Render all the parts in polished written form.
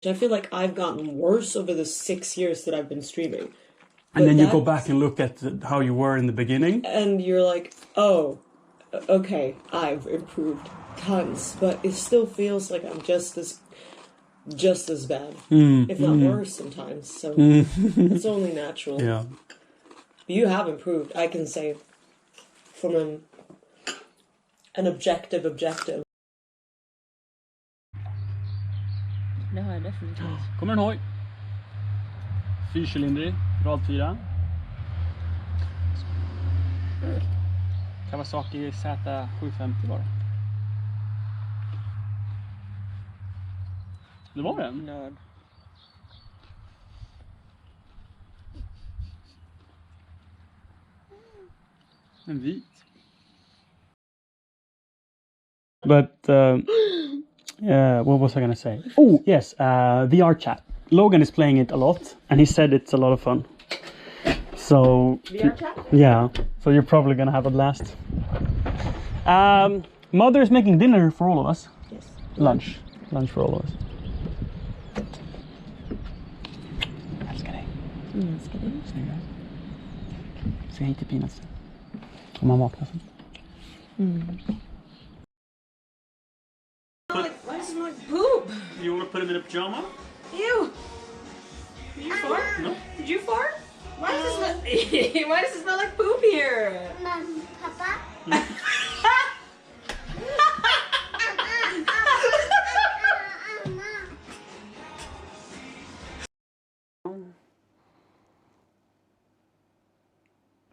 I feel like I've gotten worse over the 6 years that I've been streaming. And then you go back and look at how you were in the beginning. And you're like, oh, okay, I've improved tons, but it still feels like I'm just as bad, if not worse sometimes. So it's only natural. Yeah. But you have improved, I can say, from an objective. Det har jag definitivt. Kommer en hoj. 4-cylindrig, rad 4. Kawasaki Z750 var det. Det var den? Nörd. En vit. But what was I gonna say? Oh yes, VR chat. Logan is playing it a lot, and he said it's a lot of fun. So VR chat? Yeah, so you're probably gonna have a blast. Mother is making dinner for all of us. Yes. Lunch for all of us. Älskar dig. Älskar dig. Snygga. Säg hej till Peanuts. Om han vaknar sen. Why does it smell like poop? You want to put him in a pajama? Ew! Did you fart? No. Did you fart? Why does it smell? Why does it smell like poop here? Papa.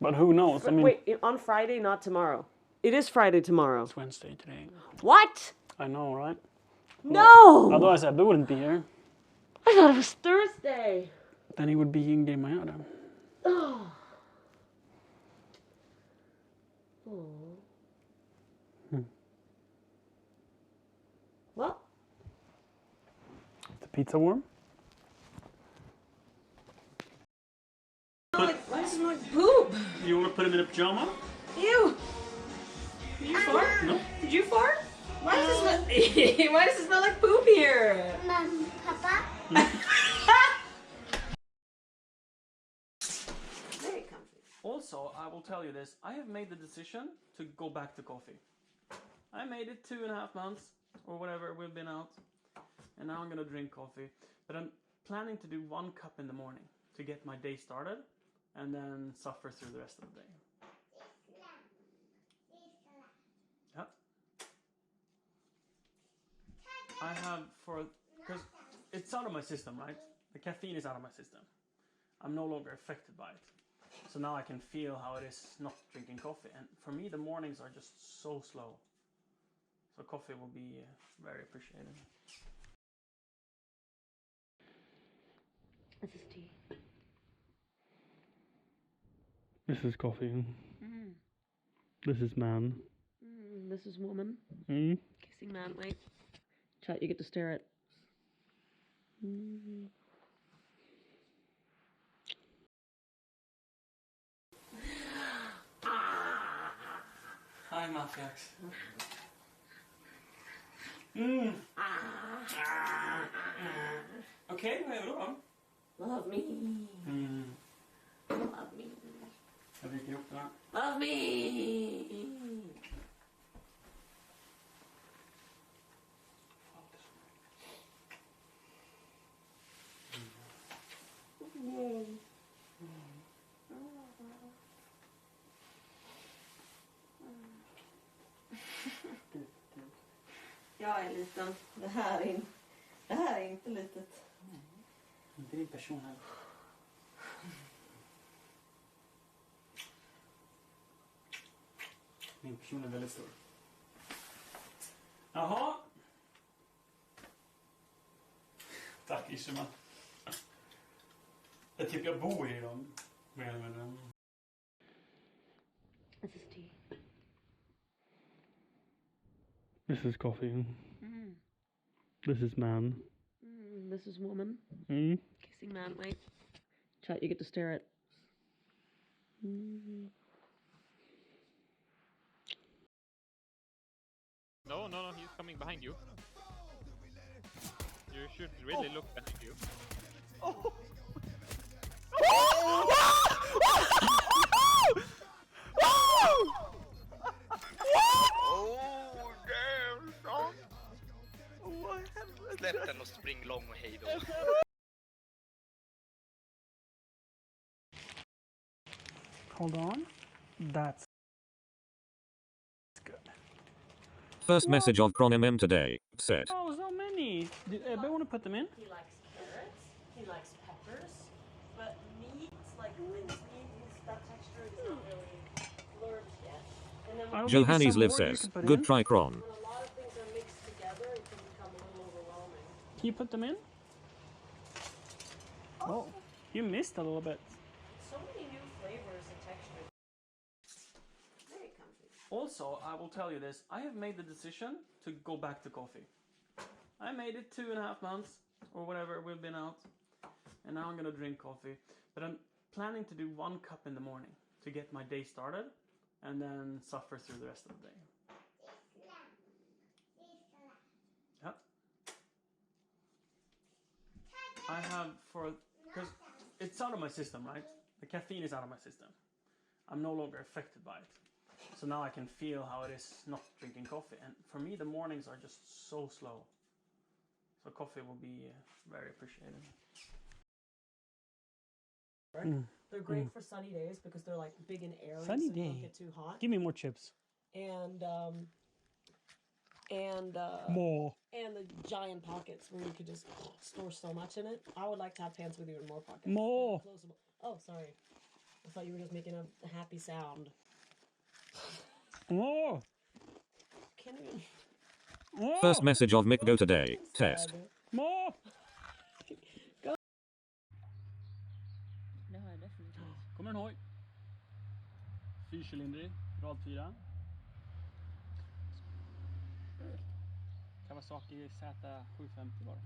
But who knows? I mean, Wait, on Friday, not tomorrow. It is Friday tomorrow. it's Wednesday today. What? I know, right? No! Otherwise, Abbe wouldn't be here. I thought it was Thursday. Then he would be in Game Majada. Oh. Well, The pizza warm? why does it smell like poop? You want to put him in a pajama? Ew! Did you fart? No. Did you fart? Why does it smell? Why does it smell like poop here? Papa. Very comfy. Also, I will tell you this. I have made the decision to go back to coffee. I made it 2.5 months or whatever we've been out. And now I'm going to drink coffee. But I'm planning to do 1 cup in the morning to get my day started. And then suffer through the rest of the day. Yeah. I have because it's out of my system, right? The caffeine is out of my system. I'm no longer affected by it. So now I can feel how it is not drinking coffee. And for me, the mornings are just so slow. So coffee will be very appreciated. This is tea. This is coffee. This is man. This is woman. Kissing man, wait. Chat, you get to stare at. Hi, Mafiax. Okay, vad gör du då? Love me. Love me. Jag viker ihop den här. Love me. Jag är liten. Det här är inte litet. Inte din person här. Min person är väldigt stor. Jaha. Tack Ishima. Jag typ jag bor i dem. This is tea. This is coffee. This is man. This is woman. Kissing man, wait. Chat, you get to stare at. No, he's coming behind you. You're should really look behind you. Oh, damn, son! Släpp den och spring lång och hej då. Hold on. That's good. First message of Kron MM today said. Oh, so many. Did anybody want to put them in? He likes carrots. He likes peppers. But meat, like mincemeat, that texture is not really learned yet. And then I'll give you Johannes some Liv more you says, can put good in. try Kron. when a lot of things are mixed together, it can become a little overwhelming. Can you put them in? Oh, you missed a little bit. So many new flavors and textures. Very comfy. Also, I will tell you this. I have made the decision to go back to coffee. I made it 2.5 months or whatever we've been out. And now I'm gonna drink coffee. But I'm planning to do 1 cup in the morning to get my day started and then suffer through the rest of the day. Yep. I have because it's out of my system, right? The caffeine is out of my system. I'm no longer affected by it. So now I can feel how it is not drinking coffee. And for me, the mornings are just so slow. So coffee will be very appreciated. They're great for sunny days because they're like big and airy, Sunny so you don't day. get too hot. Give me more chips. And More. and the giant pockets where you could just store so much in it. I would like to have pants with even more pockets. More. Closable. Oh, sorry. I thought you were just making a happy sound. More. Can't even. More. First message of Mick Go today test. More. No, I definitely do. Kommer en hoj. 4-cylindrig, rad 4. Kawasaki Z750 var det.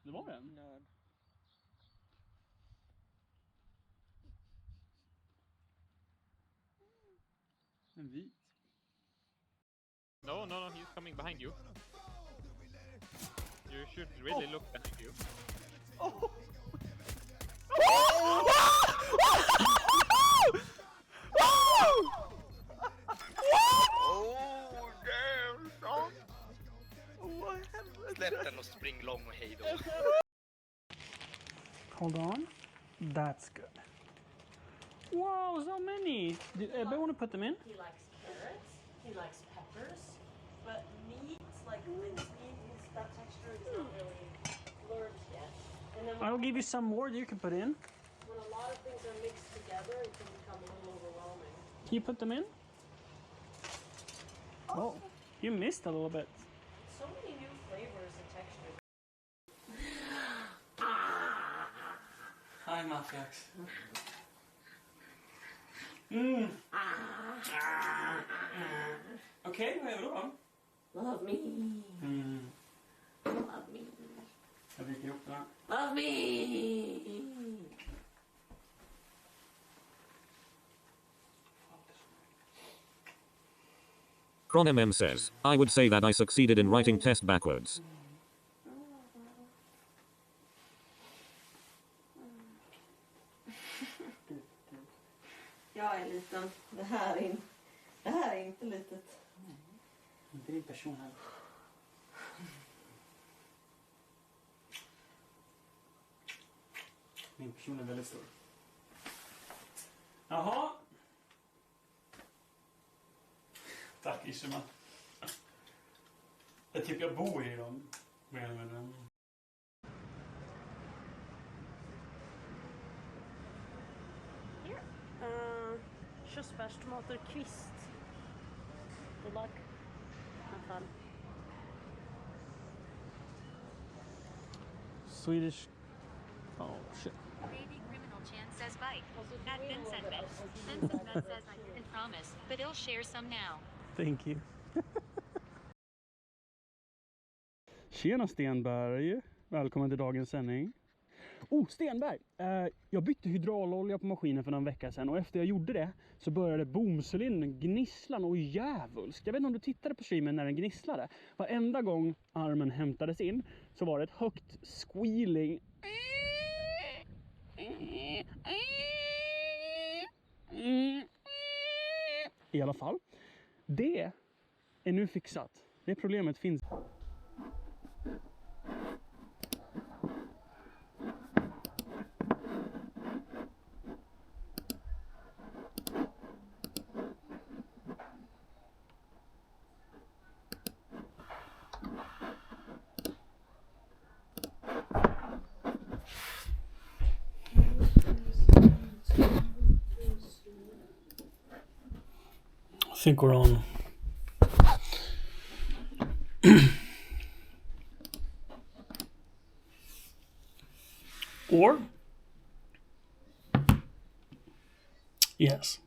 Det var den? Nörd. En vit. No, he's coming behind you. You should really look behind you. Oh, damn, son! Släpp den och spring lång och hej då. Hold on. That's good. Wow, so many. Did anybody want to put them in? He likes carrots. He likes peppers. But meat, like mincemeat, that texture is not really learned yet. And then I'll give you some more you can put in. when a lot of things are mixed together, it can become a little overwhelming. Can you put them in? Oh, you missed a little bit. So many new flavors and textures. Hi, Mafiax. Okej, vad är det då? Love me. Love me. Jag viker ihop den här. Love me. Kron MM says, I would say that I succeeded in writing test backwards. Jag är liten. Det här är inte litet. Inte din person här. Min person är väldigt stor. Jaha. Tack Ishima. Det är typ jag bor i dem. Mer eller mindre. Körsbärstomater kvist. Good luck. Have fun. Swedish. Oh shit. Baby criminal Chan says bite. At Vincent Bet. Vincent Bet says I didn't promise, but he'll share some now. Thank you. Tjena Stenberg. Välkommen till dagens sändning. Stenberg! Jag bytte hydraulolja på maskinen för någon vecka sedan och efter jag gjorde det så började bomcylindern gnissla och djävulskt. Jag vet inte om du tittade på streamen när den gnisslade. Varenda gång armen hämtades in så var det ett högt squealing. I alla fall. Det är nu fixat. Det problemet finns. I think we're on. Or yes.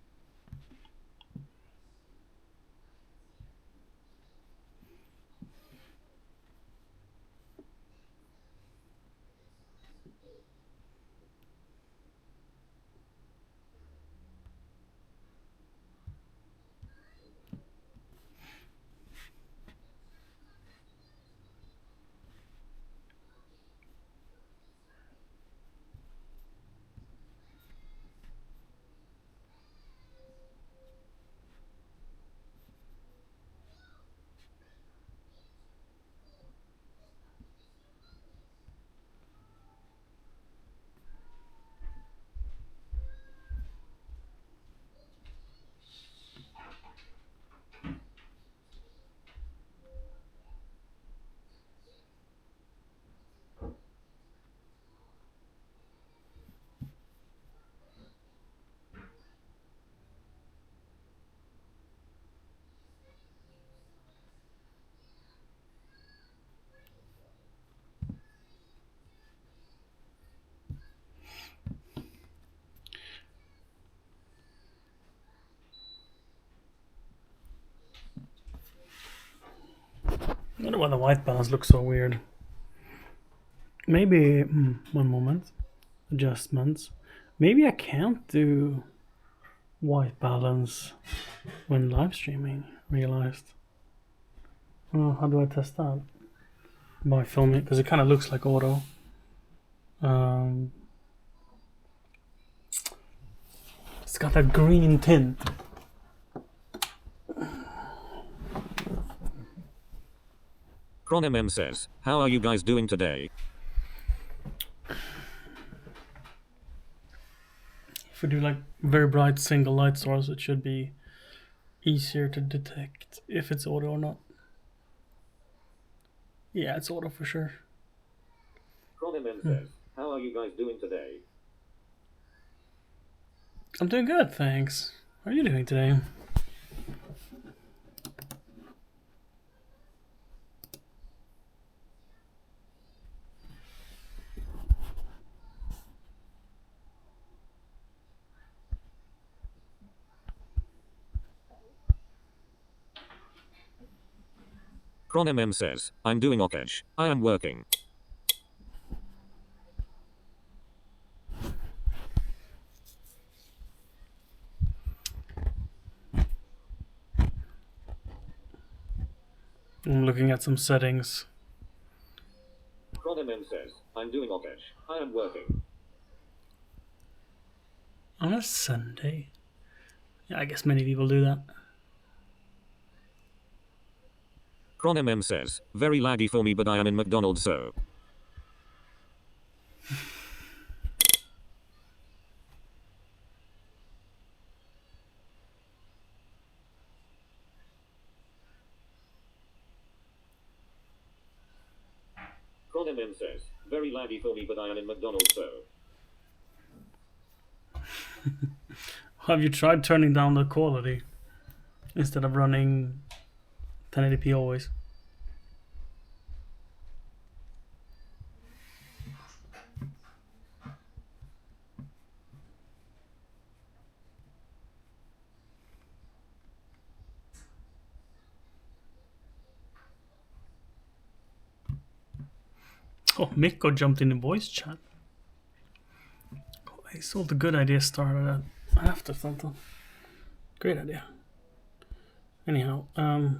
I don't know why the white balance looks so weird. Maybe, one moment. Adjustments. Maybe I can't do white balance when live streaming, realized. Oh, how do I test that? By filming, because it kind of looks like auto. It's got that green tint. KronMM says, how are you guys doing today? If we do like very bright single light source, it should be easier to detect if it's auto or not. Yeah, it's auto for sure. KronMM says, how are you guys doing today? I'm doing good, thanks. How are you doing today? KronMM says, I'm doing okay. I am working. I'm looking at some settings. KronMM says, I'm doing okay. I am working. On a Sunday? Yeah, I guess many people do that. KronMM says, very laggy for me but I am in McDonald's so. KronMM says, very laggy for me but I am in McDonald's so. Have you tried turning down the quality instead of running 1080p always? Oh, Mikko jumped in the voice chat. Makes all the good ideas started after something. Great idea. Anyhow, I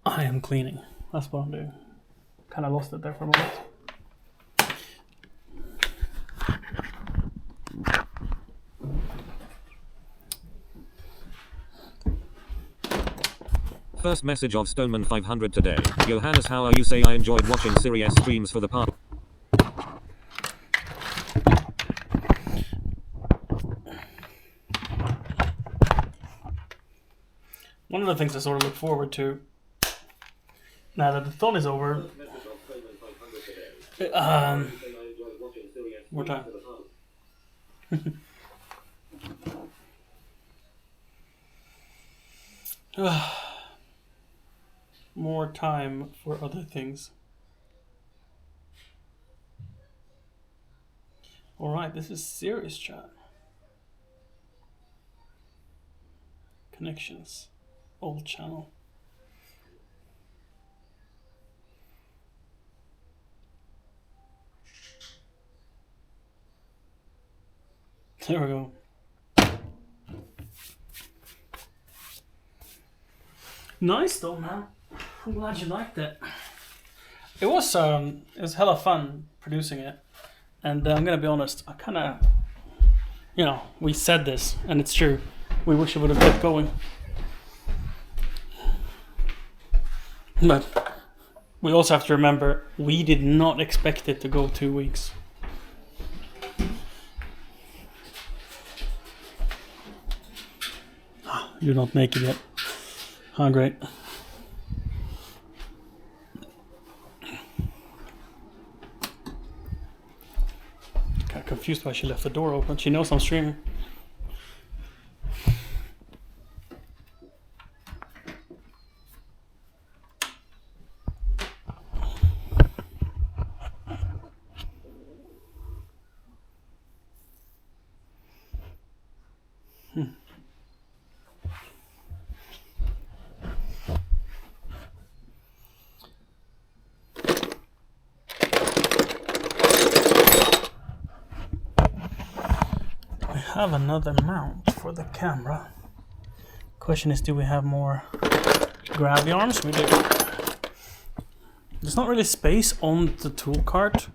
am cleaning. That's what I'm doing. Kind of lost it there for a moment. First message of Stoneman 500 today. Johannes, how are you? Say I enjoyed watching Sirius streams for the past. One of the things I sort of look forward to now that the thon is over. More time. More time for other things. Alright, this is serious chat. Connections. Old channel. There we go. Nice though, man. I'm glad you liked it. It was hella fun producing it, and I'm gonna be honest. I kind of, we said this, and it's true. We wish it would have kept going, but we also have to remember we did not expect it to go 2 weeks. You're not making it. Oh, great. Got confused why she left the door open. She knows I'm streaming. Have another mount for the camera. Question is, do we have more grabby arms? We do. There's not really space on the tool cart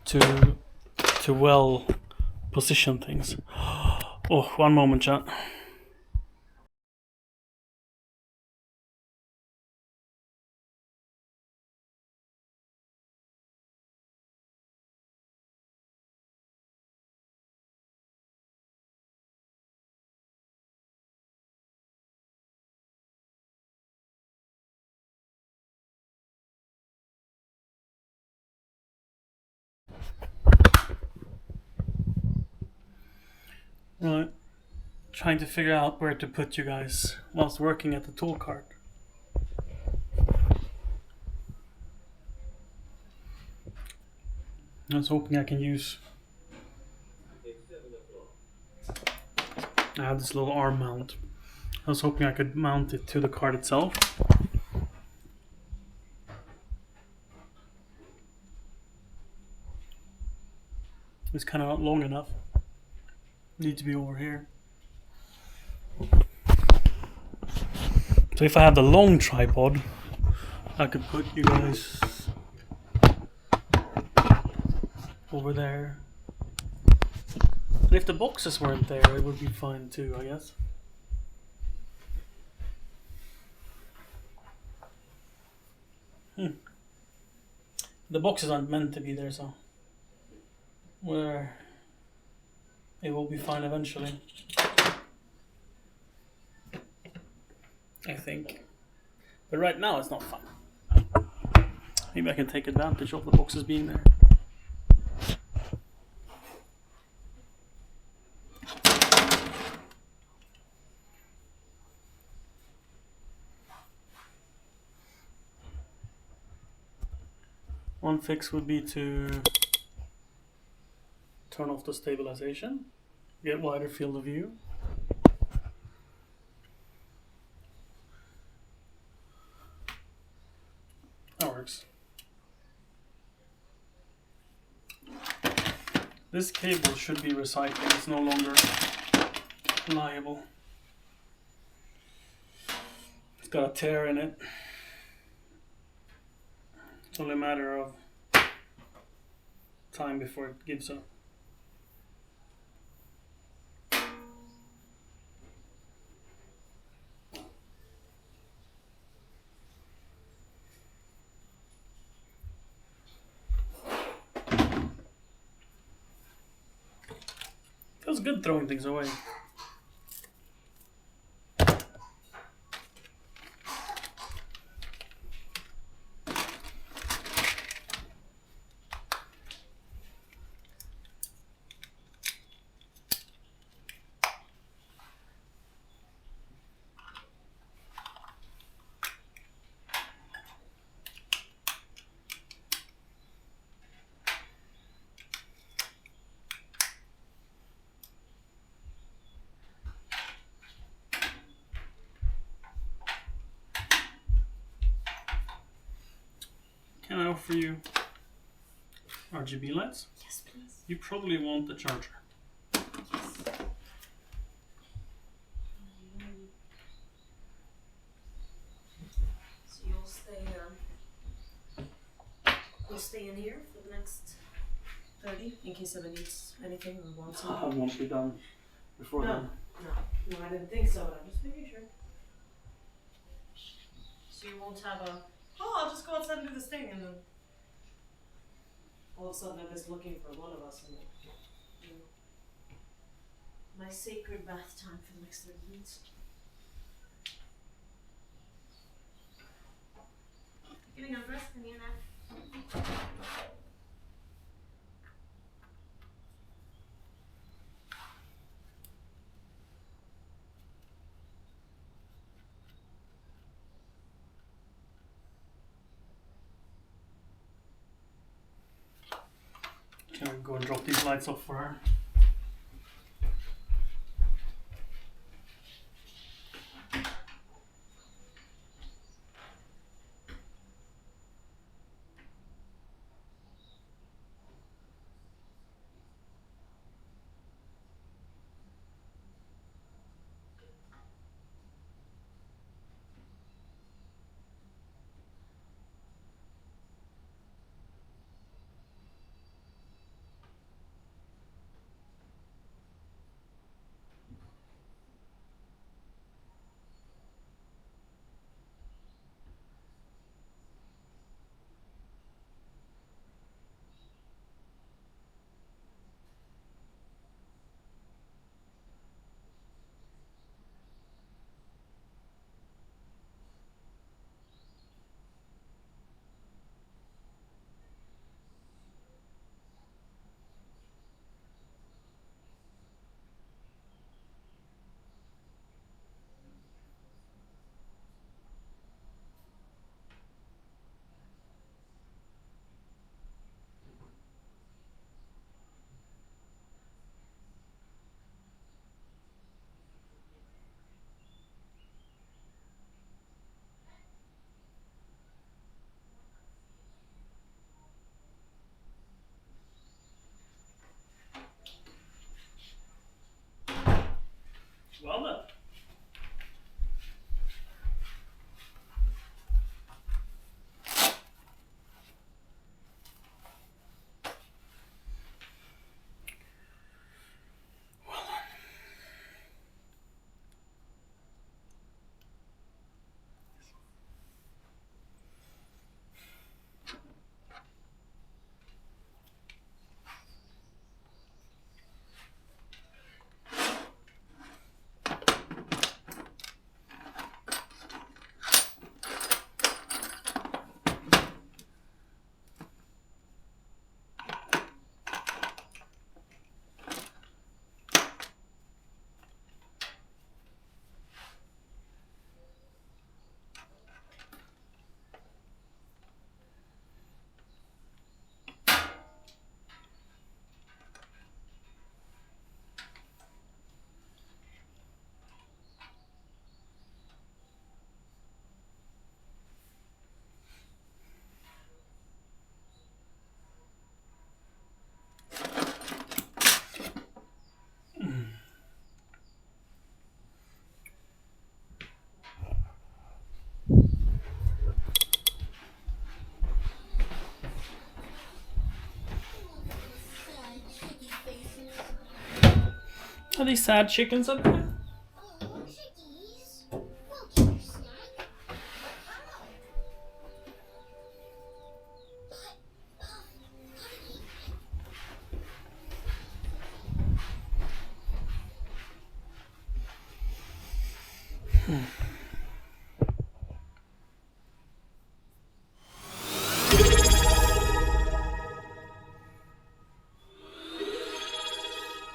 to well position things. Oh, one moment, chat. Right. Trying to figure out where to put you guys whilst working at the tool cart. I was hoping I can use... I have this little arm mount. I was hoping I could mount it to the cart itself. It's kind of not long enough. Need to be over here. So if I have the long tripod, I could put you guys over there. And if the boxes weren't there, it would be fine too, I guess. The boxes aren't meant to be there, so where it will be fine eventually, I think. But right now it's not fun. Maybe I can take advantage of the boxes being there. One fix would be to turn off the stabilization, get wider field of view. That works. This cable should be recycled. It's no longer reliable. It's got a tear in it. It's only a matter of time before it gives up. Feels good throwing things away. Can I offer you RGB lights? Yes, please. You probably want the charger. So you'll stay in here for the next 30 in case Evan needs anything or wants I something. won't be done before then. No, I didn't think so, but I'm just making sure. So you won't have a, I'll just go outside and do this thing, and then all of a sudden I'm just looking for one of us, and like, you know, my sacred bath time for the next 30 minutes. Giving up rest in you now. Can I go and drop these lights off for her? Are these sad chickens up there? Oh, chickies. We'll give you a snack.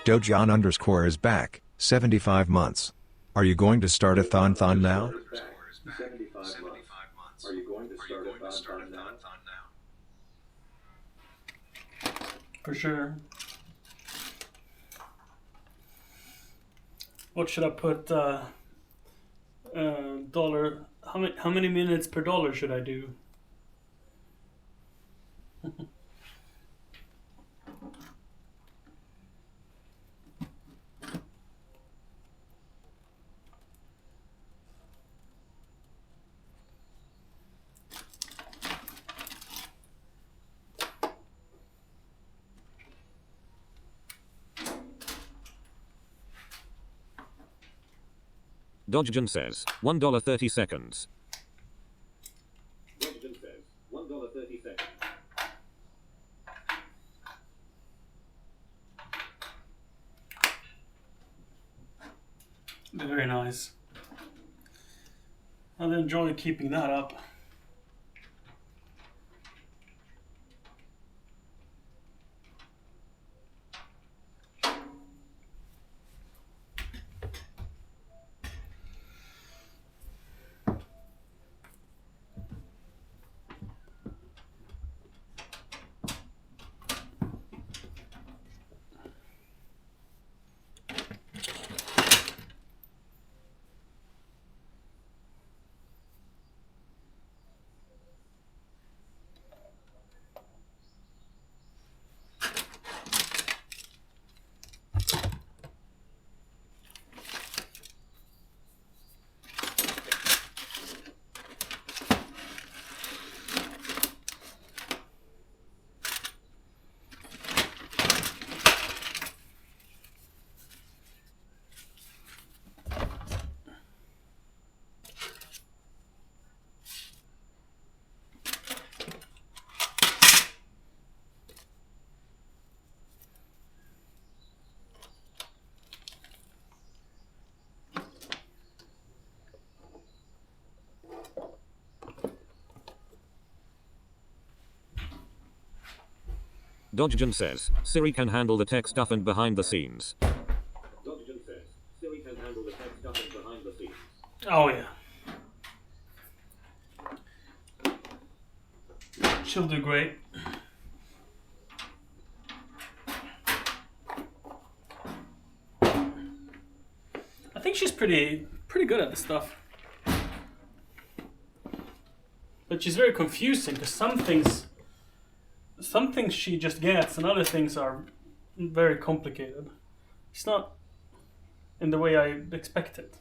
Dojan underscore is back, 75 months. Are you going to start a thon now? For sure. What should I put? Dollar. How many minutes per dollar should I do? Dodgejan says, $1.30. Very nice. I'll enjoy keeping that up. Dodgejan says, Siri can handle the tech stuff and behind the scenes. Oh yeah. She'll do great. I think she's pretty good at this stuff. But she's very confusing because some things she just gets and other things are very complicated. It's not in the way I expected.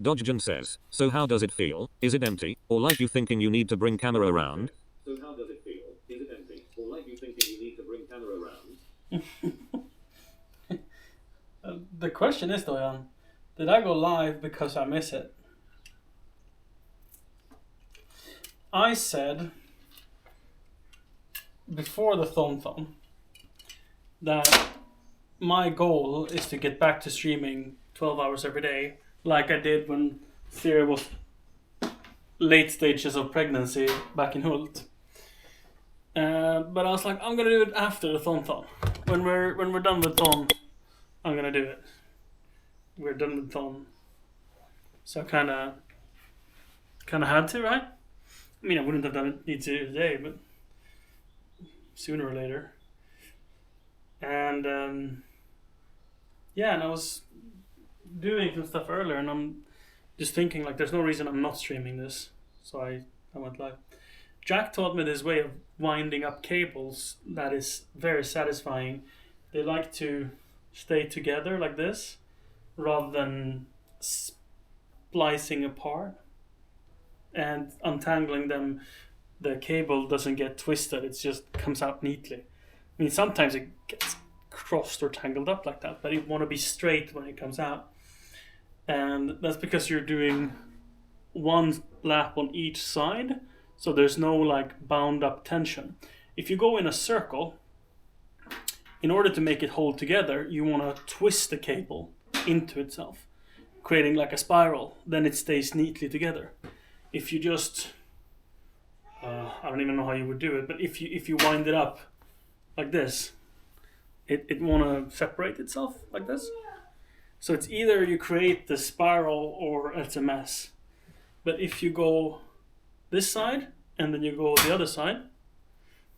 Dodgejan says, so how does it feel? Is it empty, or like you thinking you need to bring camera around? So how does it feel? Is it empty, or like you thinking you need to bring camera around? The question is, Dojan, did I go live because I miss it? I said before the Thon that my goal is to get back to streaming 12 hours every day, like I did when Siri was late stages of pregnancy back in Hult. But I was like, I'm gonna do it after the Thon. When we're done with Thon, I'm gonna do it. We're done with Thon, so I kind of had to, right? I mean, I wouldn't have done it need to today, but sooner or later. And and I was doing some stuff earlier, and I'm just thinking like, there's no reason I'm not streaming this, so I went live. Jack taught me this way of winding up cables that is very satisfying. They like to stay together like this, rather than splicing apart and untangling them. The cable doesn't get twisted, it just comes out neatly. I mean, sometimes it gets crossed or tangled up like that, but you want to be straight when it comes out. And that's because you're doing one lap on each side, so there's no like bound up tension. If you go in a circle, in order to make it hold together, you want to twist the cable into itself, creating like a spiral. Then it stays neatly together. If you just, I don't even know how you would do it, but if you wind it up like this, it want to separate itself like this. So it's either you create the spiral or it's a mess. But if you go this side and then you go the other side,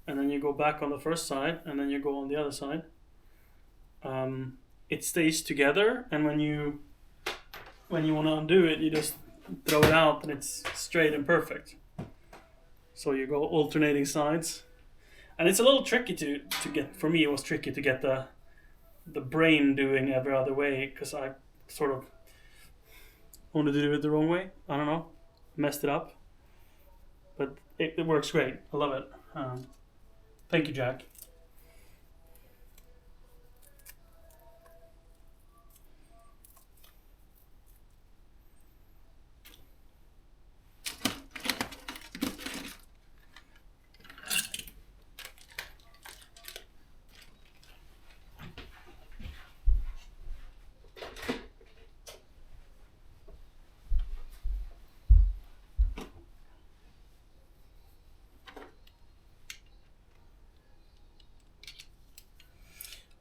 and then you go back on the first side and then you go on the other side, it stays together. And when you want to undo it, you just throw it out and it's straight and perfect. So you go alternating sides, and it's a little tricky to get. For me, it was tricky to get the brain doing every other way, because I sort of wanted to do it the wrong way. I don't know, messed it up, but it works great. I love it. Thank you, Jack.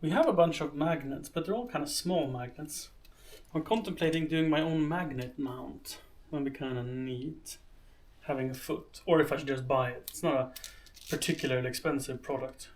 We have a bunch of magnets, but they're all kind of small magnets. I'm contemplating doing my own magnet mount. That'd be kind of neat. Having a foot. Or if I should just buy it. It's not a particularly expensive product.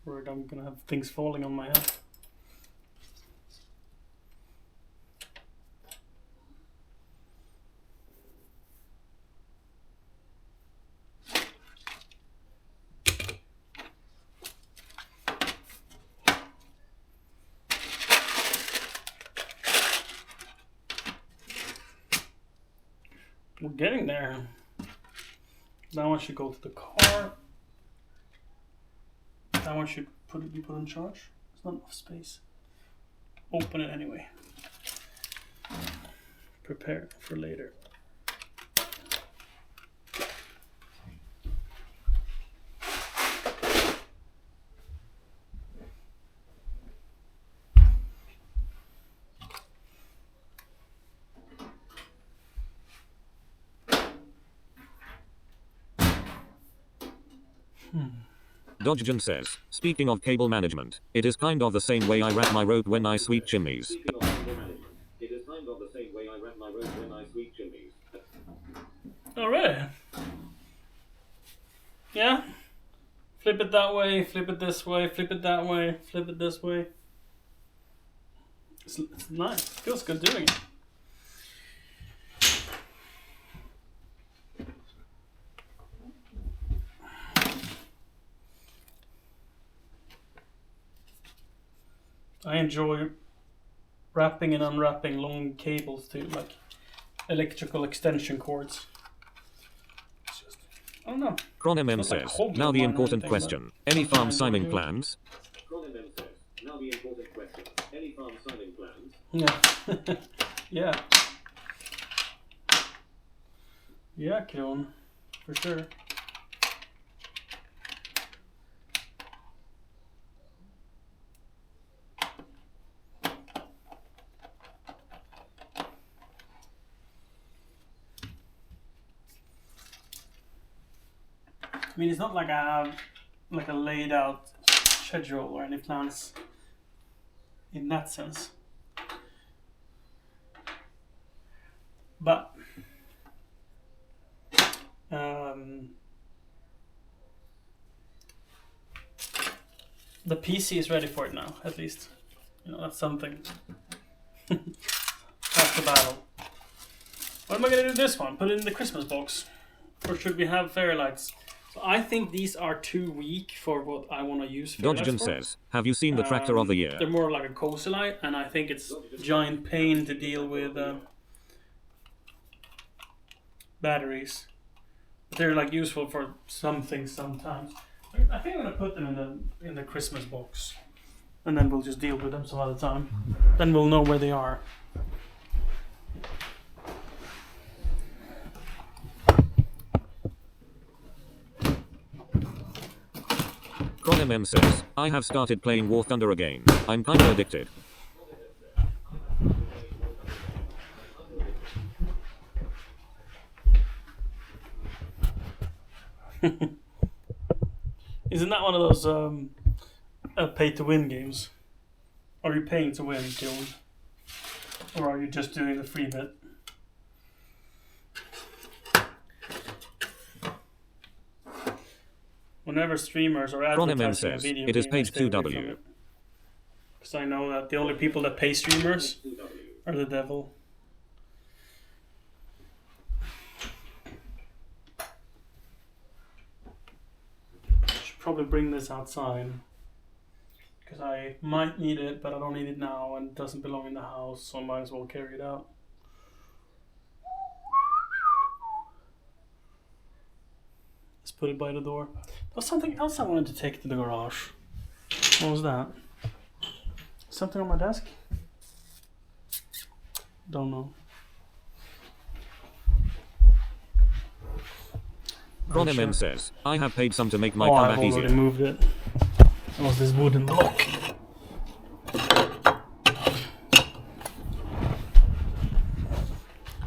Or I'm gonna have things falling on my head. We're getting there. Now I should go to the car. That one should be put in charge. There's not enough space. open it anyway. Prepare for later. Dodgejan says, speaking of cable management, it is kind of the same way I wrap my rope when I sweep chimneys. Alright. Yeah. Flip it that way, flip it this way, flip it that way, flip it this way. It's nice. It feels good doing it. I enjoy wrapping and unwrapping long cables too, like electrical extension cords. It's just, I don't know. Chronem It's not says, like holding now the one or important anything, question. but Any farm sometimes I signing do. plans? Yeah. Yeah. Yeah, Kron. For sure. I mean, it's not like I have like a laid out schedule or any plans in that sense. But the PC is ready for it now, at least. You know, that's something. That's the battle. What am I gonna do this one? Put it in the Christmas box? Or should we have fairy lights? So I think these are too weak for what I want to use fairy lights Dodgejan for. says, have you seen the tractor of the year? They're more like a cozy light, and I think it's giant pain to deal with batteries. But they're like useful for some things sometimes. I think I'm gonna put them in the Christmas box, and then we'll just deal with them some other time. Then we'll know where they are. Chronem says, I have started playing War Thunder again. I'm kinda addicted. Isn't that one of those pay-to-win games? Are you paying to win, Kiln? Or are you just doing the free bit? Whenever streamers are advertising a says, video it is game, page 2W. Because I know that the only people that pay streamers are the devil. Should probably bring this outside. Because I might need it, but I don't need it now, and it doesn't belong in the house, so I might as well carry it out. Let's put it by the door. There was something else I wanted to take to the garage. What was that? Something on my desk? Don't know. Chronem says, I have paid some to make my I've comeback already easier. moved it. That was this wooden block.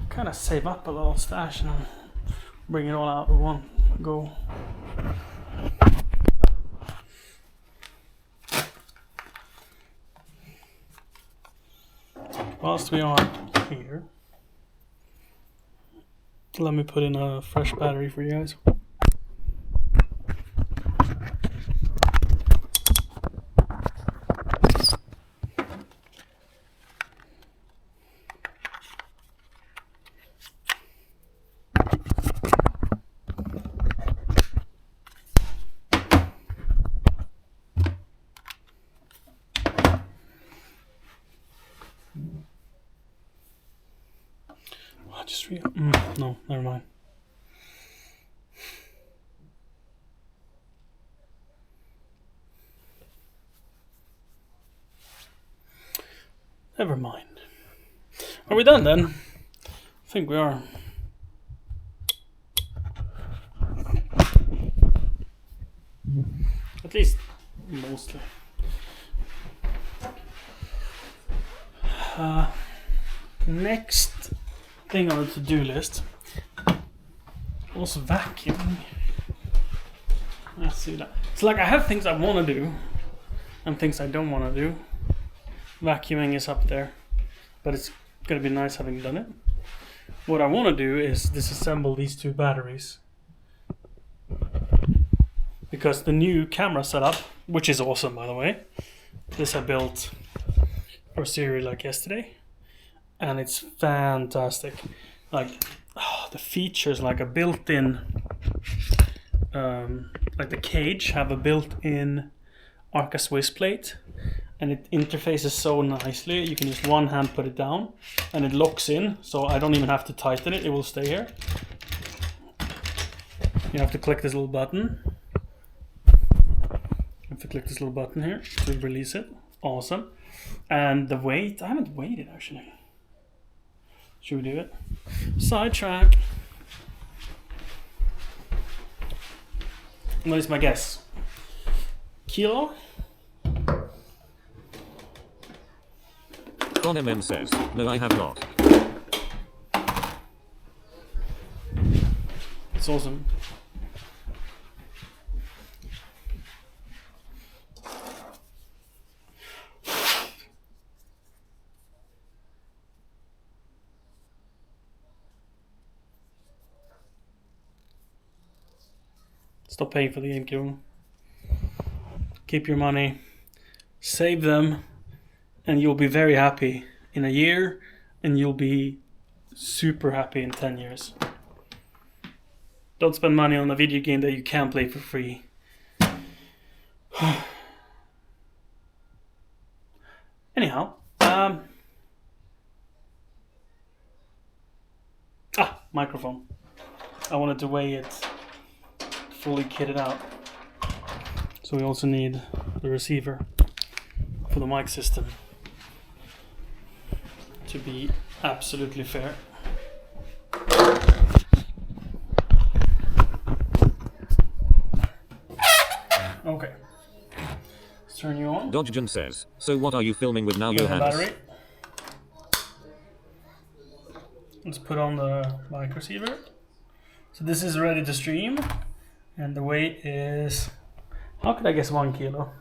Kind of save up a little stash and bring it all out at one go. Whilst we are here, let me put in a fresh battery for you guys. I just no, never mind. Never mind. Are we done then? I think we are. At least mostly. Next thing on the to-do list. Also vacuuming. Let's see that. It's like I have things I want to do and things I don't want to do. Vacuuming is up there, but it's gonna be nice having done it. What I want to do is disassemble these two batteries, because the new camera setup, which is awesome by the way, this I built for Siri like yesterday, and it's fantastic. Like the features, like a built-in, like the cage have a built-in Arca Swiss plate, and it interfaces so nicely. You can use one hand put it down, and it locks in, so I don't even have to tighten it. It will stay here. You have to click this little button. You have to click this little button here to release it. Awesome. And the weight, I haven't weighed it actually. Should we do it? Sidetrack. What is my guess? Kilo? Ron MM says, no I have not. It's awesome. Stop paying for the GameCube. Keep your money, save them, and you'll be very happy in a year, and you'll be super happy in 10 years. Don't spend money on a video game that you can't play for free. Anyhow, microphone. I wanted to weigh it fully kitted out. So we also need the receiver for the mic system to be absolutely fair. Okay. Let's turn you on. Dodgejon says, so what are you filming with now, With the Johannes? battery. Let's put on the mic receiver. So this is ready to stream, and the weight is, how could I guess 1 kilo?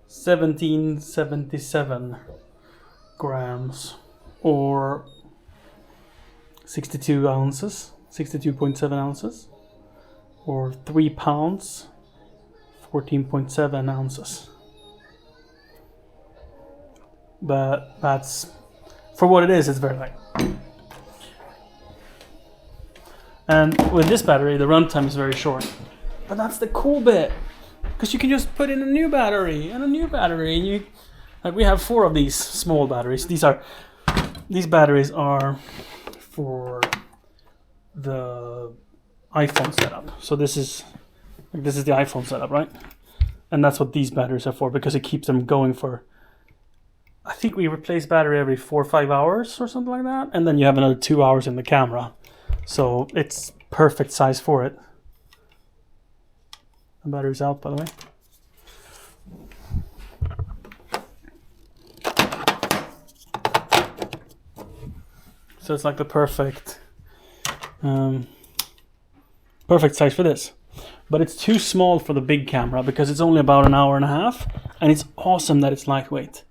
1777 grams, or 62 ounces, 62.7 ounces, or 3 pounds, 14.7 ounces. But that's, for what it is, it's very light. And with this battery, the runtime is very short. But that's the cool bit, because you can just put in a new battery and a new battery, and you, like, we have 4 of these small batteries. These batteries are for the iPhone setup. So this is the iPhone setup, right? And that's what these batteries are for, because it keeps them going for, I think we replace battery every 4 or 5 hours or something like that, and then you have another 2 hours in the camera. So it's perfect size for it. The battery's out, by the way. So it's like the perfect size for this. But it's too small for the big camera, because it's only about an hour and a half, and it's awesome that it's lightweight.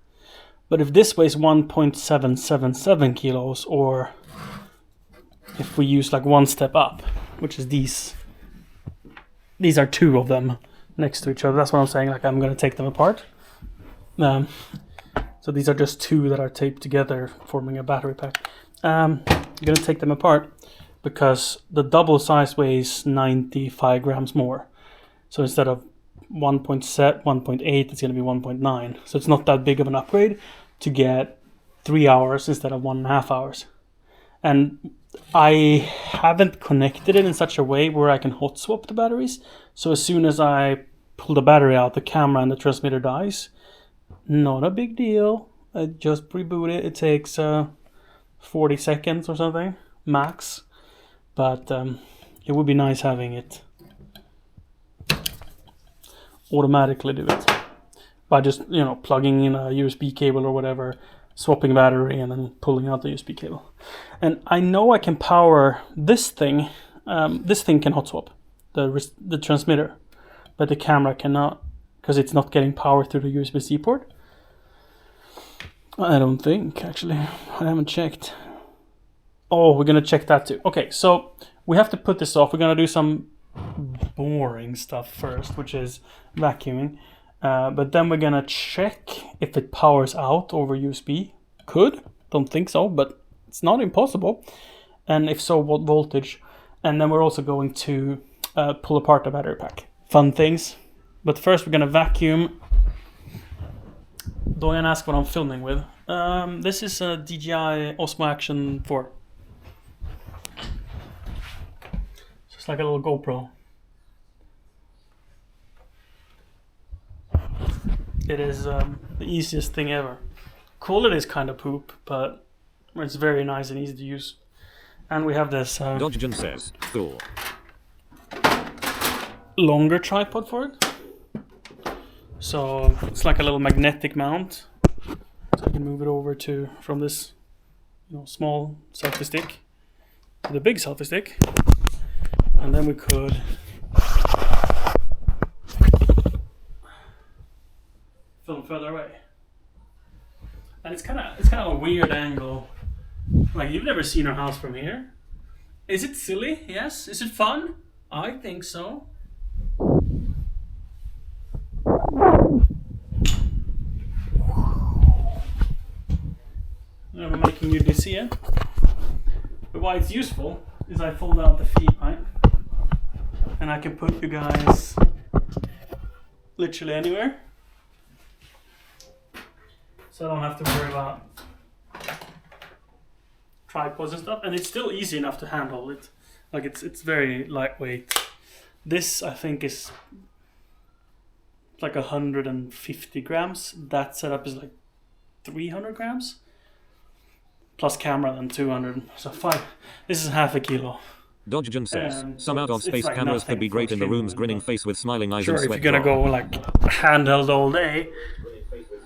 But if this weighs 1.777 kilos, or if we use like one step up, which is these are 2 of them next to each other. That's what I'm saying, like I'm going to take them apart. So these are just 2 that are taped together, forming a battery pack. I'm going to take them apart because the double size weighs 95 grams more. So instead of 1.8, it's going to be 1.9. So it's not that big of an upgrade to get 3 hours instead of 1.5 hours. And I haven't connected it in such a way where I can hot swap the batteries. So as soon as I pull the battery out, the camera and the transmitter dies. Not a big deal. I just reboot it. It takes 40 seconds or something, max. But it would be nice having it automatically do it. By just, plugging in a USB cable or whatever, swapping battery, and then pulling out the USB cable. And I know I can power this thing. This thing can hot swap, the transmitter. But the camera cannot, because it's not getting power through the USB-C port. I don't think, actually. I haven't checked. Oh, we're going to check that too. Okay, so we have to put this off. We're going to do some boring stuff first, which is vacuuming. But then we're going to check if it powers out over USB. Could. Don't think so, but it's not impossible. And if so, what voltage? And then we're also going to pull apart the battery pack. Fun things. But first we're going to vacuum. Doyen asked what I'm filming with. This is a DJI Osmo Action 4. Just like a little GoPro. It is the easiest thing ever. Quality is kind of poop, but it's very nice and easy to use. And we have this Dodgen says, cool. Longer tripod for it. So it's like a little magnetic mount. So I can move it over from this small selfie stick to the big selfie stick. And then we could film further away. And it's kind of a weird angle. Like, you've never seen our house from here. Is it silly? Yes. Is it fun? I think so. I'm making you dizzy, yeah? But why it's useful is I fold out the feet, right? And I can put you guys literally anywhere. So I don't have to worry about tripods and stuff. And it's still easy enough to handle it. Like, it's very lightweight. This, I think, is like 150 grams. That setup is like 300 grams. Plus camera, then 200. So 5. This is half a kilo. Dodgen says, some out-of-space like cameras could be great in the room's grinning face with smiling eyes and sure, sweat. If you're gonna go like handheld all day,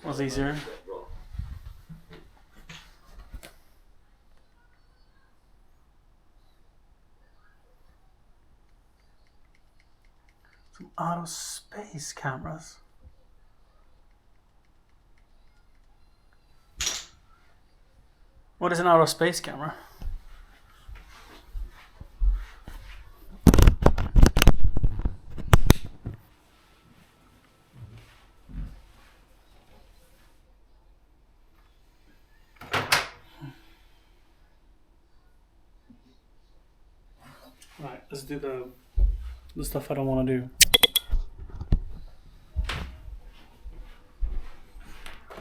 what's easier? Some out-of-space cameras. What is an out-of-space camera? Right, let's do the stuff I don't want to do.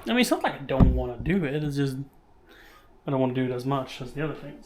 I mean, it's not like I don't want to do it, it's just I don't want to do it as much as the other things.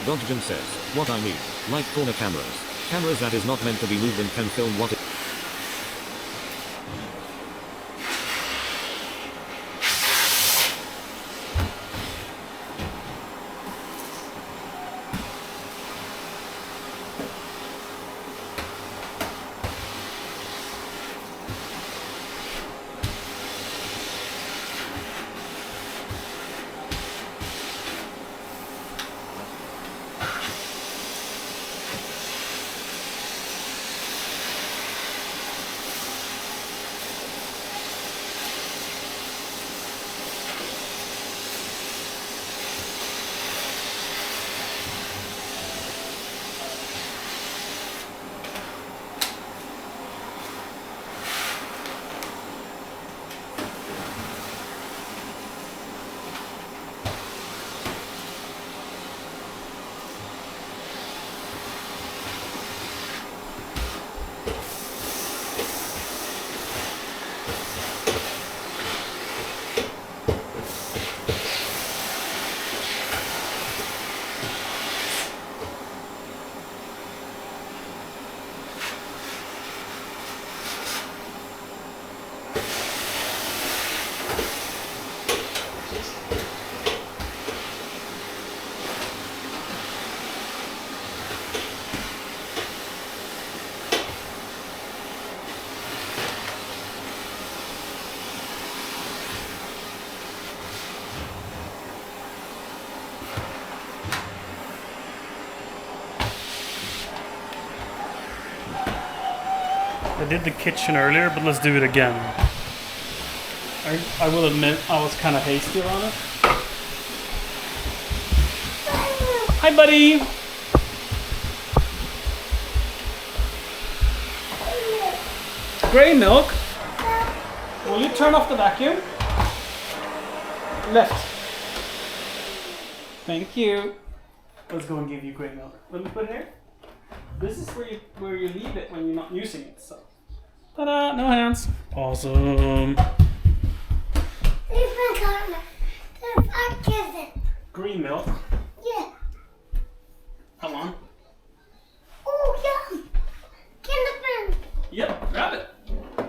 Dodgen says, what I mean, like corner cameras. Cameras that is not meant to be moved and can film what it... I did the kitchen earlier, but let's do it again. I will admit I was kind of hasty on it. Hi, buddy. Grey milk. Will you turn off the vacuum? Left. Thank you. Let's go and give you grey milk. Let me put it here. This is where you leave it when you're not using it. So, ta-da! No hands. Awesome. Green milk. Yeah. Come on. Oh, yeah. Kinderman. Yep. Grab it. Got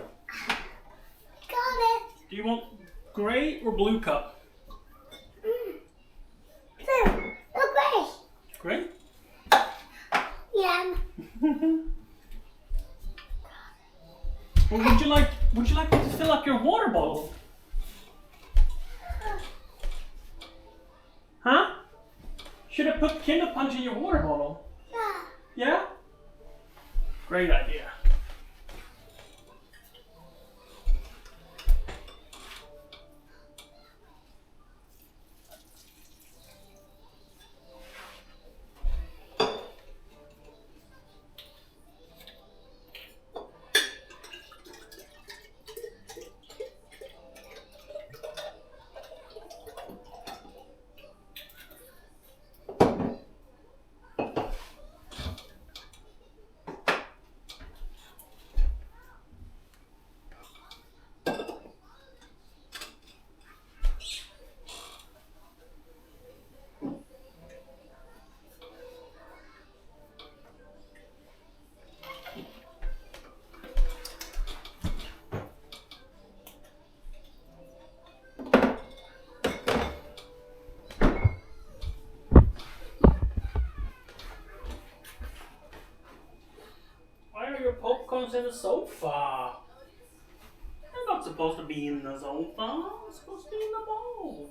it. Do you want grey or blue cup? Blue. No gray. Grey. Yeah. Or would you like me to fill up your water bottle? Huh? Should I put Kinder Punch in your water bottle? Yeah. Yeah? Great idea. Popcorn's in the sofa. They're not supposed to be in the sofa. It's supposed to be in the bowl.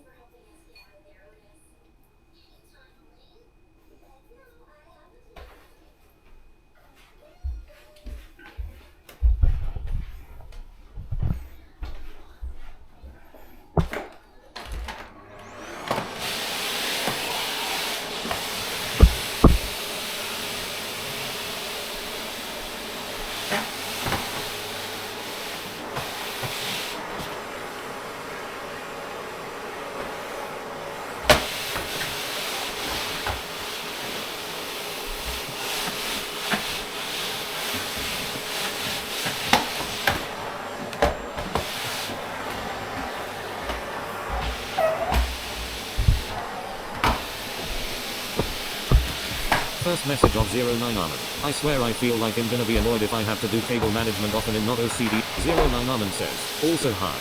First message of 09 Armin. I swear I feel like I'm gonna be annoyed if I have to do cable management often and not OCD. 09 Armin says. Also hi.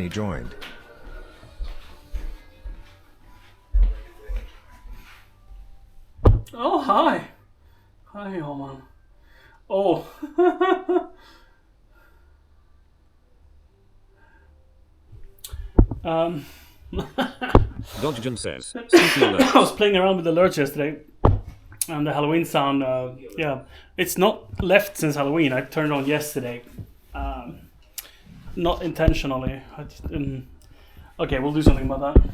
Alvini joined. Oh, hi. Hi, Oman. Oh. Dodgen says, "Spooky alert." I was playing around with the alerts yesterday, and the Halloween sound, yeah, it's not left since Halloween. I turned it on yesterday. Not intentionally. I just didn't... Okay, we'll do something about that.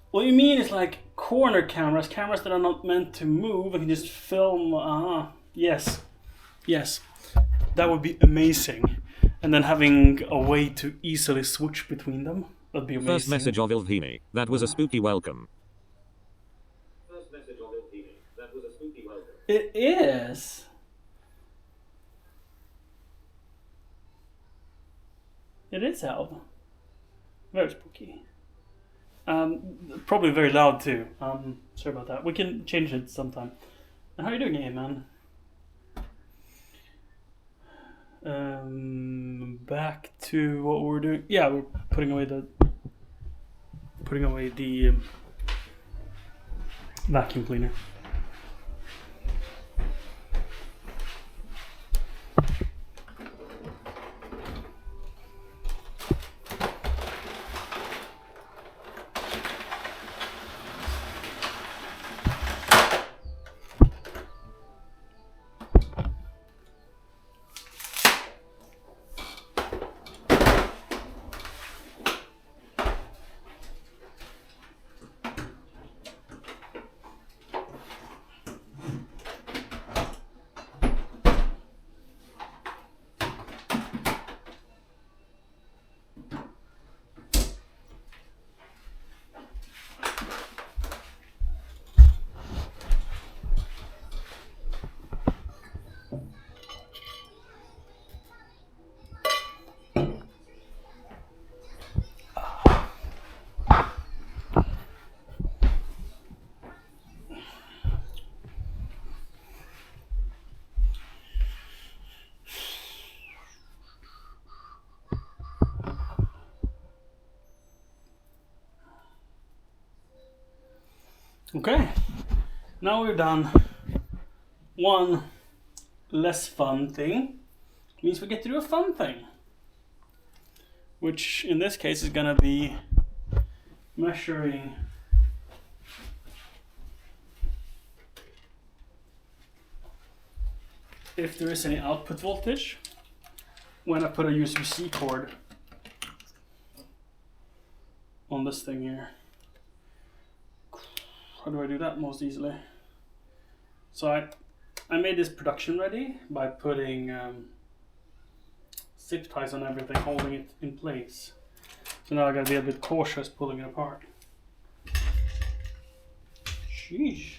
What you mean is like corner cameras, cameras that are not meant to move and can just film. Yes. Yes. That would be amazing. And then having a way to easily switch between them. That'd be amazing. First message of Ilvini. That was a spooky welcome. First message of Ilvini. That was a spooky welcome. It is. It is, Alv. Very spooky. Probably very loud too. Sorry about that. We can change it sometime. And how are you doing, man? Back to what we're doing. Yeah, we're putting away the vacuum cleaner. Okay, now we're done. One less fun thing means we get to do a fun thing, which in this case is gonna be measuring if there is any output voltage when I put a USB-C cord on this thing here. How do I do that most easily? So I made this production ready by putting zip ties on everything, holding it in place. So now I gotta be a bit cautious pulling it apart. Sheesh.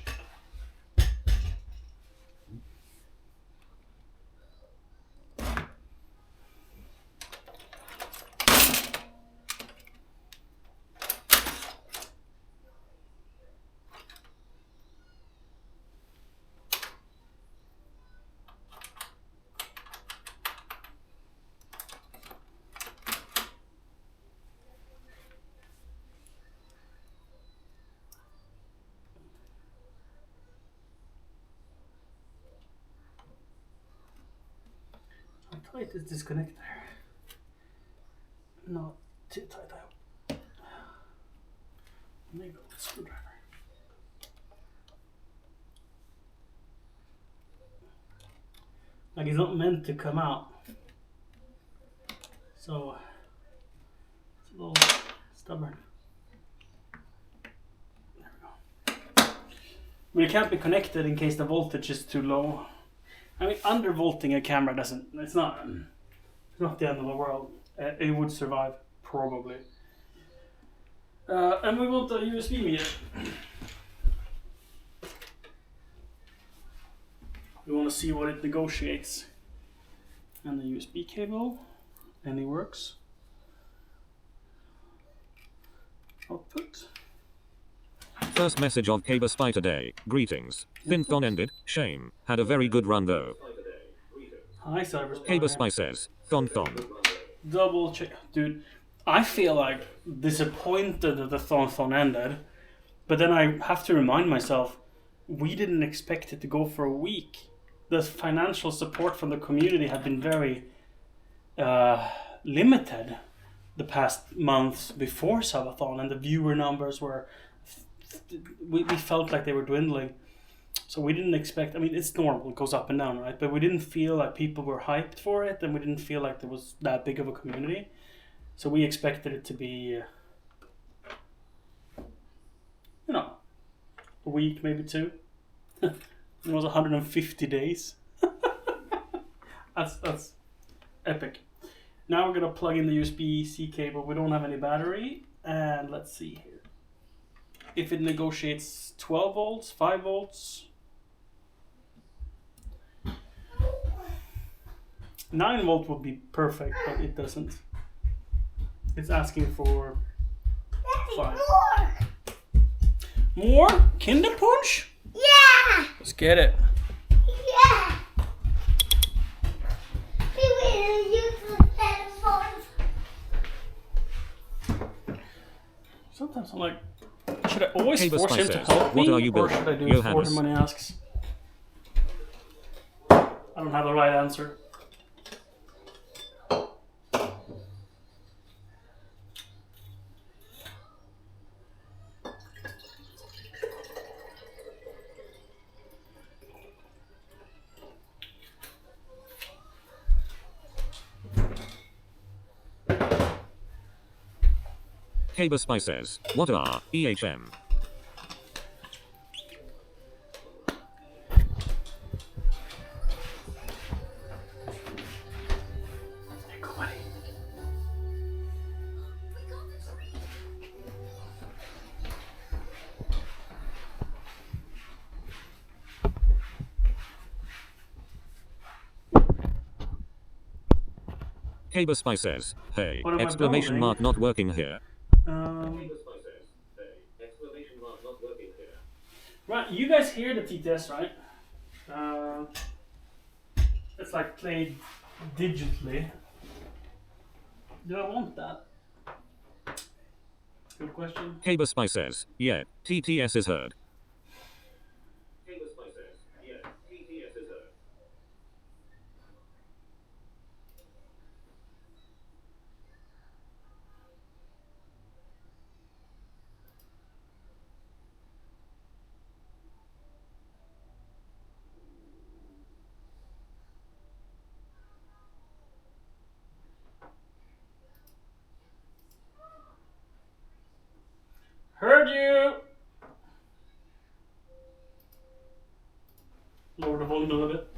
How tight is this connector? Not too tight, I hope. Maybe with a screwdriver. Like it's not meant to come out. So it's a little stubborn. There we go. I mean, it can't be connected in case the voltage is too low. I mean, undervolting a camera doesn't. It's not the end of the world. It would survive probably. And we want a USB meter. We want to see what it negotiates. And the USB cable, and it works. Output. First message of Caber Spy today. Greetings. Thinthon ended. Shame. Had a very good run though. Hi, Cyberspy. Caber Spy says, Thon Thon. double check, dude. I feel like disappointed that the thon ended, but then I have to remind myself, we didn't expect it to go for a week. The financial support from the community had been very limited the past months before Sabathon, and the viewer numbers were. We felt like they were dwindling. So we didn't expect, I mean, it's normal, it goes up and down, right? But we didn't feel like people were hyped for it, and we didn't feel like there was that big of a community. So we expected it to be, a week, maybe 2. It was 150 days. That's epic. Now we're gonna plug in the USB-C cable. We don't have any battery, and let's see here. If it negotiates 12 volts, 5 volts. 9 volt would be perfect, but it doesn't. It's asking for 5. More Kinder Punch? Yeah! Let's get it. Yeah! We will use the telephones. Sometimes I'm like, should I always Hey, force him to says, help what me? are you Or building? should I do it for Johannes. him when he asks? I don't have the right answer. Caber Spy says, what are EHM? Caber Spy says, hey, What am I exclamation building? mark not working here. Right, you guys hear the TTS, right? It's like played digitally. Do I want that? Good question. Caber Spy says, yeah, TTS is heard. Heard you! Lower the volume a little bit.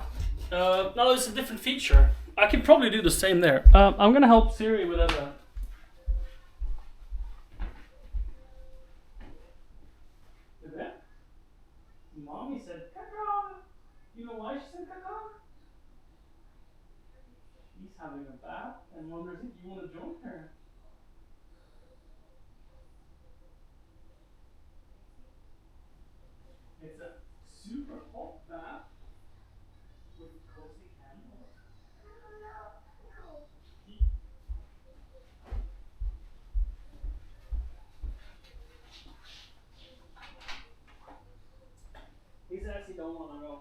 No, it's a different feature. I can probably do the same there. I'm gonna help Siri with that. Mommy said caca. You know why she said caca? She's having a bath and wonders if you want to join her. It's a super hot bath with cozy candles. He says he don't want to go.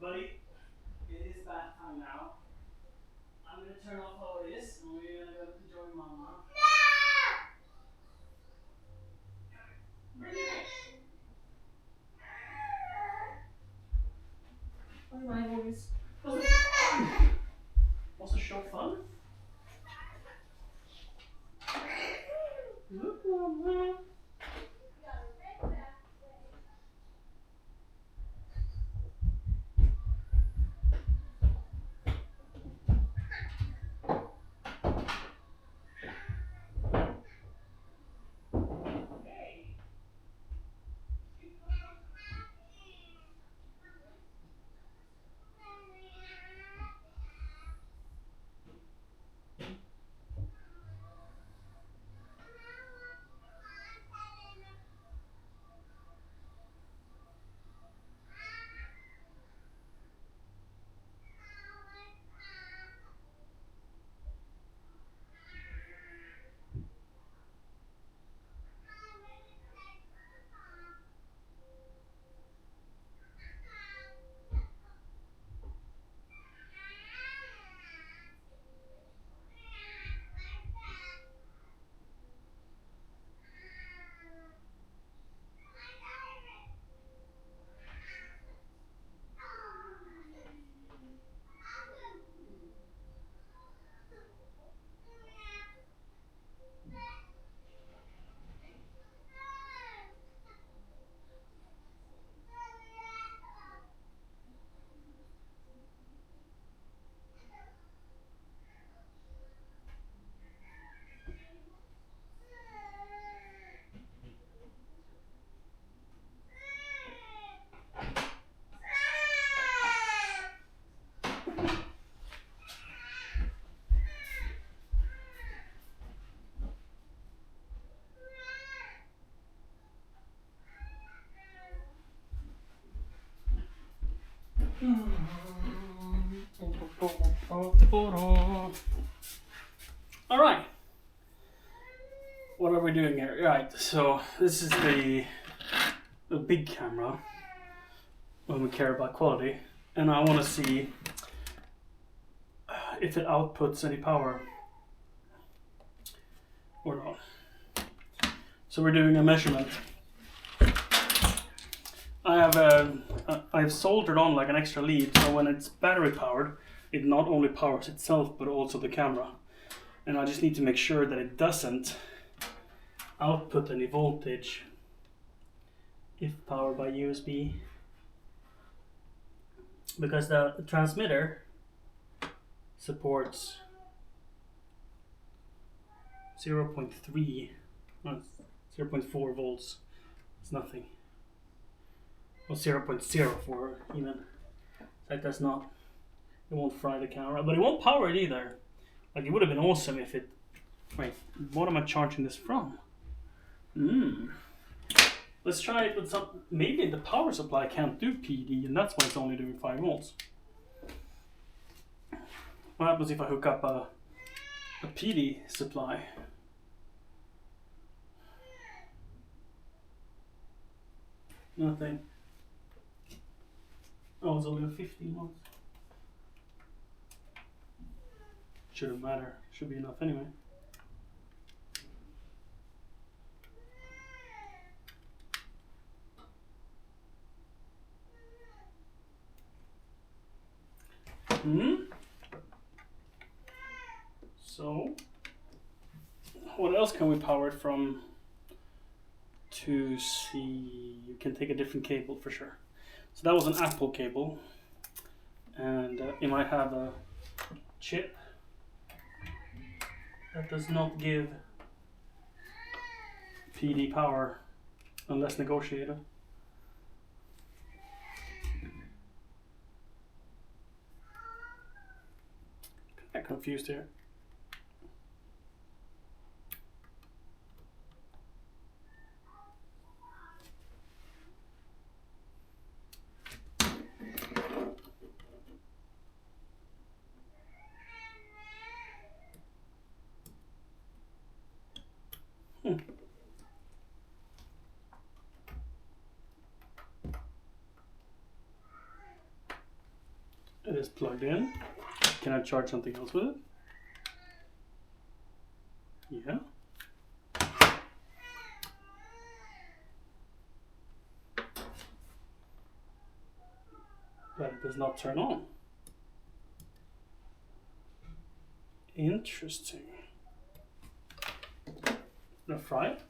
Buddy, it is bath time now. I'm gonna turn off all this and we're gonna go to join Mama. Bring it in! Bye bye, boys. Was it fun? Was the show fun? Look, Mama. All right. What are we doing here? Right. So this is the big camera when we care about quality, and I want to see if it outputs any power or not. So we're doing a measurement. I've soldered on like an extra lead, so when it's battery powered, it not only powers itself but also the camera. And I just need to make sure that it doesn't output any voltage if powered by USB, because the transmitter supports 0.3, no, 0.4 volts. It's nothing. Or 0.04 even. Like that's not, it won't fry the camera, but it won't power it either. Like it would have been awesome if it, wait, what am I charging this from? Let's try it with some, maybe the power supply can't do PD and that's why it's only doing 5 volts. What happens if I hook up a PD supply? Nothing. Oh, it's only a 15 volts. Shouldn't matter. Should be enough anyway. So, what else can we power it from to see? You can take a different cable for sure. So that was an Apple cable, and it might have a chip that does not give PD power unless negotiated. I'm confused here. It is plugged in. Can I charge something else with it? Yeah. But it does not turn on. Interesting. Gonna fry it?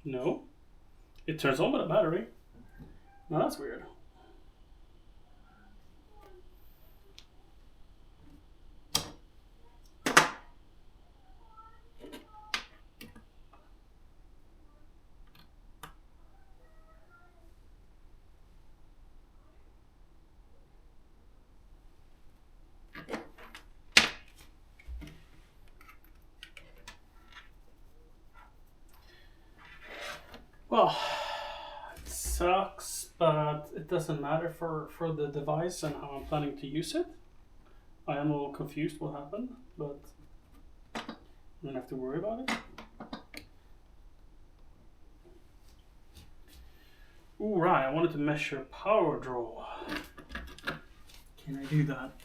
No. It turns on with a battery. Now that's weird. Well, it sucks, but it doesn't matter for the device and how I'm planning to use it. I am a little confused what happened, but I don't have to worry about it. Ooh, right, I wanted to measure power draw. Can I do that?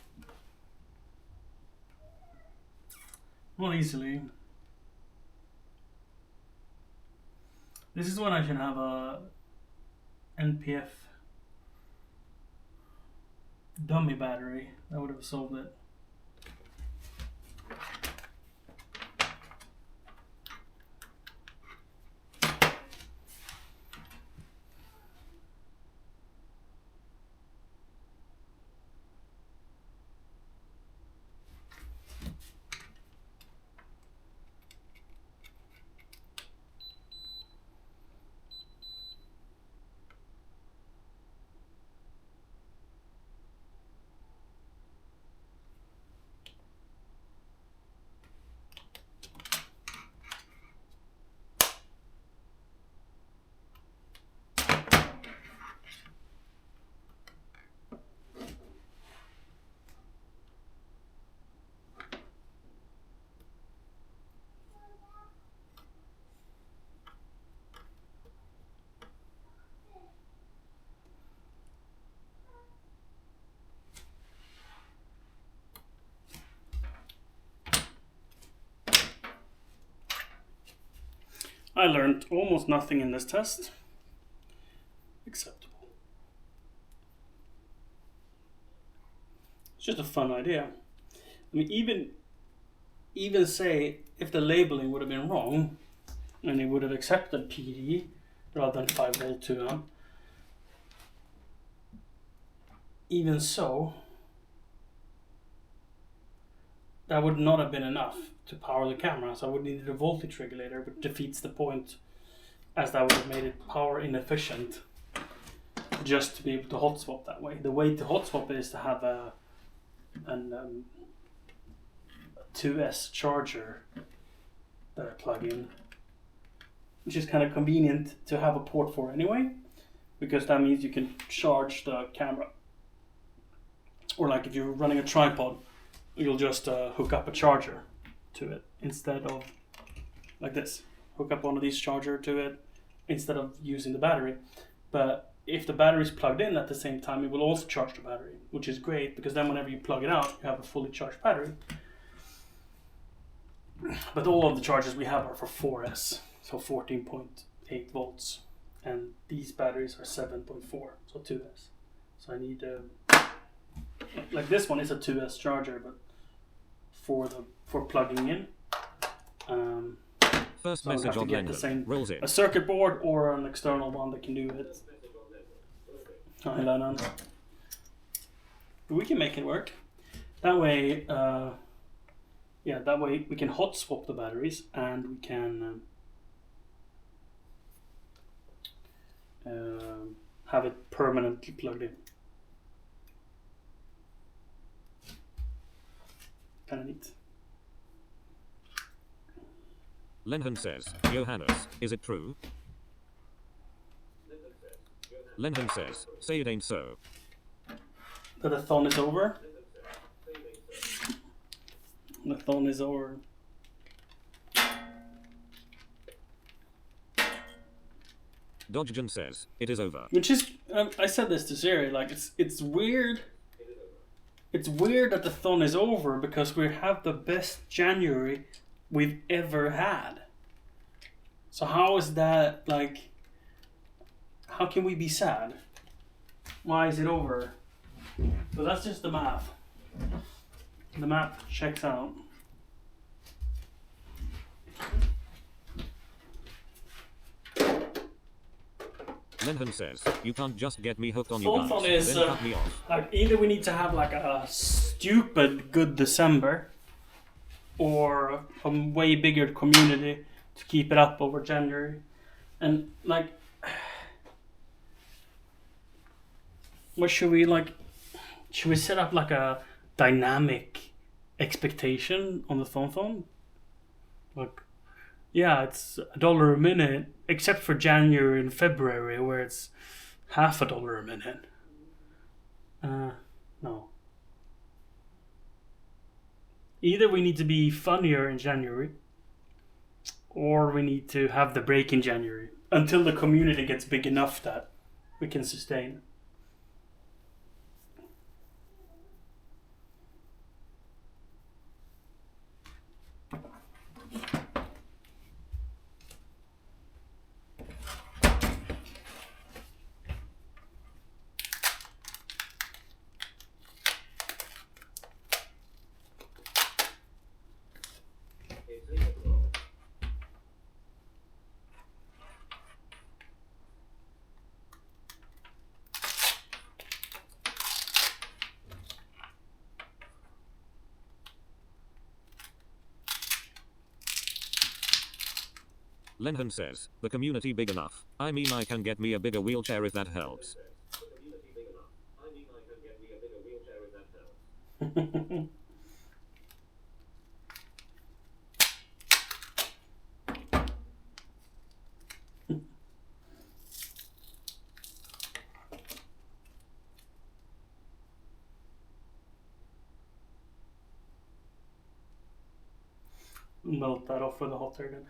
Not easily. This is when I can have a NPF dummy battery. That would have solved it. I learned almost nothing in this test. Acceptable. It's just a fun idea. I mean, even say if the labeling would have been wrong, and it would have accepted PD rather than 5 volt 2 amp. Even so, that would not have been enough to power the camera, so I would need a voltage regulator, which defeats the point, as that would have made it power inefficient just to be able to hot swap that way. The way to hot swap is to have a 2S charger that I plug in, which is kind of convenient to have a port for anyway, because that means you can charge the camera. Or like if you're running a tripod, you'll just hook up a charger to it instead of like this. Hook up one of these charger to it instead of using the battery. But if the battery is plugged in at the same time, it will also charge the battery, which is great because then whenever you plug it out, you have a fully charged battery. But all of the chargers we have are for 4S, so 14.8 volts, and these batteries are 7.4, so 2S. So I need like this one is a 2S charger, but for plugging in. First So I message have to on get the Lennon. same Rolls in. a circuit board or an external one that can do it. Hi Lennon. But we can make it work. That way, that way we can hot swap the batteries and we can have it permanently plugged in. Kind of neat. Lenhan says, Johannes, is it true? Lenhan says, say it ain't so. But the thon is over. The thon is over. Dodgen says, it is over. Which is, I said this to Siri, like it's weird. It's weird that the thon is over because we have the best January we've ever had. So how is that, like, how can we be sad? Why is it over? So that's just the math. The math checks out. Lenhan says, you can't just get me hooked on you Thon guys, is, then cut me off. like, either we need to have like a stupid good December or a way bigger community to keep it up over January. And like, what should we like? Should we set up like a dynamic expectation on the phone? Like, yeah, it's $1 a minute, except for January and February where it's $0.50 a minute. No. Either we need to be funnier in January, or we need to have the break in January until the community gets big enough that we can sustain. Lenhan says, the community big enough. I mean I can get me a bigger wheelchair if that helps. Melt that off with a hot air gun.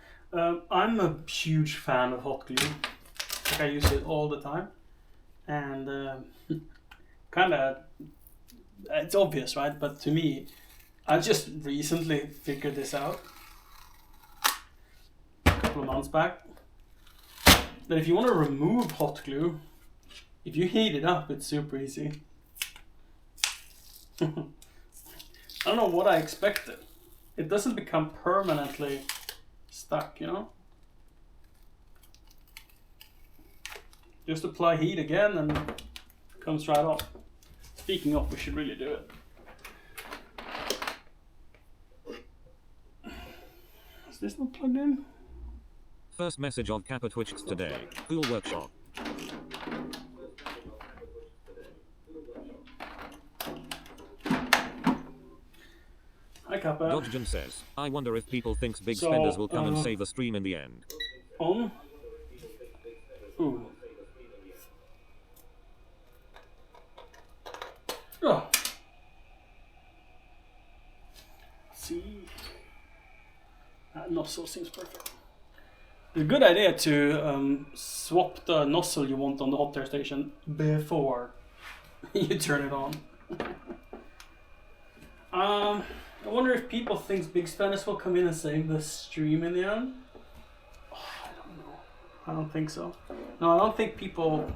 I'm a huge fan of hot glue. Like I use it all the time, and kind of it's obvious, right? But to me, I just recently figured this out a couple of months back. that if you want to remove hot glue, if you heat it up, it's super easy. I don't know what I expected. It doesn't become permanently stuck, you know? Just apply heat again and it comes right off. Speaking of, we should really do it. Is this not plugged in? First message of Kappa Twitch today. Cool workshop. Hi Kappa. Dodgen says, I wonder if people thinks big So, spenders will come and save the stream in the end. On. Ooh. Oh. Let's see. That nozzle seems perfect. It's a good idea to swap the nozzle you want on the hot air station before you turn it on. I wonder if people think big spenders will come in and save the stream in the end. Oh, I don't know. I don't think so. No, I don't think people.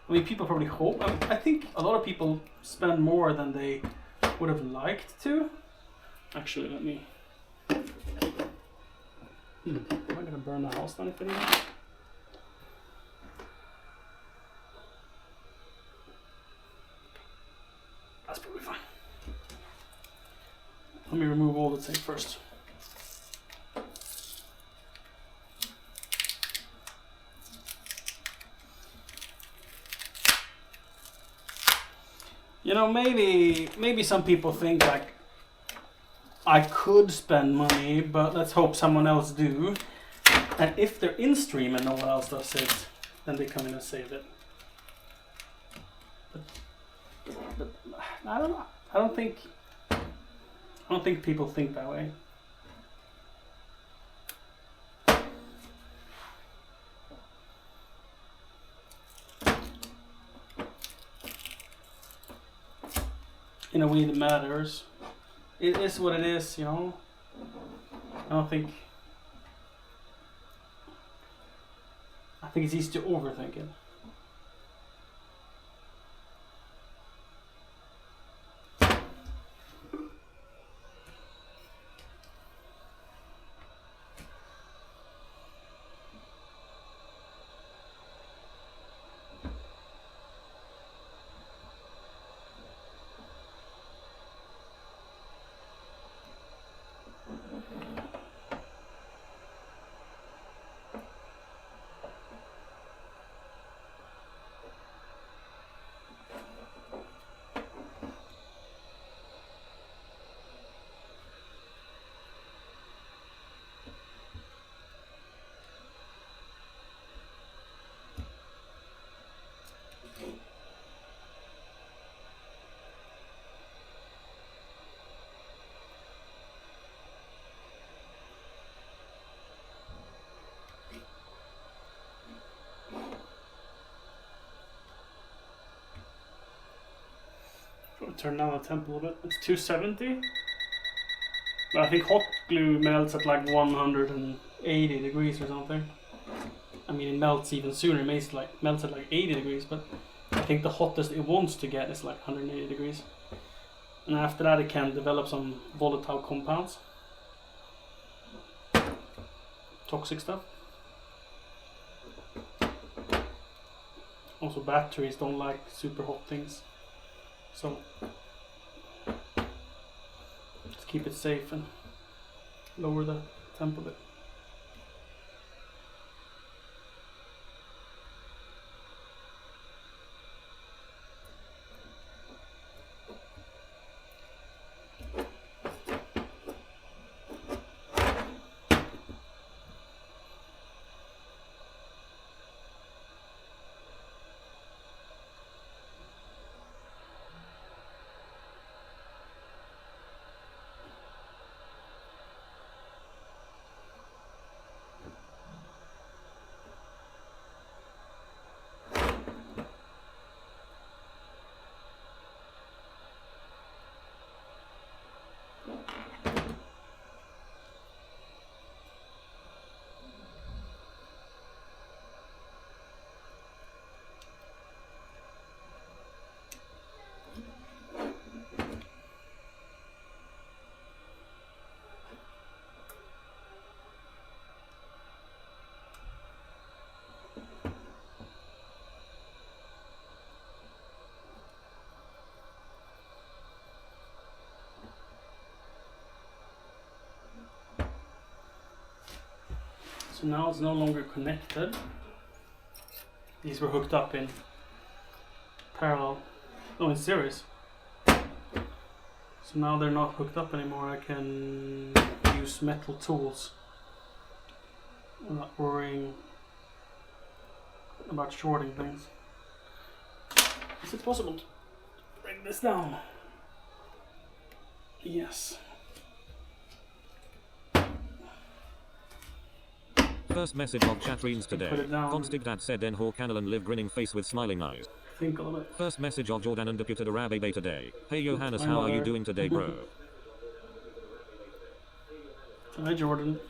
I mean, people probably hope. I think a lot of people spend more than they would have liked to. Actually, let me. Am I gonna burn the house down if anything? That's probably fine. Let me remove all the tape first. You know, maybe some people think like I could spend money, but let's hope someone else do. And if they're in stream and no one else does it, then they come in and save it. But I don't know. I don't think people think that way. In a way that matters. It is what it is, you know. I think it's easy to overthink it. Turn down the temp a little bit. It's 270. But I think hot glue melts at like 180 degrees or something. I mean, it melts even sooner. It melts at like 80 degrees, but I think the hottest it wants to get is like 180 degrees. And after that, it can develop some volatile compounds. Toxic stuff. Also, batteries don't like super hot things. So let's keep it safe and lower the temp a bit. So now it's no longer connected. These were hooked up in parallel, in series. So now they're not hooked up anymore. I can use metal tools. I'm not worrying about shorting things. Is it possible to break this down? Yes. First message of Chatrines Put today. it down. Constig dad said Den Hor Kanalan live grinning face with smiling eyes. Think a little bit. First message of Jordan and Deputed Arabe today. Hey Johannes, Hi, how are you mother. doing today, bro? Hi, Jordan.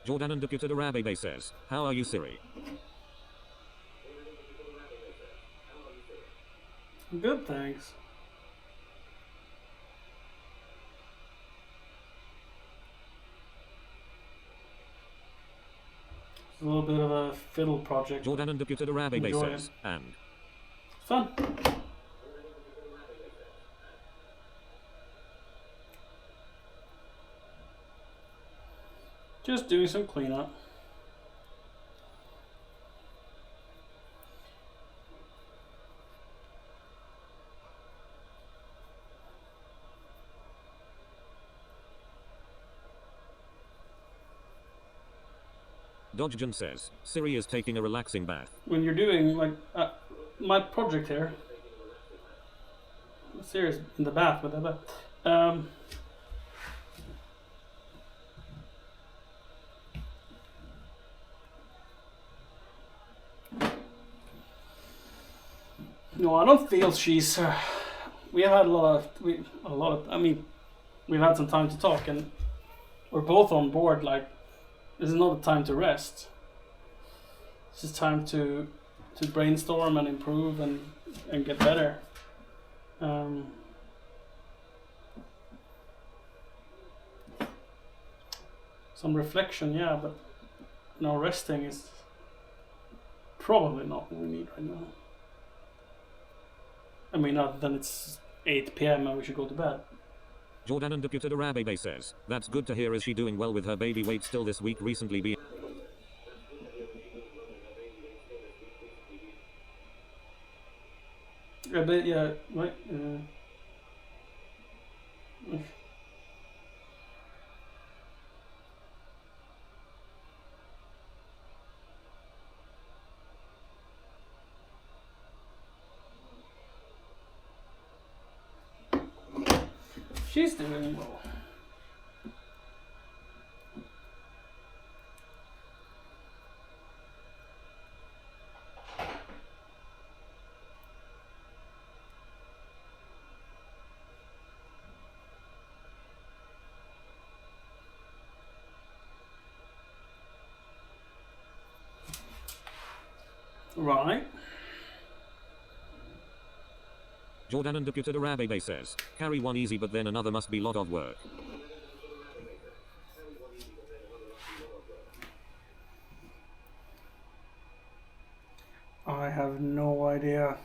Jordan and Deputed Arabe says, how are you, Siri? Good, thanks. It's a little bit of a fiddle project. Jordan and Deputed Arabe Enjoy says, and Fun. Just doing some cleanup. Dodgejan says, Siri is taking a relaxing bath. When you're doing like my project here, serious in the bath with that. No, I don't feel she's. We have had a lot of. I mean, we've had some time to talk, and we're both on board. Like, this is not a time to rest. This is time to brainstorm and improve and get better. Some reflection, yeah, but no, resting is probably not what we need right now. I mean, other than it's 8 p.m. and we should go to bed. Jordan and Deputed Arabe says, that's good to hear. Is she doing well with her baby weight still this week? Recently being Yeah, but yeah, right. She's doing well. Right. Jordan and Deputed Arabe says, carry one easy but then another must be lot of work. I have no idea.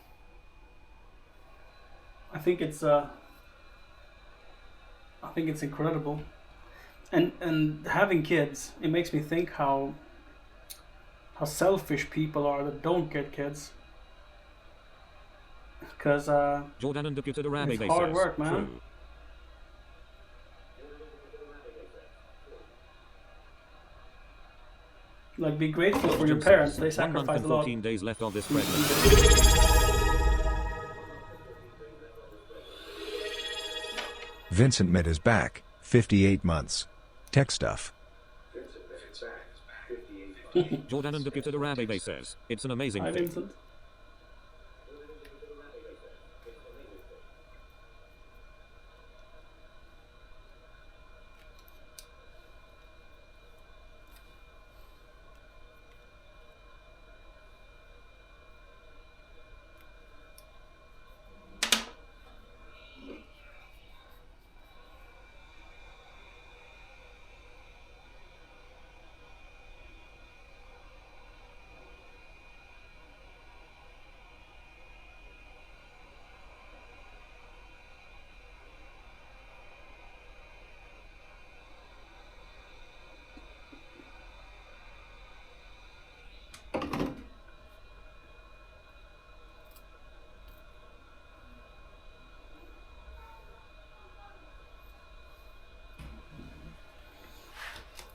I think it's incredible. And having kids, it makes me think how selfish people are that don't get kids. Because Jordan and Deputed Arabe it's hard says, work, man. true. Like, be grateful for your Dodgejan parents. says, They 1 month sacrifice and a lot. 14 days left of this pregnancy. Vincent Med is back, 58 months. Tech stuff. Jordan and Deputed Arabe says, it's an amazing Hi, thing. Vincent.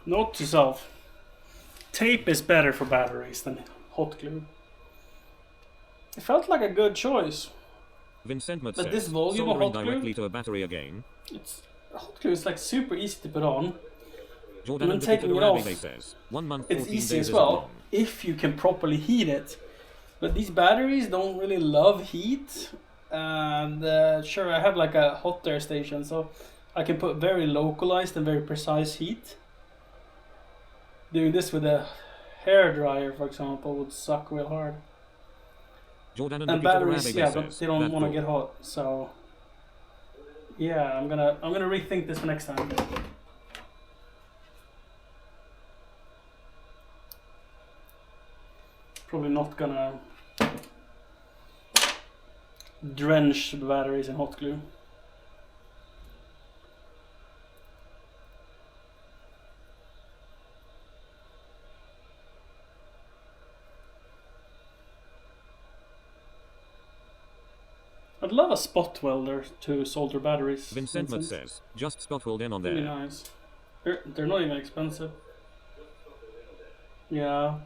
Note to self. Tape is better for batteries than hot glue. It felt like a good choice. Vincent But says, this volume of soldering hot directly glue, to a battery again. it's hot glue is like super easy to put on. Jordan And then taking it off, says, 1 month, it's 14 easy days as well is long. if you can properly heat it. But these batteries don't really love heat. And sure, I have like a hot air station, so I can put very localized and very precise heat. Doing this with a hair dryer, for example, would suck real hard. Jordan And batteries, says, yeah, but they don't that want to cool. get hot, so yeah, I'm gonna rethink this for next time. Probably not gonna drench the batteries in hot glue. I'd love a spot welder to solder batteries. Vincent says, just spot weld in on Really there. nice. They're not even expensive. Yeah.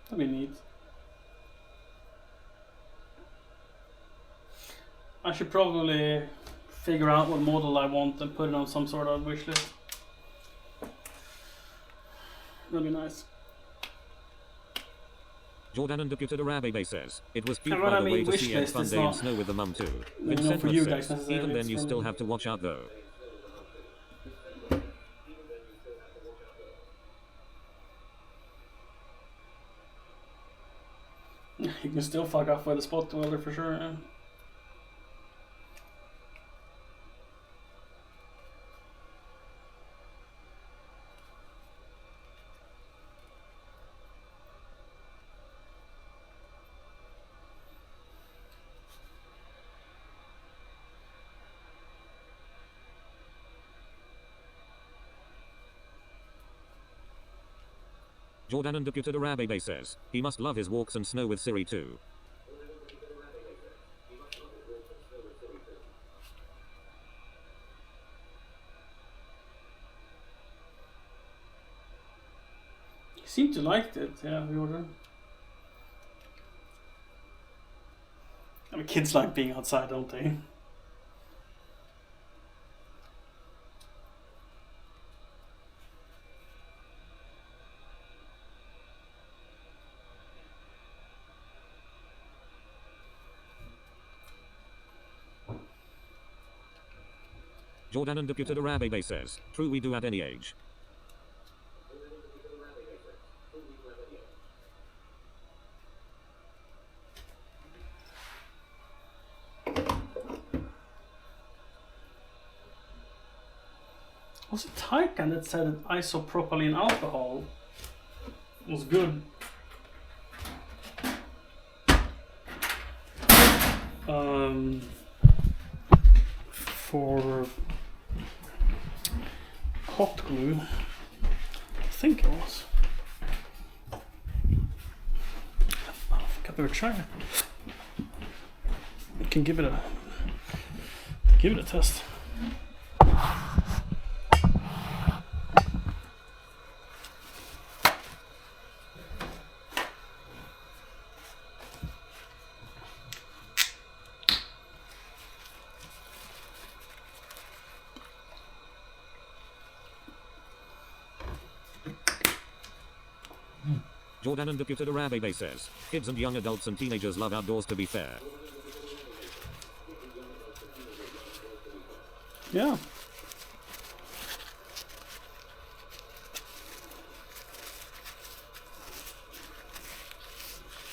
That'd be neat. I should probably figure out what model I want and put it on some sort of wish list. That'd be nice. Jordan and Deputy Arabe says, it was cute And when by I the mean way to wish see Ed list, Fun it's Day in not- snow with the mum too. not Vincent for you guys says, necessarily, even then it's you for still me. have to watch out though. You can still fuck off with a spot welder for sure. Yeah. Jordan and Deputy Arabe says, he must love his walks and snow with Siri too. He seemed to like it, yeah, Jordan. I mean, kids like being outside, don't they? Jordan and Deputy Arabe says, true we do at any age. Was it Taycan that said that isopropylene alcohol was good? For hot glue, I think it was. I don't think I've ever tried it. I can give it a test. Jordan and Deputy Arabe says, kids and young adults and teenagers love outdoors to be fair. Yeah.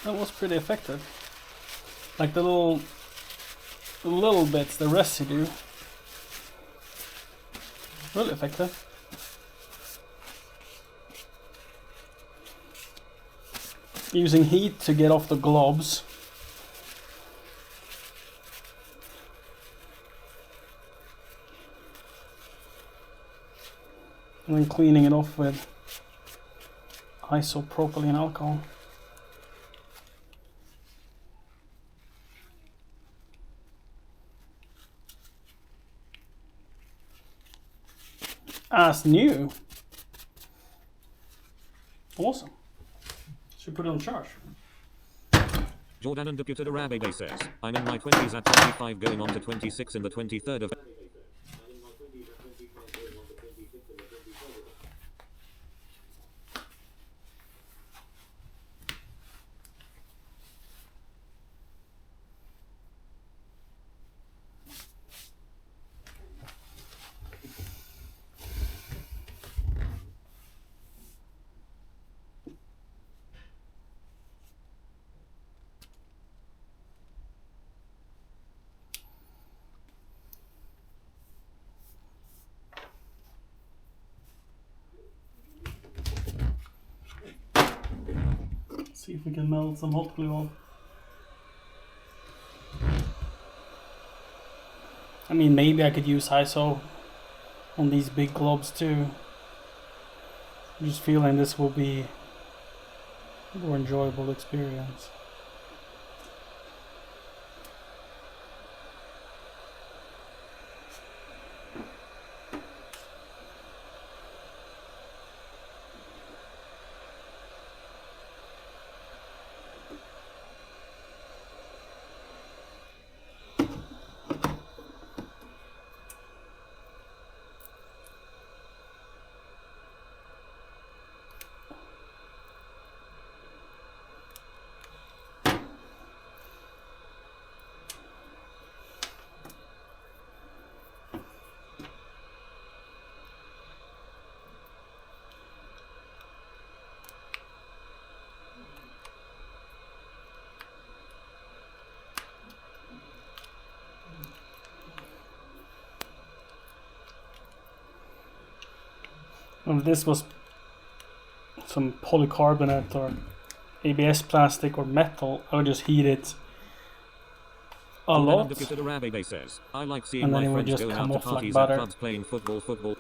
That was pretty effective. Like the little bits, the residue. Really effective. Using heat to get off the globs. And then cleaning it off with isopropylene alcohol. as new. Awesome. Should put it on charge. Jordan and Deputed Arabe says, I'm in my 20s at 25 going on to 26 in the 23rd of... See if we can melt some hot glue on. I mean, maybe I could use ISO on these big globs too. I'm just feeling this will be a more enjoyable experience. If this was some polycarbonate or ABS plastic or metal, I would just heat it a lot. Says, I like seeing And then my it would friends just going come out to off like parties butter. at clubs playing football.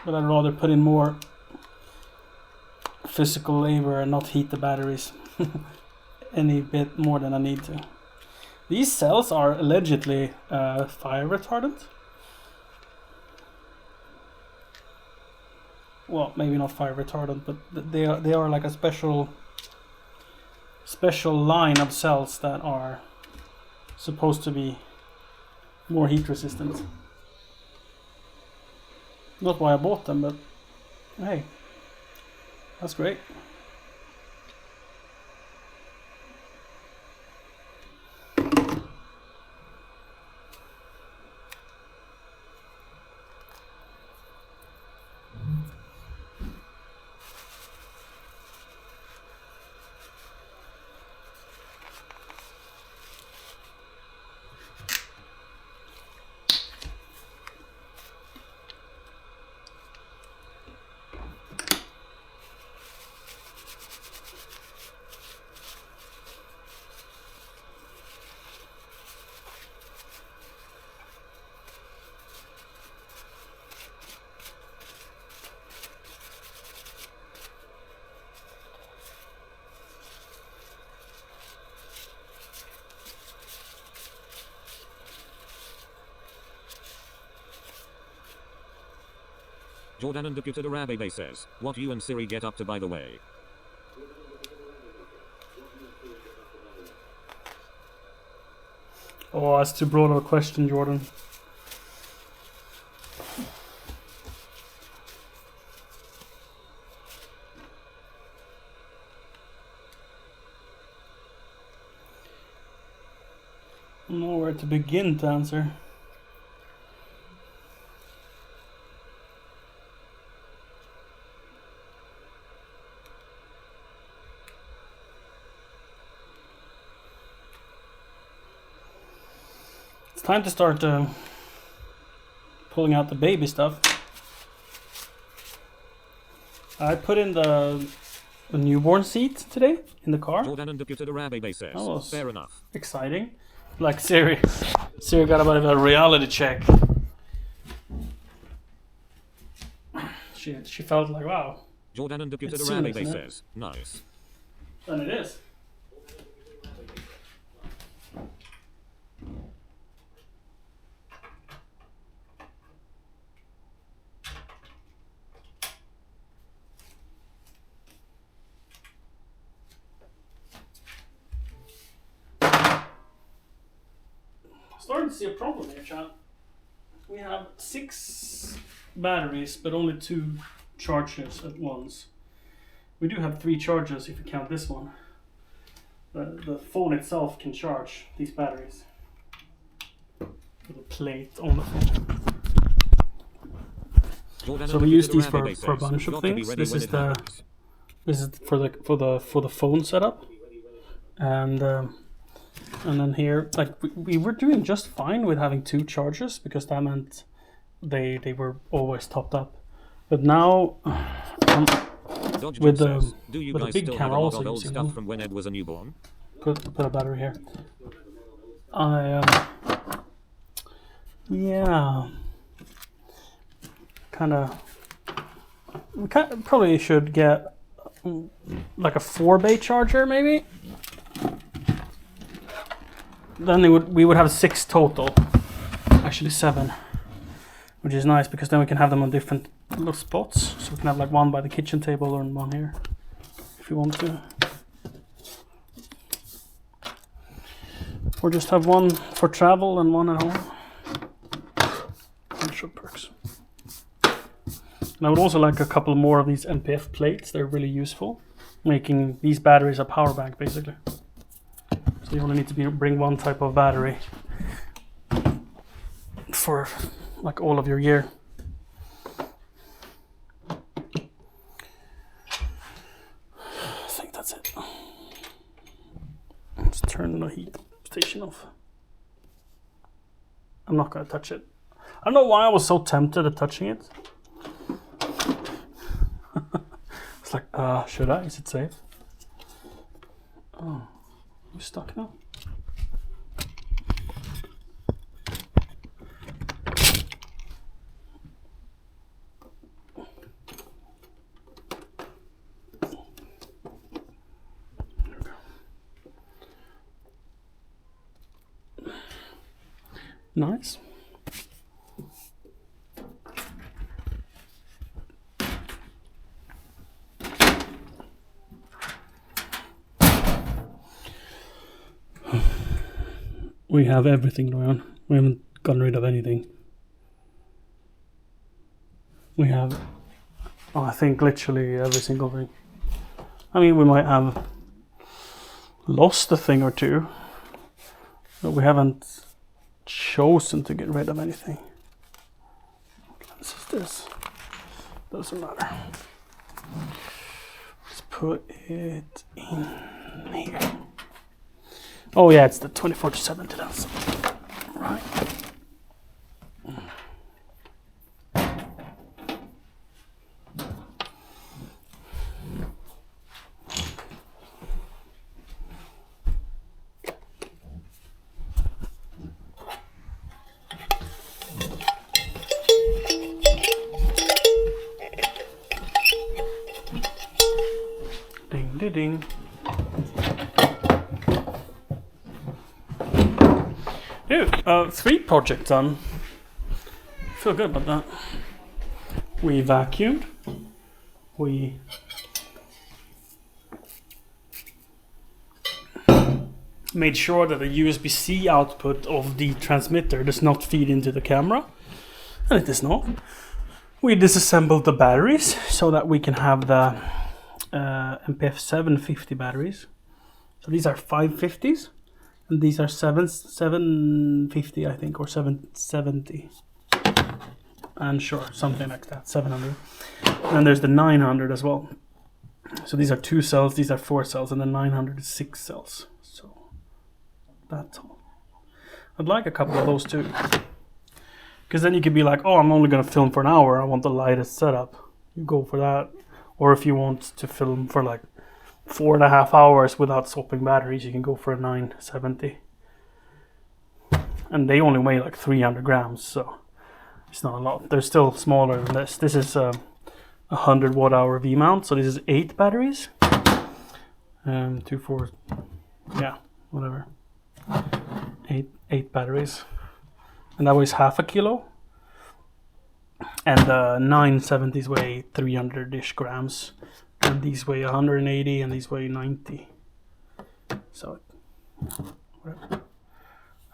But I'd rather put in more physical labor and not heat the batteries any bit more than I need to. These cells are allegedly fire retardant. Well, maybe not fire retardant, but they are like a special line of cells that are supposed to be more heat resistant. Not why I bought them, but hey, that's great. Jordan and Deputed Arabe says, what you and Siri get up to by the way. Oh, that's too broad of a question, Jordan. I don't know where to begin to answer. It's time to start pulling out the baby stuff. I put in the newborn seat today in the car. Jordan and Deputed Arabe says, That was fair enough. exciting. Like Siri got a bit of a reality check. She felt like, wow. Jordan and Deputed It's soon, Arabe isn't it? says, nice. And it is. Starting to see a problem here, chat. We have 6 batteries, but only 2 chargers at once. We do have 3 chargers if you count this one. The phone itself can charge these batteries. With a plate on the phone. So we use these for a bunch of things. This is for the phone setup, and then here, like we were doing just fine with having 2 chargers because that meant they were always topped up. But now with the big camera also using them, from when Ed was a newborn. Put a battery here. Yeah. We probably should get like a 4-bay charger, maybe. Then we would have 6 total. Actually 7, which is nice because then we can have them on different little spots. So we can have like one by the kitchen table and one here, if you want to. Or just have one for travel and one at home. Bunch of perks. And I would also like a couple more of these NPF plates. They're really useful, making these batteries a power bank basically. So you only need to bring one type of battery for like all of your gear. I think that's it. Let's turn the heat station off. I'm not going to touch it. I don't know why I was so tempted at touching it. It's like, should I? Is it safe? Oh, you're stuck now? Nice. We have everything, Dorian. We haven't gotten rid of anything. We have, I think, literally every single thing. I mean, we might have lost a thing or two, but we haven't chosen to get rid of anything. What lens is this? Doesn't matter. Let's put it in here. Oh yeah, it's the 24-70 lens. Right. Ding ding ding. Dude, 3 projects done. Feel good about that. We vacuumed. We made sure that the USB-C output of the transmitter does not feed into the camera, and it does not. We disassembled the batteries so that we can have the NPF 750 batteries. So these are 550s. And these are 750, I think, or 770. And sure, something like that, 700. And there's the 900 as well. So these are 2 cells, these are 4 cells, and the 900 is 6 cells. So that's all. I'd like a couple of those too. Because then you could be like, oh, I'm only going to film for an hour, I want the lightest setup. You go for that. Or if you want to film for like 4.5 hours without swapping batteries, you can go for a 970. And they only weigh like 300 grams, so it's not a lot. They're still smaller than this. This is a 100 watt hour V mount, so this is 8 batteries. 2, 4, yeah, whatever. 8 batteries. And that weighs half a kilo. And the 970s weigh 300-ish grams. And these weigh 180 and these weigh 90. So, whatever.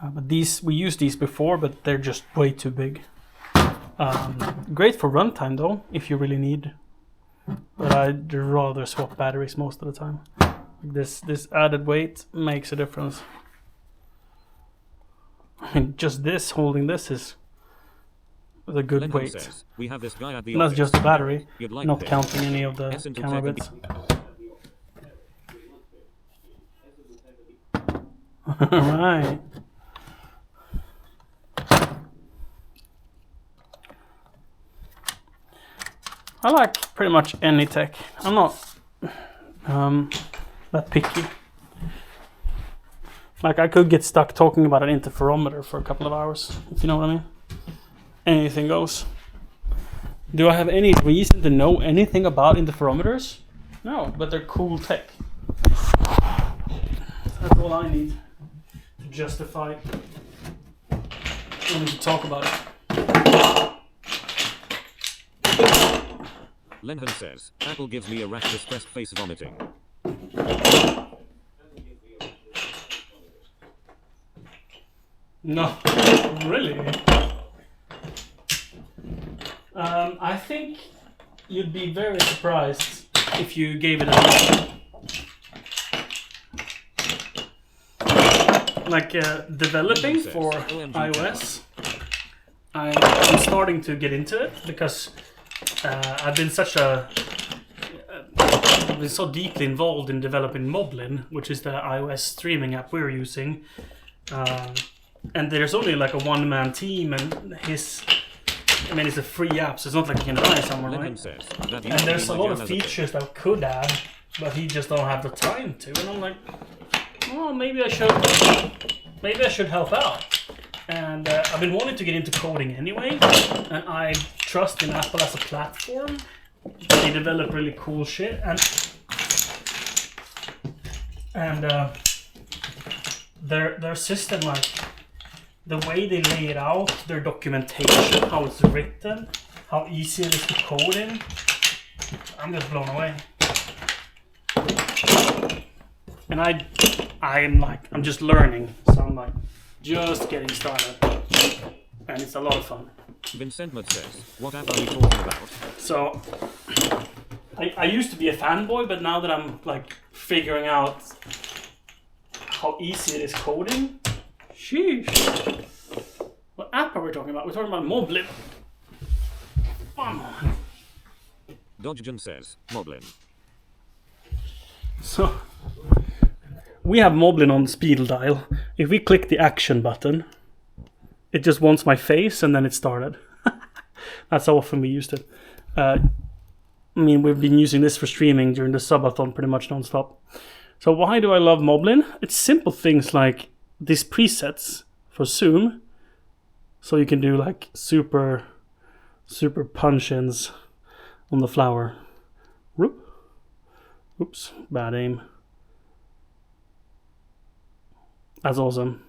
But these, we used these before, but they're just way too big. Great for runtime though, if you really need. But I'd rather swap batteries most of the time. This added weight makes a difference. I mean, just this, holding this is a good Lenham weight. says, we have this guy at the And that's office. just the battery, You'd like not this. counting any of the S until camera 10 bits. Right. I like pretty much any tech. I'm not that picky. Like I could get stuck talking about an interferometer for a couple of hours, if you know what I mean. Anything goes. Do I have any reason to know anything about interferometers? No, but they're cool tech. That's all I need to justify wanting to talk about it. Lenham says, Apple gives me a rash distressed face vomiting. No, really. I think you'd be very surprised if you gave it a like developing for iOS. I'm starting to get into it because I've been so deeply involved in developing Moblin, which is the iOS streaming app we're using. And there's only like a one-man team, and it's a free app, so it's not like you can buy somewhere, Lenham right? says, that And there's a lot of features that could add, but he just don't have the time to. And I'm like, oh, maybe I should help out. And I've been wanting to get into coding anyway, and I trust in Apple as a platform. They develop really cool shit, and their system, like the way they lay it out, their documentation, how it's written, how easy it is to code in. I'm just blown away. And I'm just learning, so I'm like just getting started, and it's a lot of fun. Vincent Mudd says, what app are you talking about? So I used to be a fanboy, but now that I'm like figuring out how easy it is coding, sheesh. What app are we talking about? We're talking about Moblin. Come on. Dodgejan says, Moblin. So we have Moblin on the speed dial. If we click the action button, it just wants my face and then it started. That's how often we used it. I mean, we've been using this for streaming during the subathon pretty much non-stop. So why do I love Moblin? It's simple things like these presets for zoom. So you can do like super punch-ins on the flower. Whoop. Oops, bad aim. That's awesome.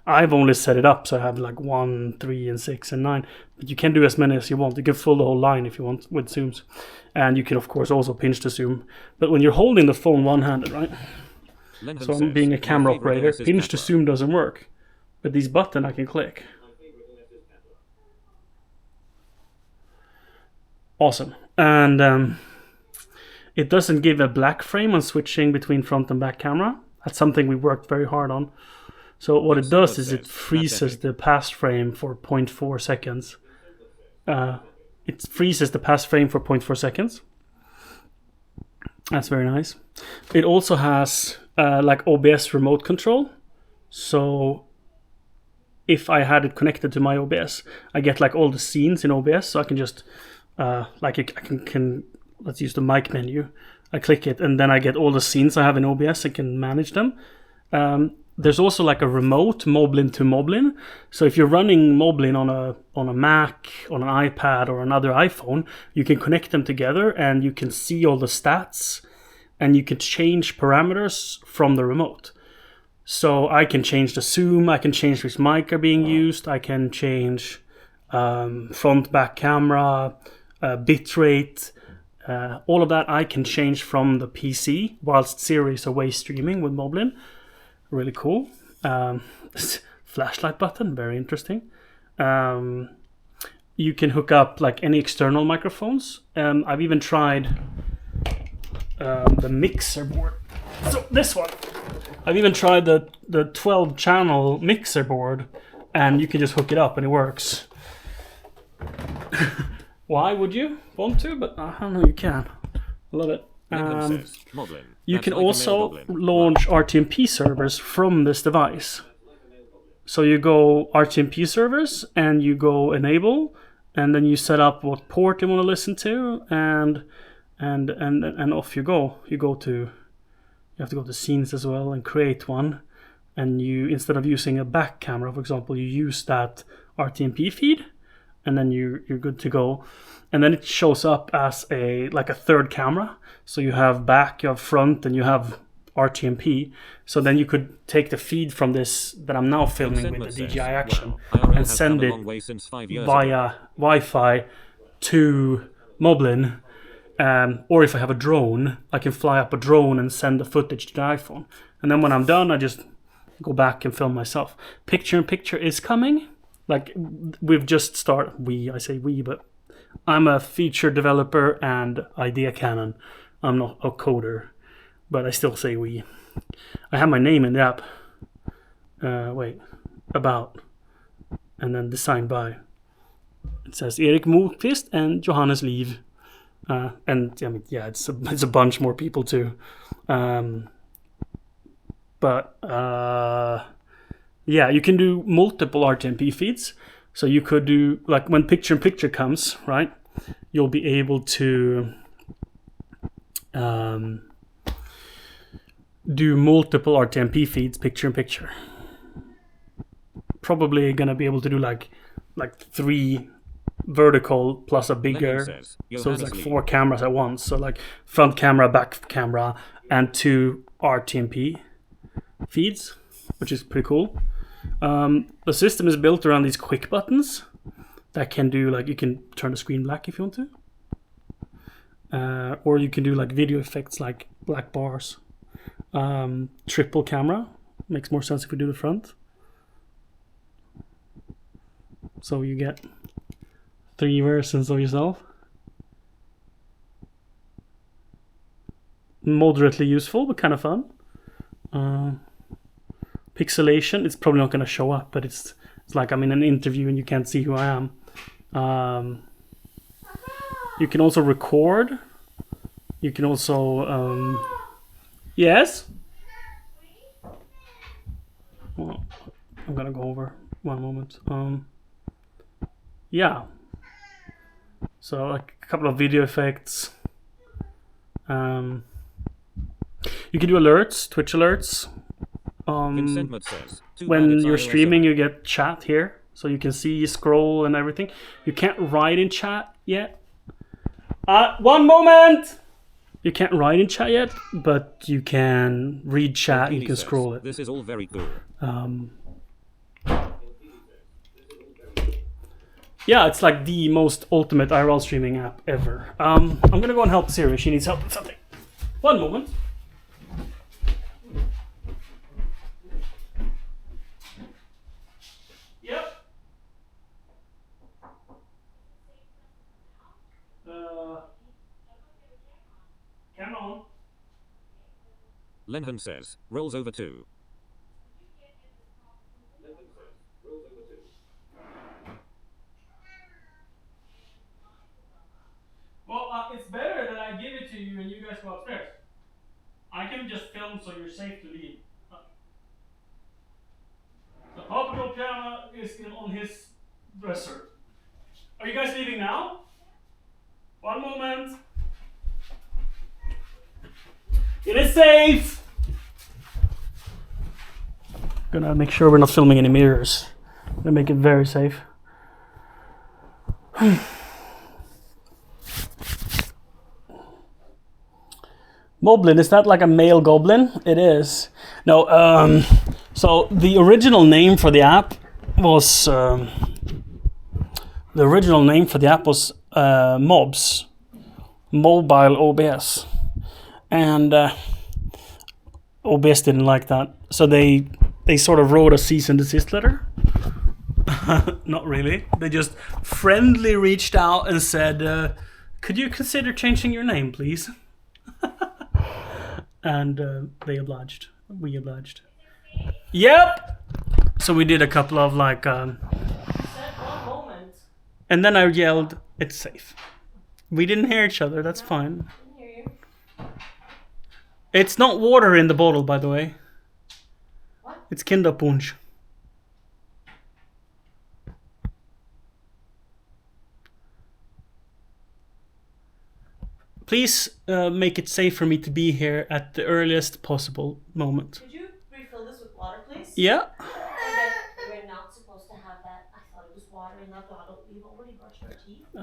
I've only set it up so I have like 1, 3, and 6, and 9. But you can do as many as you want. You can fill the whole line if you want with zooms. And you can of course also pinch to zoom. But when you're holding the phone one-handed, right? Lenham So I'm says, being a my camera favorite operator. OS is Pinch to Kappa. zoom doesn't work. But these buttons I can click. Awesome. And it doesn't give a black frame on switching between front and back camera. That's something we worked very hard on. So what it does is it freezes the pass frame for 0.4 seconds. It freezes the pass frame for 0.4 seconds. That's very nice. It also has like OBS remote control. So if I had it connected to my OBS, I get like all the scenes in OBS. So I can just like I can let's use the mic menu. I click it and then I get all the scenes I have in OBS. I can manage them. There's also like a remote Moblin to Moblin. So if you're running Moblin on a Mac, on an iPad, or another iPhone, you can connect them together and you can see all the stats and you can change parameters from the remote. So I can change the zoom, I can change which mic are being used, I can change front, back camera, bitrate, all of that I can change from the PC whilst Siri is away streaming with Moblin. Really cool. flashlight button, very interesting. You can hook up like any external microphones. I've even tried the mixer board. So this one. I've even tried the 12-channel mixer board, and you can just hook it up and it works. Why would you want to? But I don't know, you can. I love it. You can also launch RTMP servers from this device. So you go RTMP servers and you go enable, and then you set up what port you want to listen to, and off you go. You have to go to scenes as well and create one. And you, instead of using a back camera, for example, you use that RTMP feed, and then you're good to go. And then it shows up as a third camera. So you have back, you have front, and you have RTMP. So then you could take the feed from this that I'm now filming with the DJI Action and send it via Wi-Fi to Moblin. Or if I have a drone, I can fly up a drone and send the footage to the iPhone. And then when I'm done, I just go back and film myself. Picture-in-picture is coming. Like, we've just started. I say we, but I'm a feature developer and idea canon. I'm not a coder, but I still say we. I have my name in the app. About. And then designed by. It says Erik Mokvist and Johannes Liv. And I mean, yeah, it's a bunch more people too. Yeah, you can do multiple RTMP feeds. So you could do, like, when picture-in-picture comes, right? You'll be able to do multiple RTMP feeds, picture-in-picture. Probably gonna be able to do like 3 vertical plus a bigger, so it's like 4 cameras at once. So like front camera, back camera, and 2 RTMP feeds, which is pretty cool. The system is built around these quick buttons that can do, like, you can turn the screen black if you want to, or you can do like video effects like black bars. Triple camera makes more sense if we do the front, so you get 3 versions of yourself. Moderately useful, but kind of fun. Pixelation, it's probably not going to show up, but it's like I'm in an interview and you can't see who I am. You can also record. You can also... yes? Well, I'm going to go over one moment. Yeah. So like a couple of video effects. You can do alerts, Twitch alerts. When you're streaming, you get chat here, so you can see, scroll, and everything. You can't write in chat yet. One moment! You can't write in chat yet, but you can read chat and you can scroll it. This is all very cool. Yeah, it's like the most ultimate IRL streaming app ever. I'm gonna go and help Siri. She needs help with something. One moment. Yep. Camera on. Lenhan says, rolls over 2. Well, it's better that I give it to you and you guys go upstairs. I can just film so you're safe to leave. The Paw Patrol piano is on his dresser. Are you guys leaving now? One moment. It is safe! Gonna make sure we're not filming any mirrors. Gonna make it very safe. Moblin, is that like a male goblin? It is. No, so the original name for the app was Mobs, Mobile OBS, and OBS didn't like that, so they they sort of wrote a cease and desist letter. Not really. They just friendly reached out and said, could you consider changing your name, please? And they obliged. We obliged. Yep! So we did a couple of like... and then I yelled, it's safe. We didn't hear each other, that's fine. It's not water in the bottle, by the way. What? It's Kinderpunsch. Please make it safe for me to be here at the earliest possible moment. Could you refill this with water, please? Yeah. We're not supposed to have that. I thought it was water in that bottle. We've already brushed our teeth. We're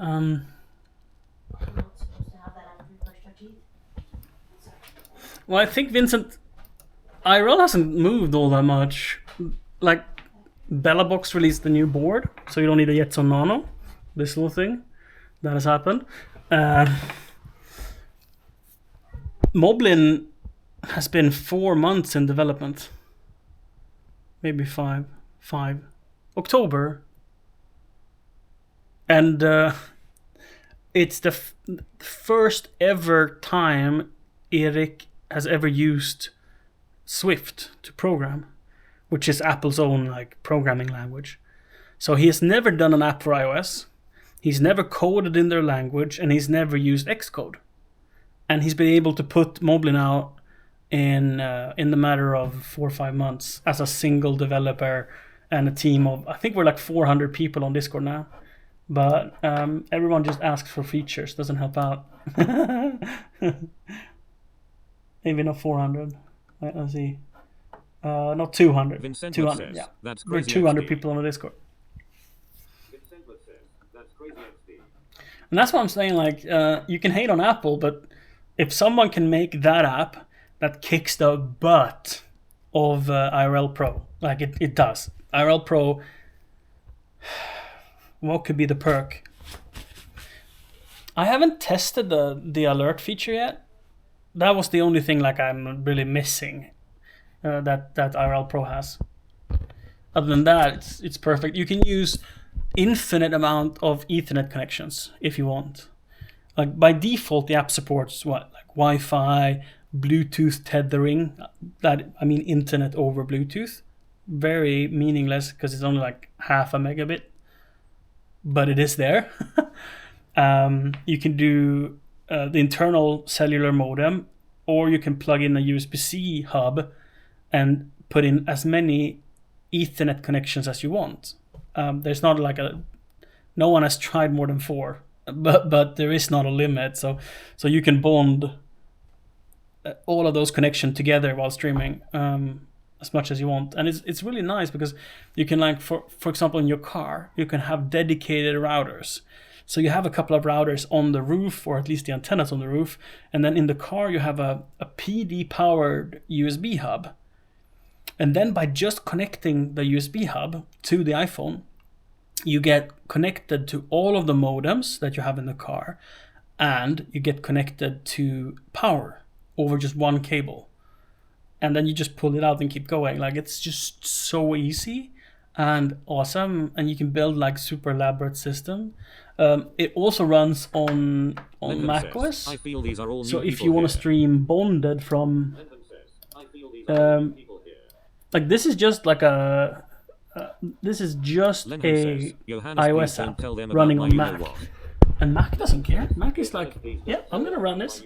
not supposed to have that after we brushed our teeth. Sorry. Well, I think Vincent... IRL hasn't moved all that much. Like, Bellabox released the new board, so you don't need a Jetson Nano. This little thing. That has happened. Moblin has been 4 months in development. Maybe 5. October. And it's the first ever time Erik has ever used Swift to program, which is Apple's own like programming language. So he has never done an app for iOS. He's never coded in their language, and he's never used Xcode. And he's been able to put Moblin out in the matter of 4 or 5 months as a single developer and a team of, I think we're like 400 people on Discord now. But everyone just asks for features, doesn't help out. Maybe not 400. Right, let's see. Not 200. Vincent 200, says, yeah. That's We're crazy 200 XD. people on the Discord. Vincent says, that's crazy XD. And that's what I'm saying, like, you can hate on Apple, but if someone can make that app that kicks the butt of IRL Pro, like it does. IRL Pro, what could be the perk? I haven't tested the alert feature yet. That was the only thing like I'm really missing that IRL Pro has. Other than that, it's perfect. You can use infinite amount of Ethernet connections if you want. Like by default, the app supports what, like Wi-Fi, Bluetooth tethering. That I mean, internet over Bluetooth. Very meaningless because it's only like half a megabit, but it is there. You can do the internal cellular modem, or you can plug in a USB-C hub and put in as many Ethernet connections as you want. There's not like no one has tried more than 4. But there is not a limit, so you can bond all of those connections together while streaming as much as you want, and it's really nice because you can, like, for example, in your car you can have dedicated routers. So you have a couple of routers on the roof, or at least the antennas on the roof, and then in the car you have a PD powered USB hub, and then by just connecting the USB hub to the iPhone, you get connected to all of the modems that you have in the car, and you get connected to power over just one cable. And then you just pull it out and keep going. Like, it's just so easy and awesome, and you can build like super elaborate system. It also runs on macOS. I feel these are all so new if people you want here. to stream bonded from I feel these are all new people here. like, this is just like a this is just Lennon a says, Johannes, please iOS don't app tell them about running my on you-know Mac. what. And Mac doesn't care. Mac is like, yeah, I'm gonna run this.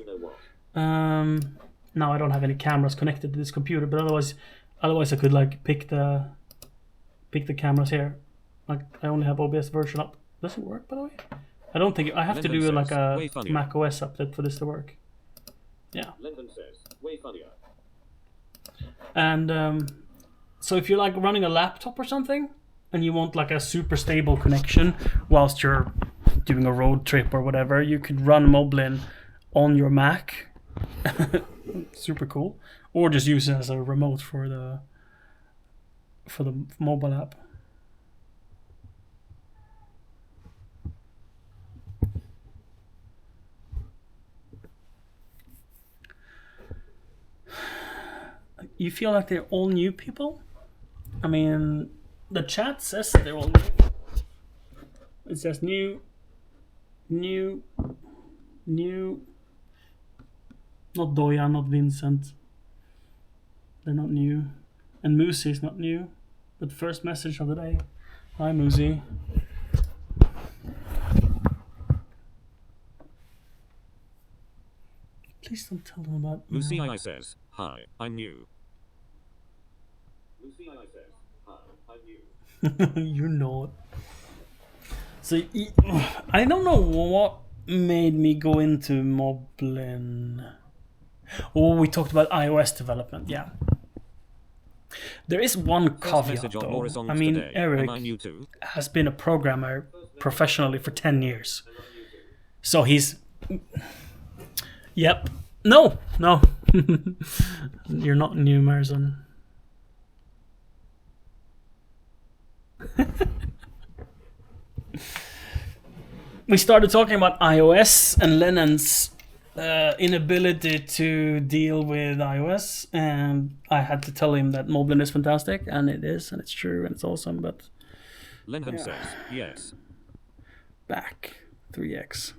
Now I don't have any cameras connected to this computer, but otherwise I could like pick the cameras here. Like, I only have OBS version up. Does it work, by the way? I don't think I have to Lennon do like says, way a funnier. Mac OS update for this to work. Yeah. Lennon says, way funnier. And so if you're like running a laptop or something, and you want like a super stable connection whilst you're doing a road trip or whatever, you could run Moblin on your Mac. Super cool. Or just use it as a remote for the mobile app. You feel like they're all new people? I mean, the chat says they're all new. It says new. Not Doya, not Vincent. They're not new. And Moosey is not new. But first message of the day. Hi, Moosey. Please don't tell them about Lucy I says, hi, I'm new. Lucy I says, hi, I'm new. You're not. So I don't know what made me go into Moblin. Oh, we talked about iOS development. Yeah. There is one caveat though. I mean, today. Eric has been a programmer professionally for 10 years. So he's... Yep. No. You're not new, Marzon. We started talking about iOS and Lennon's inability to deal with iOS, and I had to tell him that Moblin is fantastic, and it is, and it's true, and it's awesome, but... Lennon says, yes. Back 3x.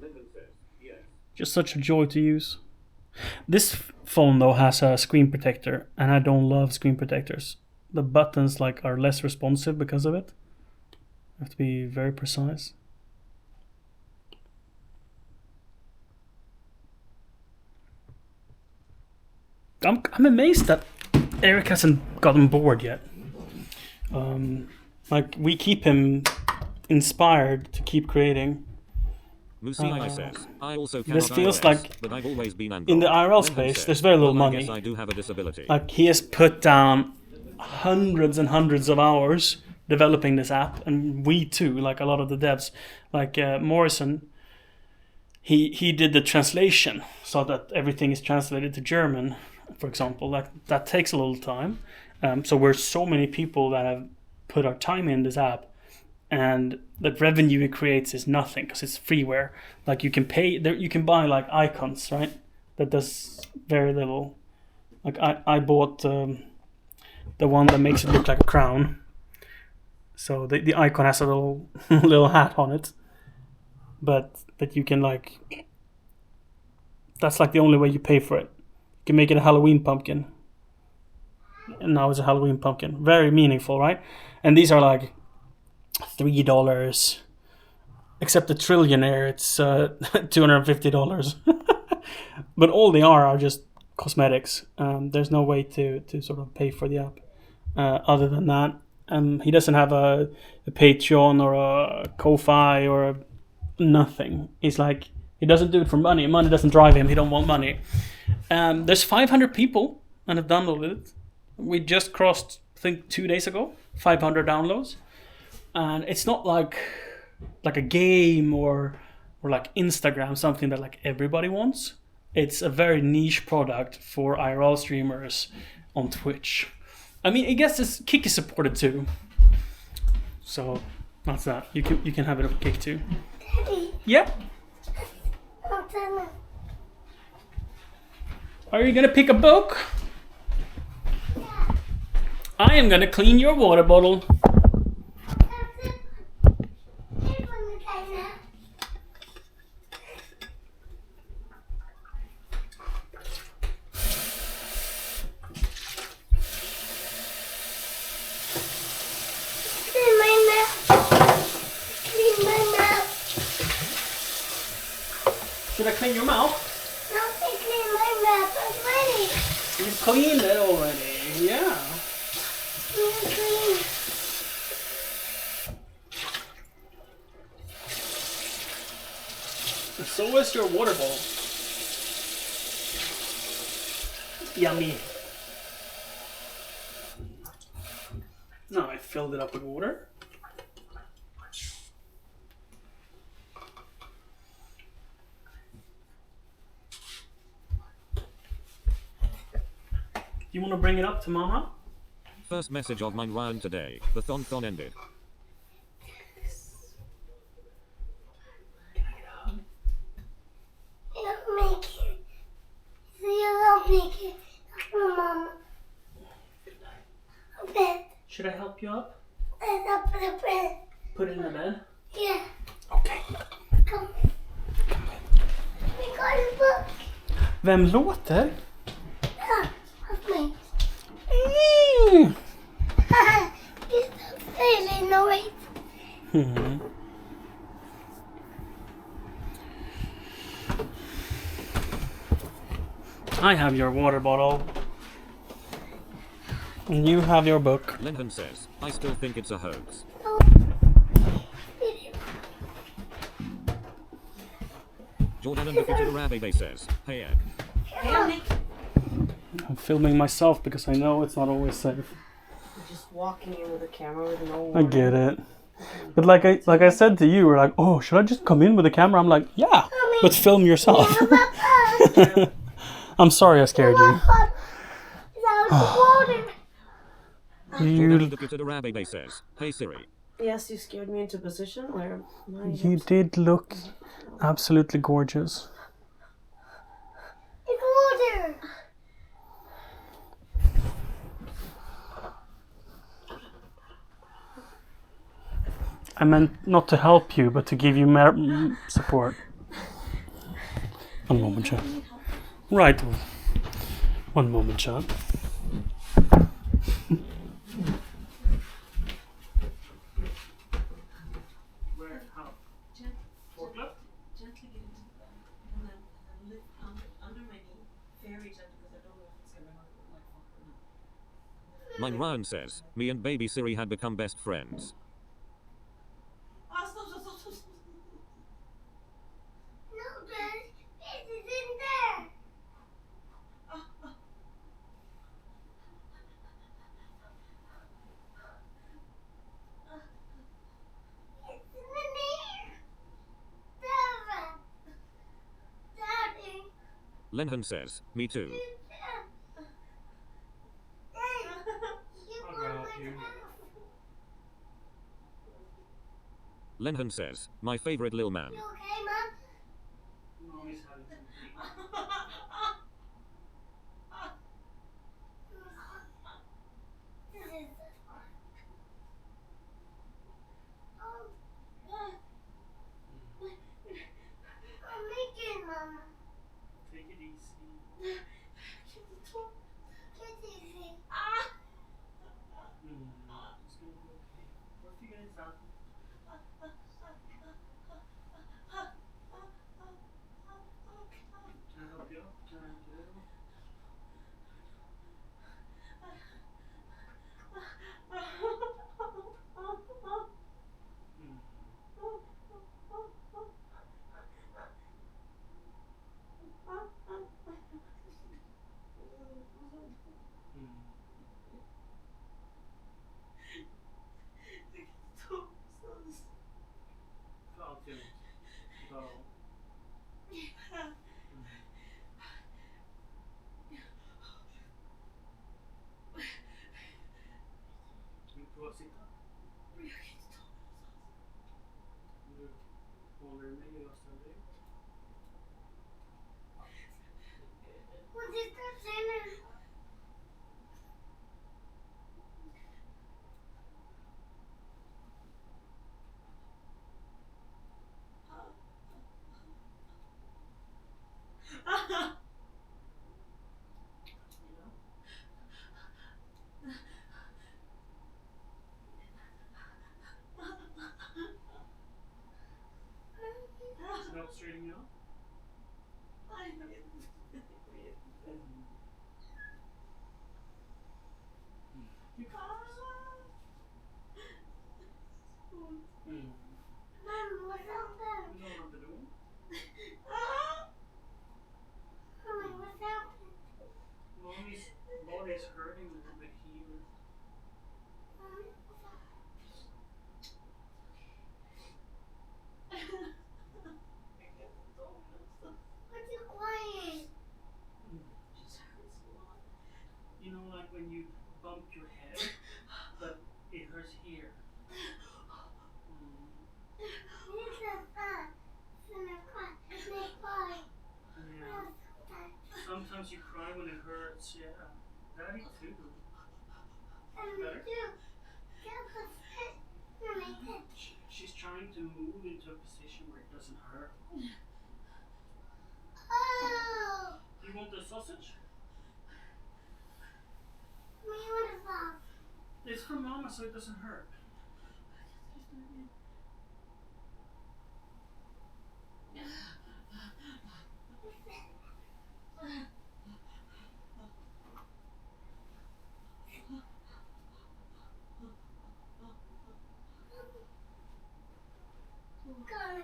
Just such a joy to use. This phone though has a screen protector, and I don't love screen protectors. The buttons like are less responsive because of it. I have to be very precise. I'm amazed that Eric hasn't gotten bored yet. Like we keep him inspired to keep creating. Lucy says, I also this feels iOS, like but I've always been in the IRL space, there's very little money. I guess I do have a disability. Like he has put down hundreds and hundreds of hours developing this app, and we too, like a lot of the devs, like Morrison. He did the translation so that everything is translated to German, for example. Like that takes a little time. So we're so many people that have put our time in this app, and the revenue it creates is nothing because it's freeware. Like you can pay there, you can buy like icons, right? That does very little. Like I bought the one that makes it look like a crown. So the icon has a little little hat on it, but you can like. That's like the only way you pay for it. You can make it a Halloween pumpkin. And now it's a Halloween pumpkin. Very meaningful, right? And these are like $3. Except the Trillionaire, it's $250. But all they are just cosmetics. There's no way to sort of pay for the app other than that. He doesn't have a Patreon or a Ko-Fi or nothing. He's like, he doesn't do it for money. Money doesn't drive him. He don't want money. There's 500 people and have downloaded it. We just crossed, I think 2 days ago, 500 downloads. And it's not like a game or like Instagram, something that like everybody wants. It's a very niche product for IRL streamers on Twitch. I mean, I guess this Kick is supported too. So that's that. You can have it on Kick too. Daddy, Yeah. Are you gonna pick a book? I am gonna clean your water bottle. Should I clean your mouth? You cleaned it already, yeah. So is your water bowl. Yummy. Now I filled it up with water. You want to bring it up to Mama? First message of mine round today. The thon ended. Should I help you up? It's up in the bed. Put it in the bed? Yeah. Okay. Come. We got a book. Vem låter? Yeah, that's me. Mm. It's a silly noise. Hmm. I have your water bottle. And you have your book. Lenhan says, I still think it's a hoax. Jordan and the Rabbe says, hey Ed. I'm filming myself because I know it's not always safe. Just walking in with a camera with no I get it. But like I said to you, we're like, oh, should I just come in with a camera? I'm like, yeah, but film yourself. I'm sorry I scared you. Jordan and the Rabbe says, hey Siri. Yes, you scared me into a position where my You did look absolutely gorgeous. It's water. I meant not to help you, but to give you support. One moment, chat. Right. One moment, chat. Where? How? gently get into the bed and then lift under my knee very gently because I don't know if it's gonna hurt my fuck or not. Mine Ryan says, me and baby Siri had become best friends. Stop. No, Dad. It is in there. It's in the mirror. Daddy. Lenhan says, me too. Lenhan says, my favorite lil man. You okay, Mom? I'm making, Mama. Take it easy. Get easy. It's gonna be okay. We're figuring this out. Can I help you up? Can I do it? Alltid. Bra. Vill du prova att sitta? Du håller mig och jag ställer dig. Hon tittar sig nu. Sit up straight trying to move into a position where it doesn't hurt. Oh, Do you want the sausage? beautiful. It's from Mama, so it doesn't hurt. God.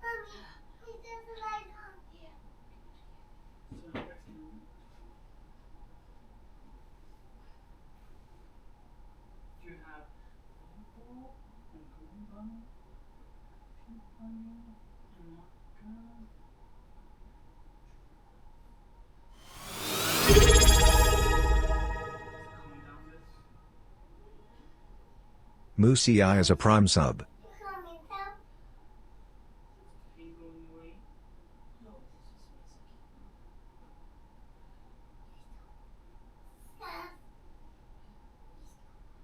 Mommy, it doesn't like home. Do you have Bobo and Kumba and Bunny and Maka? Coming down this. Moosey Eye is a Prime sub. Coming down. Pain going away. Stop.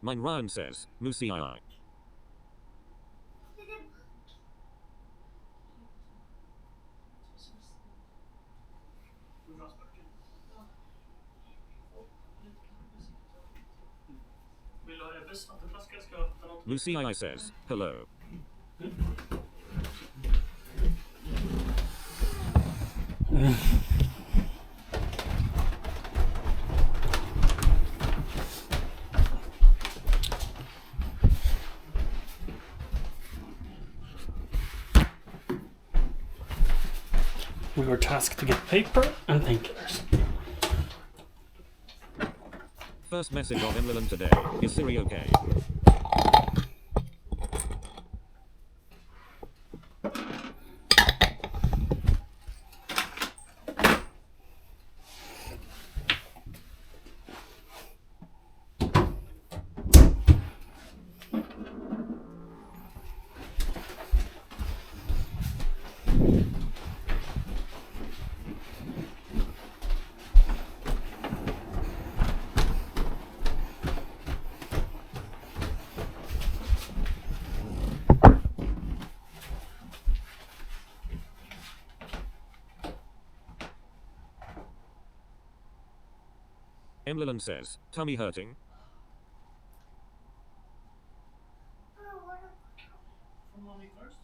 Mine Ryan says, Moosey Eye. Vill du ha Ebbes vattenflaska? Jag ska öppna något. Moosey Eye says, hello. We were tasked to get paper and painkillers. First message of Emlyn today. Is Siri okay? Emlyn says, tummy hurting. From mommy first.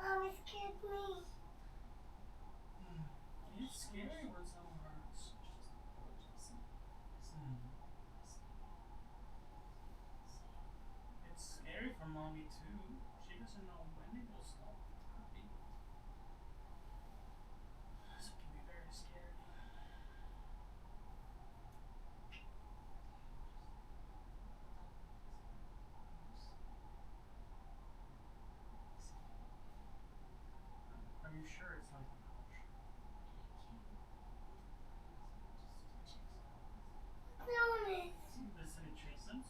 Mommy scared me. It's scary when someone hurts. It's scary for mommy too. She doesn't know when it will stop hurting. So it can be very scary. Are you sure it's not an ouch? Notice. Is any treatment?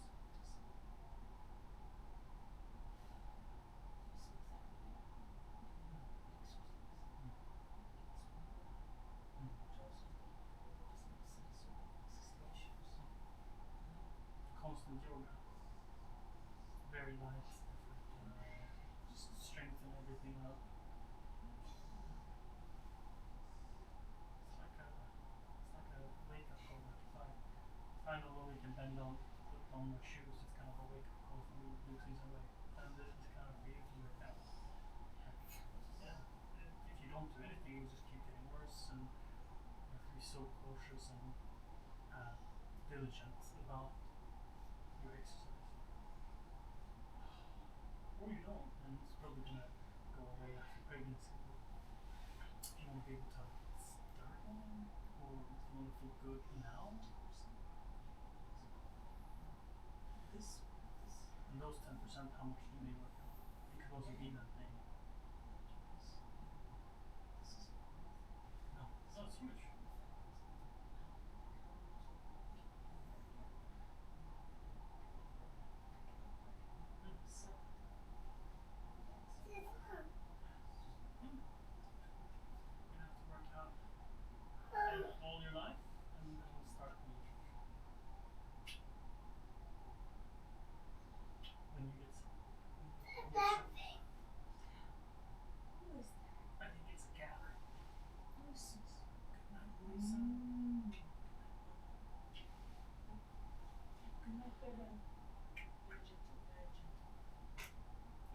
Constant yoga. Very light. Just strengthen everything up. It's like a wake up call. If I know what we can bend on, put on my shoes, it's kind of a wake up call for me. so cautious and diligent about your exercise. Or you don't, and it's probably gonna go away after pregnancy. But you want to be able to start on, or do you want to feel good now? This, and those 10%, how much you may work out. It could also be that thing. No, it's huge. You have to work out all your life, and then we'll start when you get some. I think it's a cat. Good night, Lisa.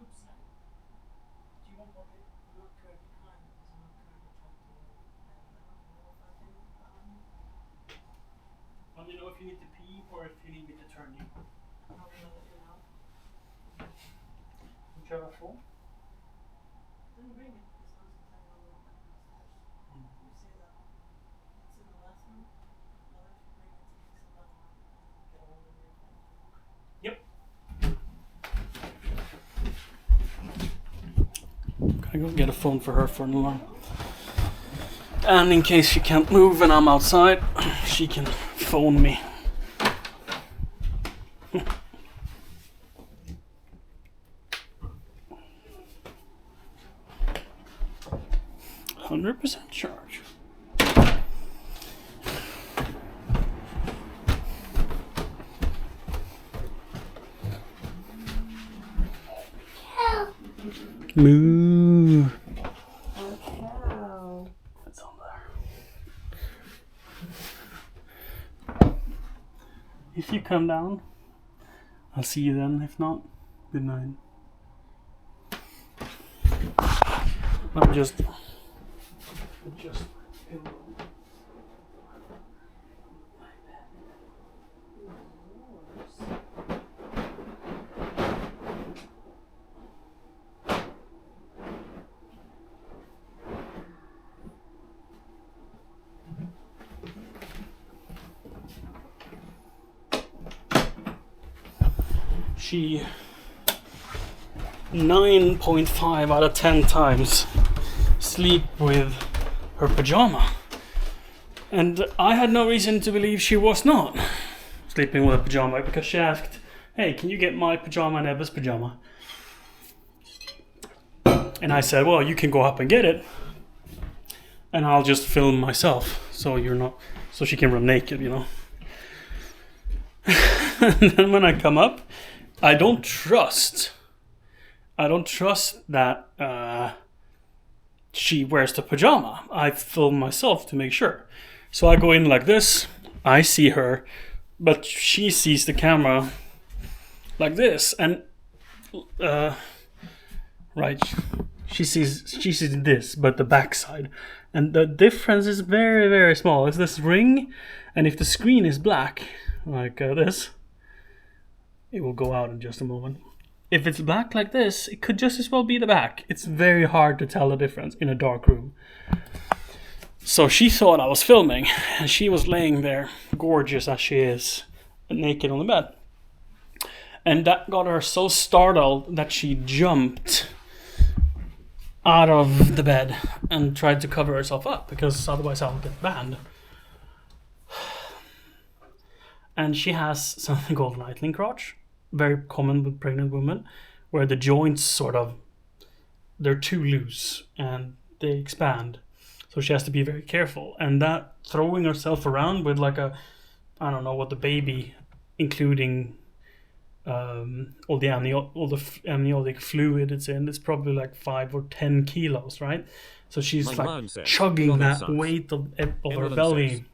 Oops. Do you want more? Let me know if you need to pee or if you need me to turn you. Would you have a phone? Yep. Gotta go get a phone for her for an alarm. And in case she can't move and I'm outside, she can phone me. %100% charge. Moo. It's on there. If you come down, I'll see you then. If not, good night. Let me just adjust my pillow. She 9.5 out of 10 times sleep with her pajama, and I had no reason to believe she was not sleeping with a pajama, because she asked, "Hey, can you get my pajama and Ebba's pajama?" And I said, "Well, you can go up and get it, and I'll just film myself, so you're not, so she can run naked, you know." And then when I come up, I don't trust that she wears the pajama. I film myself to make sure. So I go in like this, I see her, but she sees the camera like this, and right, she sees this, but the backside, and the difference is very, very small. It's this ring, and if the screen is black like this, it will go out in just a moment. If it's black like this, it could just as well be the back. It's very hard to tell the difference in a dark room. So she thought I was filming, and she was laying there, gorgeous as she is, naked on the bed. And that got her so startled that she jumped out of the bed and tried to cover herself up, because otherwise I would get banned. And she has something called lightning crotch, very common with pregnant women, where the joints they're too loose and they expand. So she has to be very careful. And that throwing herself around with like I don't know what the baby, including all the amniotic fluid it's in, it's probably like 5 or 10 kilos, right? So she's like chugging that weight of her belly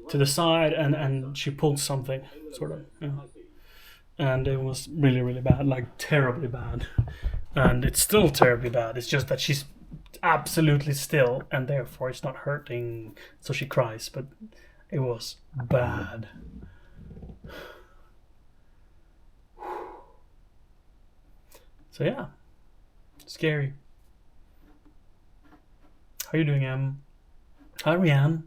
to the side, and she pulled something, sort of. Yeah. And it was really, really bad, like terribly bad. And it's still terribly bad. It's just that she's absolutely still, and therefore it's not hurting, so she cries, but it was bad. So yeah, scary. How you doing, Em? Hi, Rianne.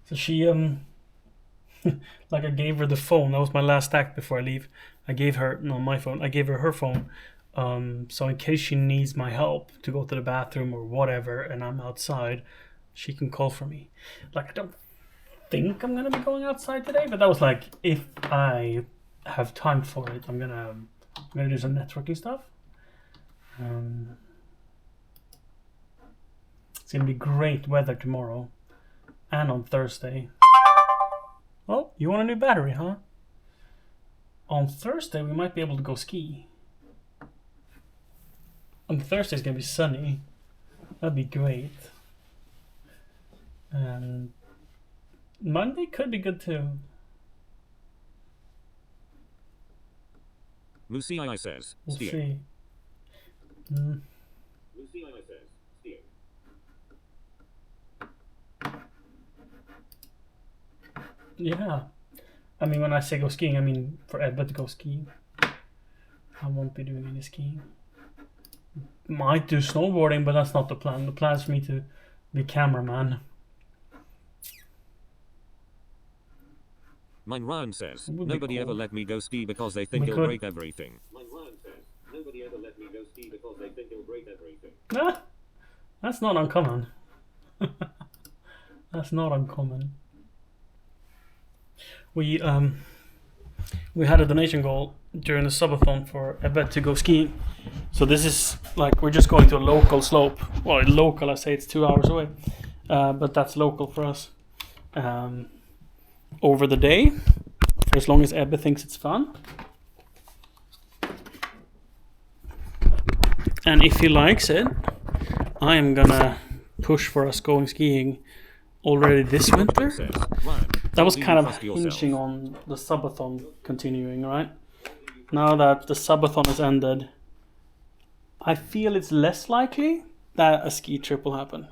So she like I gave her the phone. That was my last act before I leave. I gave her my phone. I gave her her phone. So in case she needs my help to go to the bathroom or whatever, and I'm outside, she can call for me. Like, I don't think I'm gonna be going outside today, but that was like, if I have time for it, I'm gonna do some networking stuff. It's gonna be great weather tomorrow and on Thursday. Oh, you want a new battery, huh? On Thursday we might be able to go ski. On Thursday it's gonna be sunny. That'd be great. And Monday could be good too. Musi says, We'll skiing. see. Mm. Musi says, skiing. Yeah. I mean, when I say go skiing, I mean for Ebba to go skiing. I won't be doing any skiing. Might do snowboarding, but that's not the plan. The plan is for me to be cameraman. Mine Ryan says, Would be nobody cool. ever let me go ski because they think We it'll could. break everything. Mine Ryan says, nobody ever let me go ski because they think it'll break everything. Ah, that's not uncommon. That's not uncommon. We had a donation goal during the subathon for Ebba to go skiing. So this is like, we're just going to a local slope. Well, local, I say it's 2 hours away, but that's local for us. Over the day, for as long as Ebba thinks it's fun. And if he likes it, I am gonna push for us going skiing already this winter. Says, Ryan, That was do you kind of trust yourself? hinging on the subathon continuing, right? Now that the subathon has ended, I feel it's less likely that a ski trip will happen.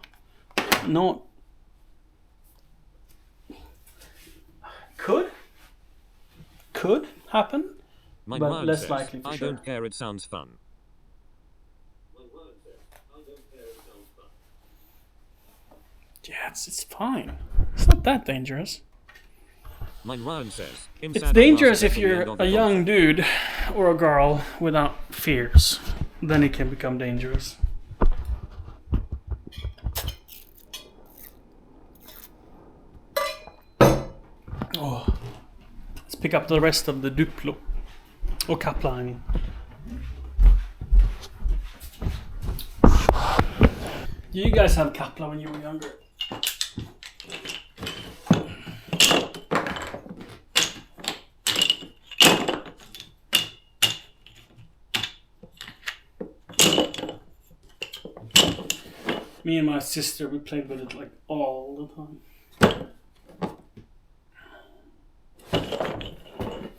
Not could happen, Mine but Ryan less says, likely for I sure. don't care, it sounds fun. Yeah, it's fine. It's not that dangerous. Mine Ryan says, It's dangerous if you're a young dude or a girl without fears. Then it can become dangerous. Oh, let's pick up the rest of the Duplo. Or Kapla, I mean. You guys had Kapla when you were younger. Me and my sister, we played with it like all the time.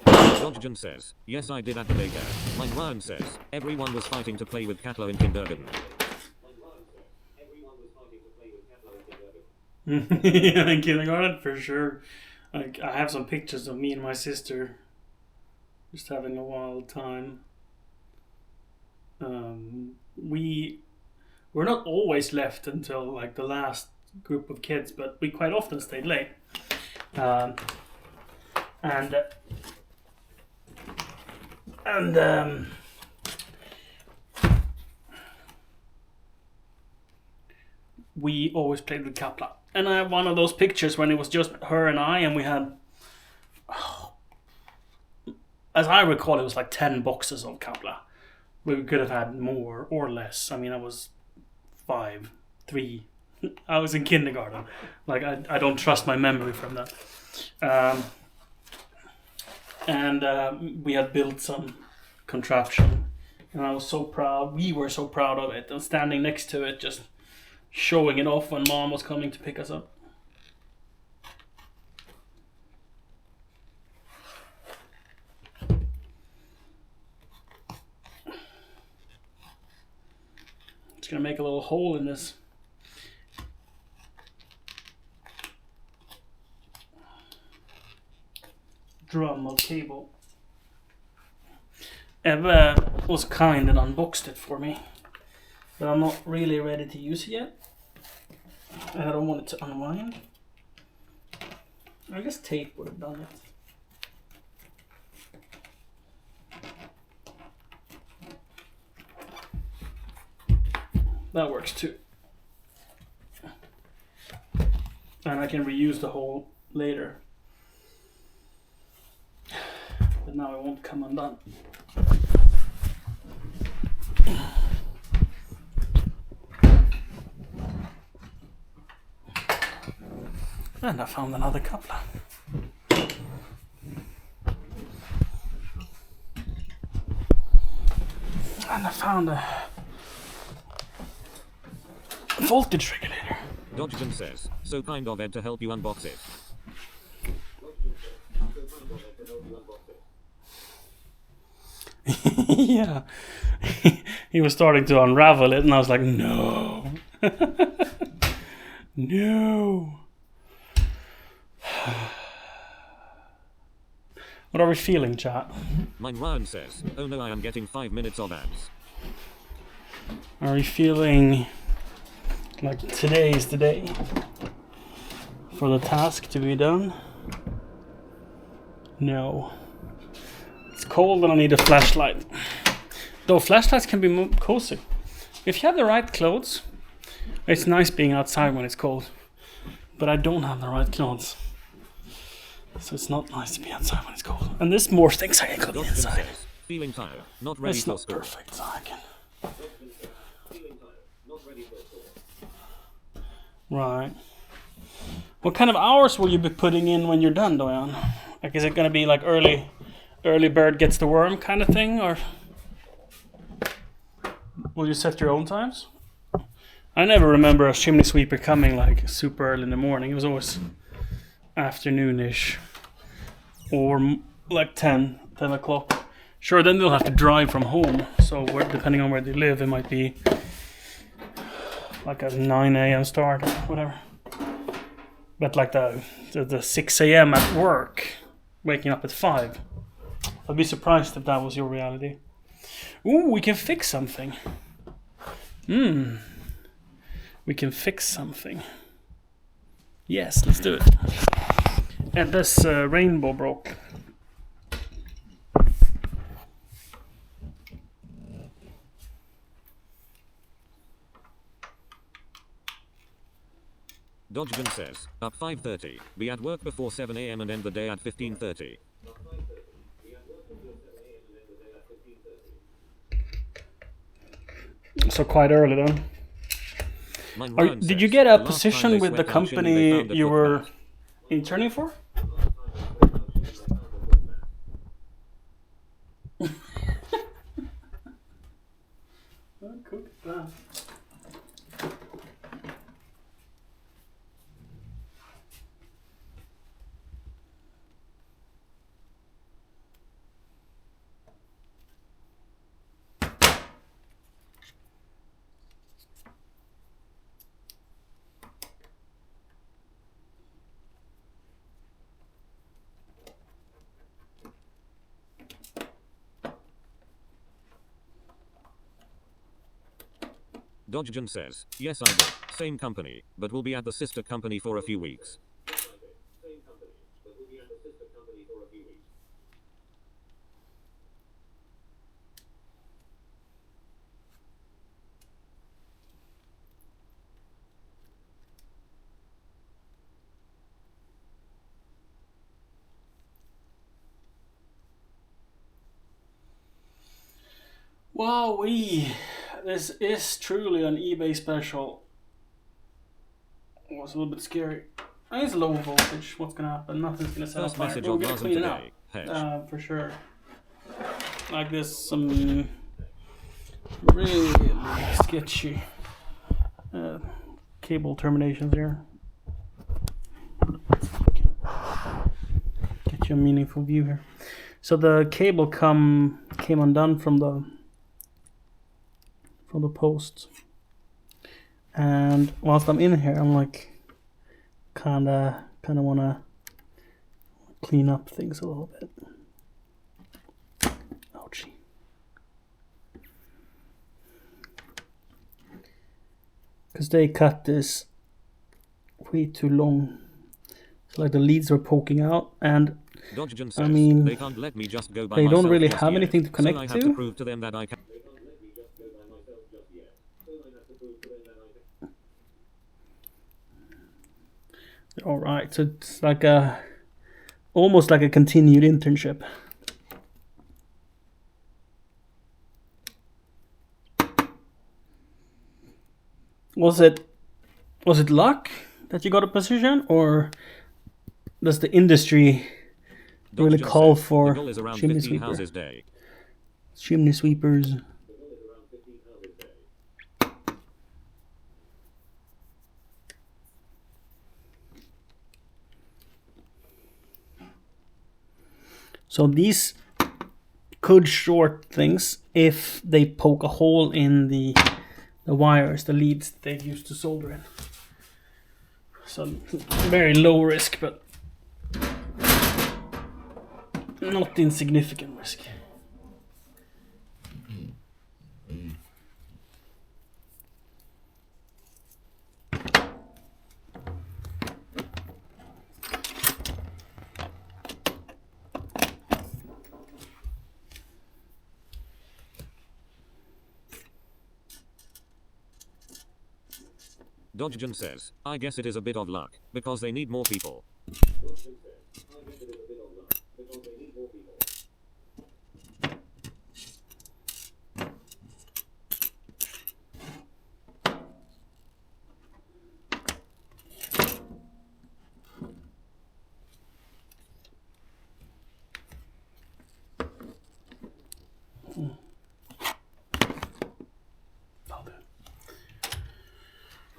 Dodgen says, yes I did at the daycare. Mine Ryan says, everyone was fighting to play with Katla in kindergarten. Yeah, in kindergarten for sure. Like, I have some pictures of me and my sister just having a wild time. We're not always left until like the last group of kids, but we quite often stayed late. We always played with Kapla. And I have one of those pictures when it was just her and I, and we had, as I recall, it was like 10 boxes of Kapla. We could have had more or less. I mean, I was 3. I was in kindergarten. Like, I don't trust my memory from that. We had built some contraption. And I was so proud. We were so proud of it. And standing next to it, just showing it off when Mom was coming to pick us up. gonna make a little hole in this. Drum of cable. Eva was kind and unboxed it for me, but I'm not really ready to use it yet, and I don't want it to unwind. I guess tape would have done it. That works too. And I can reuse the hole later. But now it won't come undone. And I found another coupler. And I found a voltage regulator. Dodgen says, so kind of Ed to help you unbox it. Yeah. He was starting to unravel it and I was like, no. No. What are we feeling, chat? Mine Ryan says, oh no, I am getting 5 minutes of ads. Are we feeling like today is the day for the task to be done? No. It's cold and I need a flashlight. Though flashlights can be cozy. If you have the right clothes, it's nice being outside when it's cold. But I don't have the right clothes. So it's not nice to be outside when it's cold. And there's more things I can cook Dodgen inside. says, feeling tired, not ready It's for not school. perfect, so I can... Right. What kind of hours will you be putting in when you're done, Doyan? Like, is it gonna be like early bird gets the worm kind of thing, or will you set your own times? I never remember a chimney sweeper coming like super early in the morning. It was always afternoonish, or like 10 o'clock. Sure, then they'll have to drive from home. So depending on where they live, it might be like a 9 a.m. start or whatever. But like the 6 a.m. at work, waking up at 5. I'd be surprised if that was your reality. Ooh, we can fix something. We can fix something. Yes, let's do it. And this rainbow broke. Dodgen says, up 5:30, be at work before 7 a.m. and end the day at 15:30. So quite early then. Mine Ryan Did says, you get the a last position time they with the swept our chimney, they company found a you were footpath. interning for? Dodgen says, yes I did, same company, but we'll be at the sister company for a few weeks. Wowee! This is truly an eBay special. It was a little bit scary. It's low voltage. What's gonna happen? Nothing's gonna set First up fire. message We'll of get it Mazen cleaned out. today. Hedge. For sure. Like this, some really sketchy cable terminations here. Get you a meaningful view here. So the cable came undone from the post. And whilst I'm in here, I'm like, kinda wanna clean up things a little bit. Ouchie. Because they cut this way too long. So like the leads are poking out, and Dodgen says, I mean, they can't let me just go by they don't myself really just have yet, anything to connect so I have to. to prove to them that I can. Alright, so it's like almost like a continued internship. Was it luck that you got a position, or does the industry really Dodgen call says, for the goal is around chimney 15 sweeper? houses day. Chimney sweepers. So these could short things if they poke a hole in the wires, the leads they used to solder in. So very low risk, but not insignificant risk. Dodgen says, I guess it is a bit of luck, because they need more people.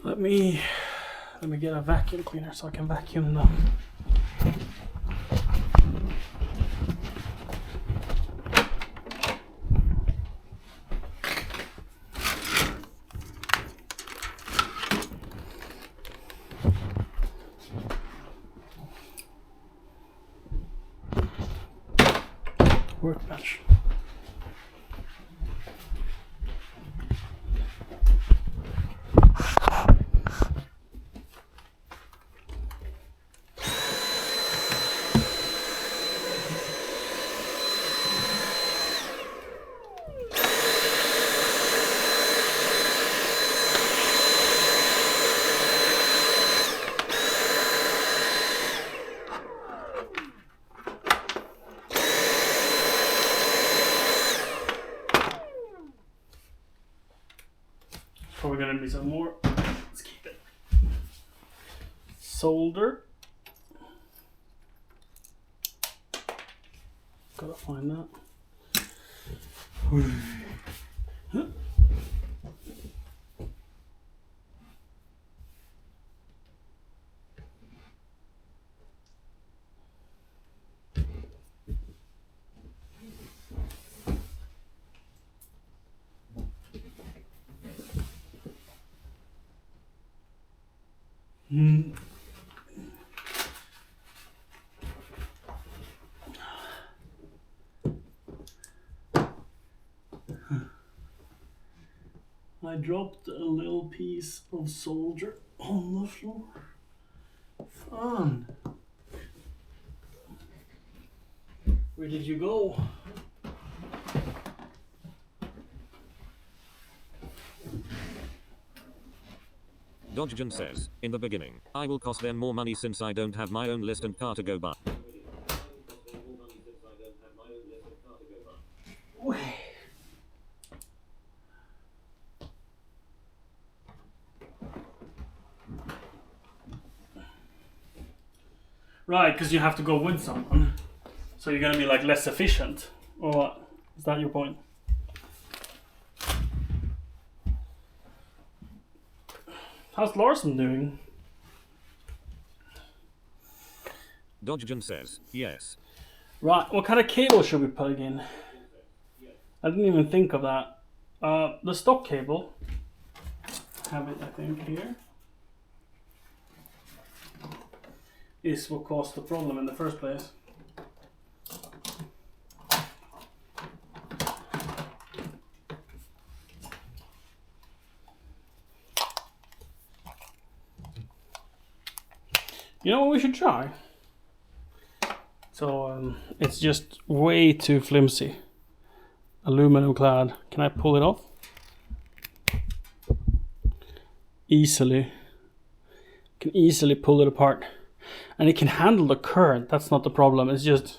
Let me get a vacuum cleaner so I can vacuum them. Workbench. Probably gonna be some more. Let's keep it. Solder. Gotta find that. I dropped a little piece of solder on the floor. Fun. Where did you go? Dodgen says, in the beginning, I will cost them more money since I don't have my own list and car to go by. Right, because you have to go with someone. So you're gonna be like less efficient. Or what? Is that your point? How's Larson doing? Dodgen says, yes. Right, what kind of cable should we plug in? I didn't even think of that. The stock cable have it, I think, here, is what caused the problem in the first place. You know what we should try? So it's just way too flimsy. Aluminum clad. Can I pull it off? Easily. Can easily pull it apart. And it can handle the current. That's not the problem. It's just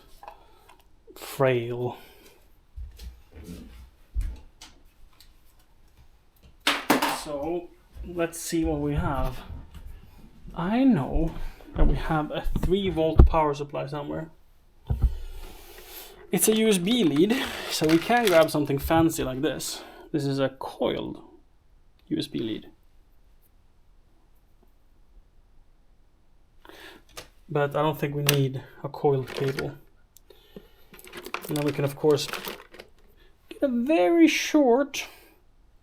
frail. So let's see what we have. I know that we have a 3-volt power supply somewhere. It's a USB lead, so we can grab something fancy like this. This is a coiled USB lead. But I don't think we need a coiled cable. And then we can of course get a very short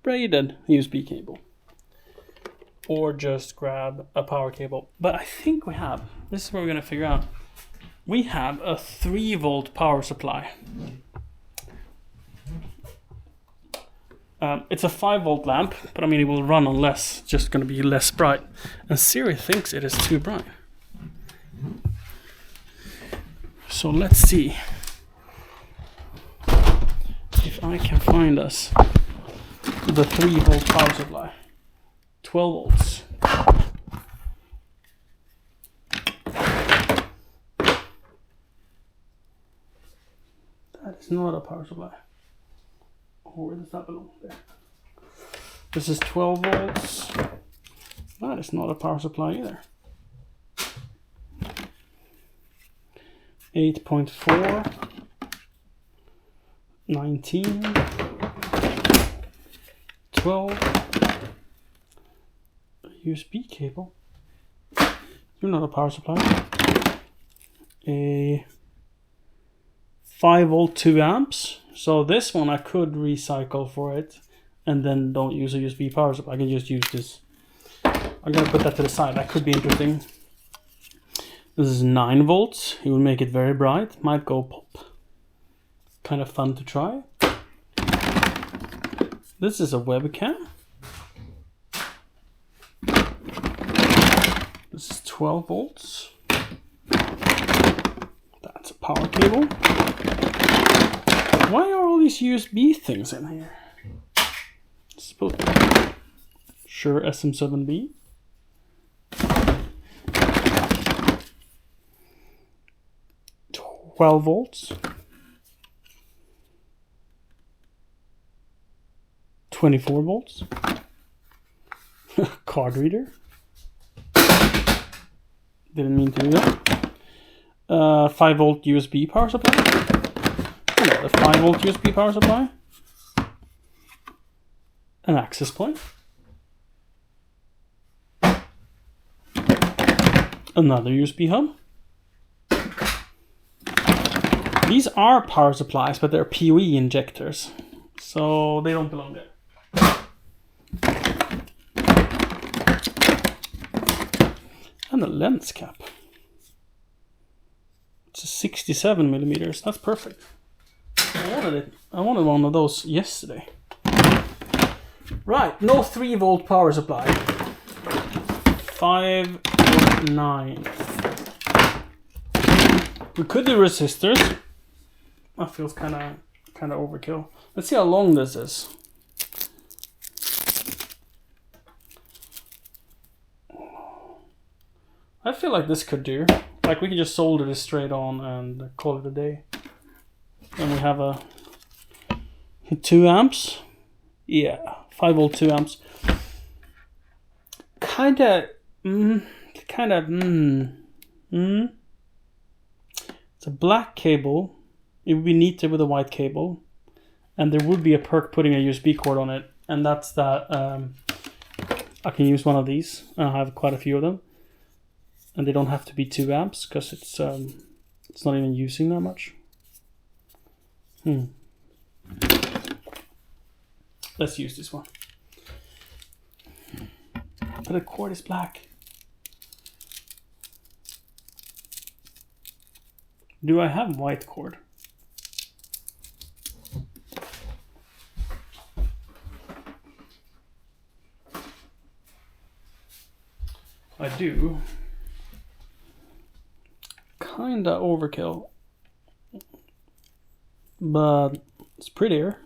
braided USB cable. Or just grab a power cable. But I think we have, this is what we're gonna figure out. We have a 3-volt power supply. It's a 5-volt lamp, but I mean it will run on less, it's just gonna be less bright. And Siri thinks it is too bright. So let's see if I can find us the 3-volt power supply. 12 volts. That is not a power supply. Oh, where does that belong? There. This is 12 volts. That is not a power supply either. 8.4. 19. 12. USB cable. You're not a power supply. A 5-volt 2 amps. So this one I could recycle for it and then don't use a USB power supply. I can just use this. I'm gonna put that to the side. That could be interesting. This is 9 volts. It will make it very bright. Might go pop. Kind of fun to try. This is a webcam. This is 12 volts. That's a power cable. Why are all these USB things in here? Supposed to be Shure SM7B. $12 volts. 24 volts. Card reader. Didn't mean to do that. 5-volt USB power supply. Another 5-volt USB power supply. An access point. Another USB hub. These are power supplies, but they're PoE injectors, so they don't belong there. And a lens cap. It's a 67 millimeters. That's perfect. I wanted one of those yesterday. Right, no 3-volt power supply. 5.9. We could do resistors. That feels kind of overkill. Let's see how long this is. I feel like this could do. Like we can just solder this straight on and call it a day. And we have a 2 amps. Yeah, 5-volt 2 amps. It's a black cable. It would be neater with a white cable. And there would be a perk putting a USB cord on it. And that's that. I can use one of these. I have quite a few of them. And they don't have to be 2 amps because it's not even using that much. Let's use this one. the cord is black. Do I have white cord? I do. Kinda overkill. But it's prettier.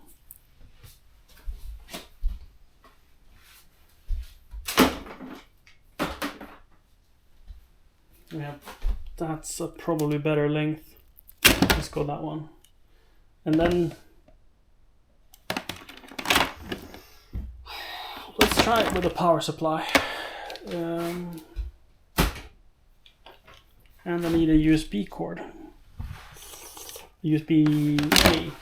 Yeah, that's a probably better length. Let's go that one. And then let's try it with a power supply. And I need a USB cord. USB-A.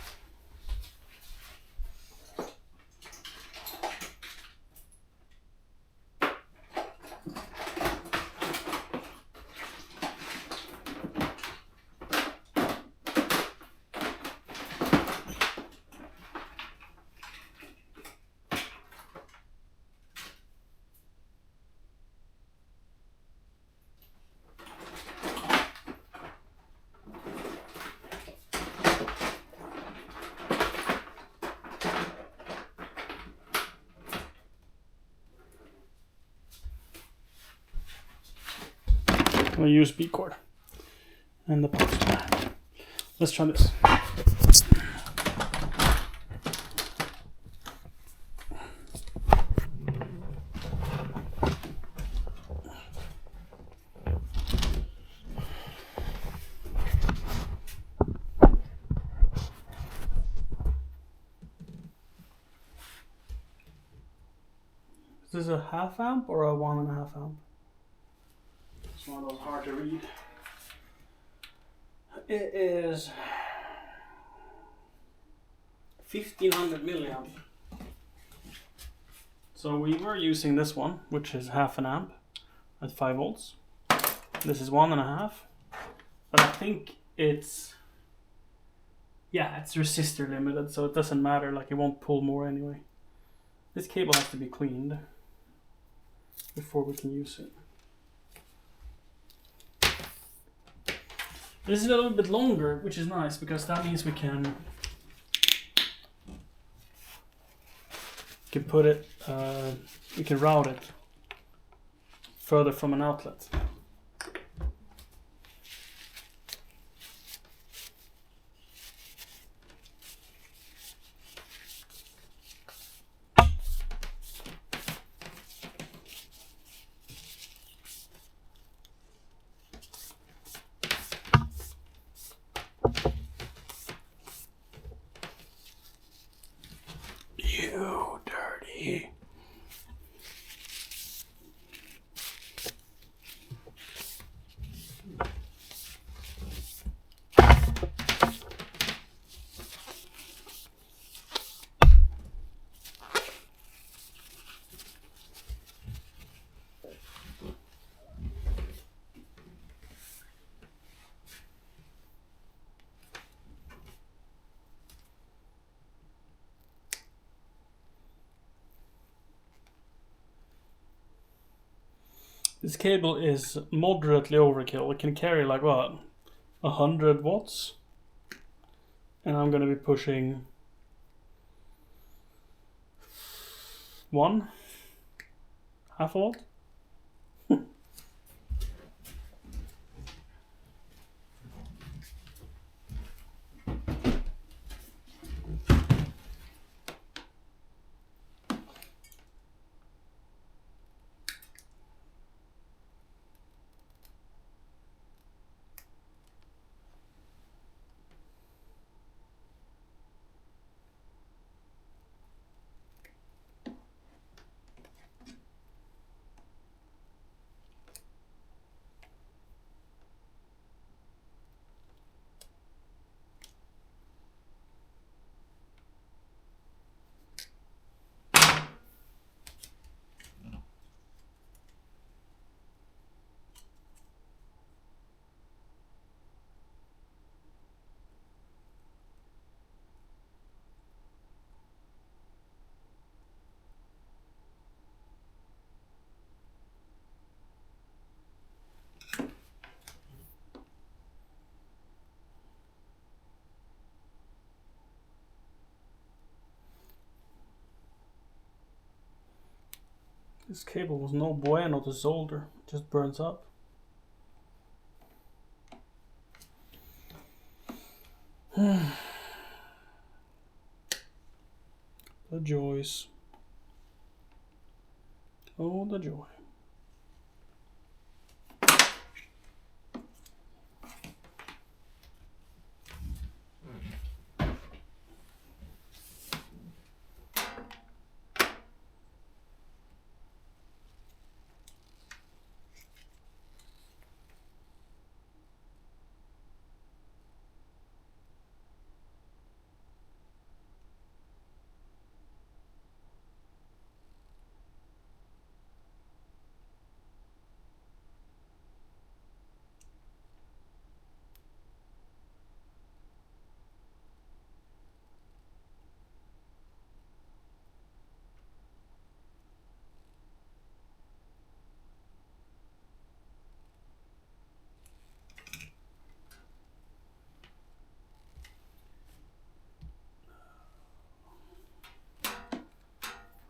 A USB cord and the power supply. Let's try this. Is this a half amp or a 1.5 amp? It's one of those hard to read. It is 1500 milliamp. So we were using this one, which is half an amp at 5 volts. This is 1.5, but I think it's resistor limited, so it doesn't matter. Like it won't pull more anyway. This cable has to be cleaned before we can use it. This is a little bit longer, which is nice because that means we can put it, we can route it further from an outlet. You dirty. This cable is moderately overkill. It can carry like what, 100 watts, and I'm gonna be pushing 1.5 volt. This cable was no bueno to solder. It just burns up. The joys. Oh, the joy.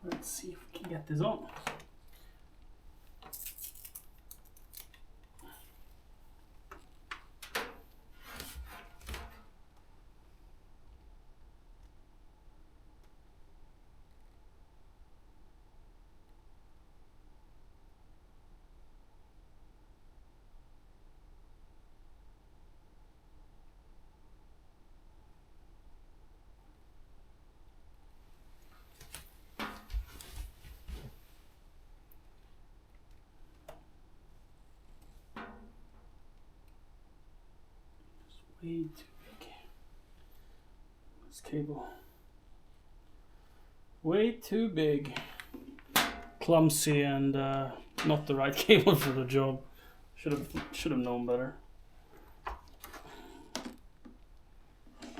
Let's see if we can get this on. Way too big. This cable. Way too big. Clumsy and not the right cable for the job. Should have known better.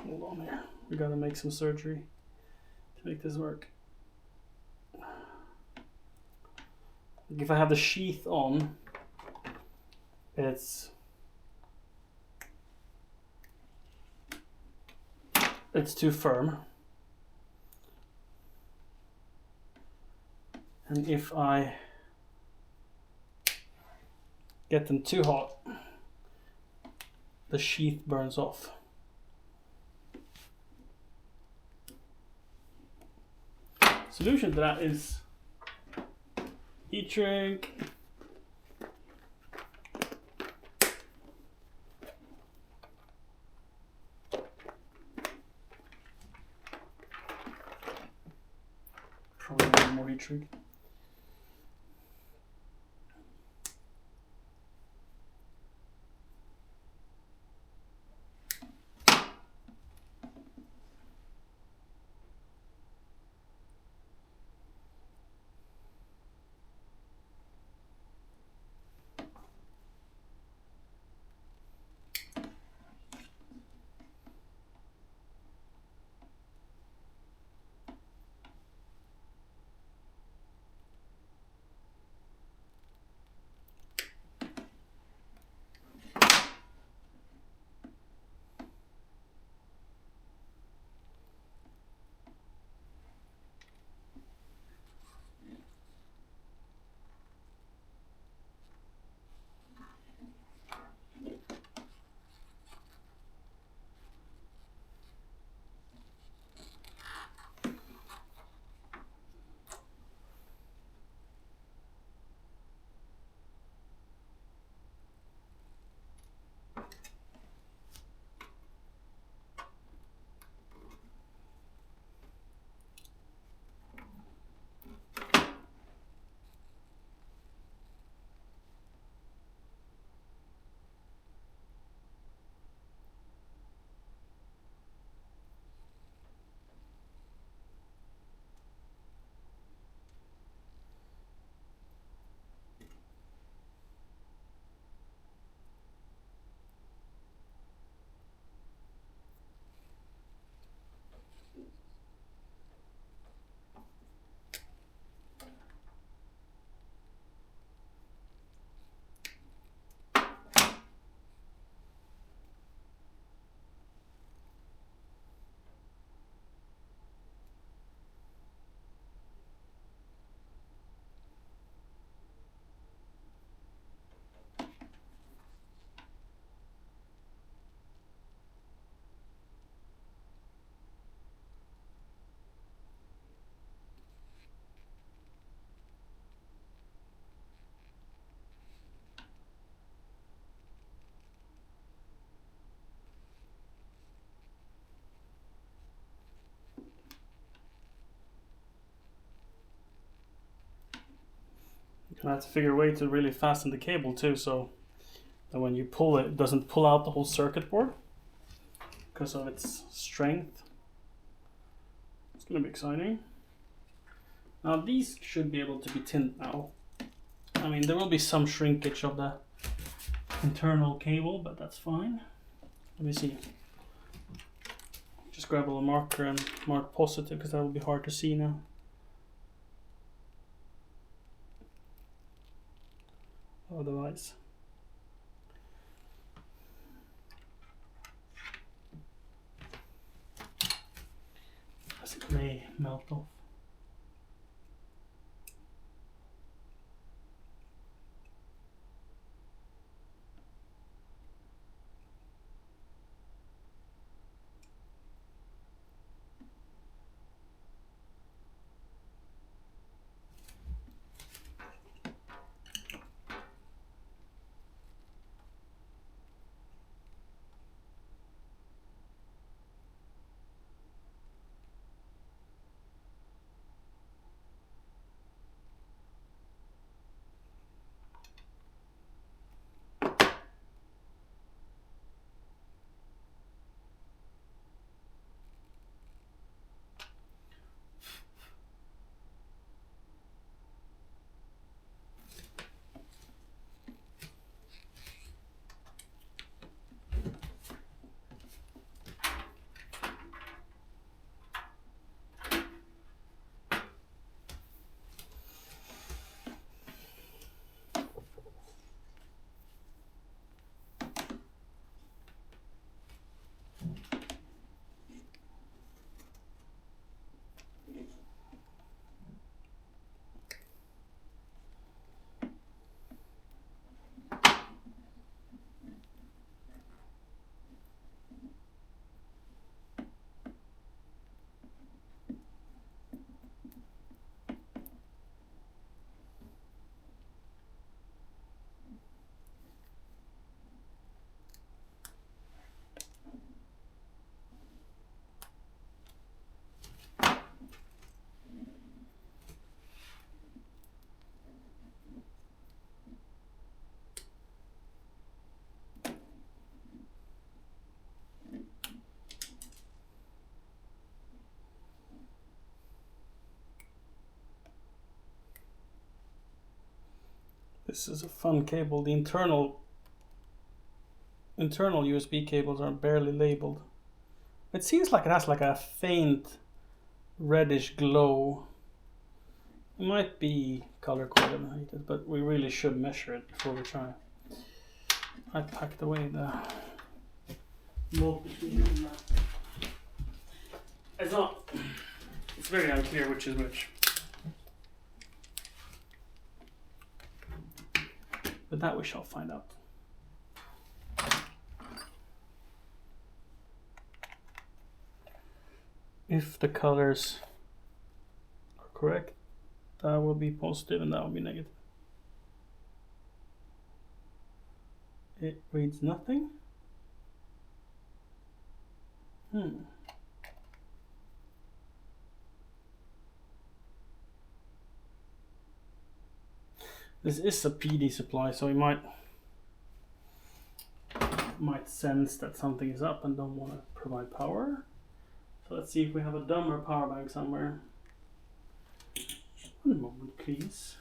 Hold on here. We gotta make some surgery to make this work. If I have the sheath on, it's too firm. And if I get them too hot, the sheath burns off. Solution to that is heat shrink. Probably need more heat shrink. I have to figure a way to really fasten the cable too, so that when you pull it, it doesn't pull out the whole circuit board because of its strength. It's gonna be exciting. Now these should be able to be tinned now. I mean, there will be some shrinkage of the internal cable, but that's fine. Let me see. Just grab a little marker and mark positive because that will be hard to see now. Otherwise. As it may melt off. This is a fun cable. The internal USB cables are barely labeled. It seems like it has like a faint reddish glow. It might be color coordinated, but we really should measure it before we try. I packed away the multimeter. It's very unclear which is which. But that we shall find out. If the colors are correct, that will be positive and that will be negative. It reads nothing. This is a PD supply, so we might sense that something is up and don't want to provide power. So let's see if we have a dumber power bank somewhere. One moment, please.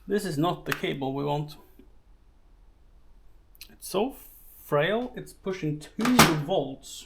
This is not the cable we want. It's so frail, it's pushing 2 volts.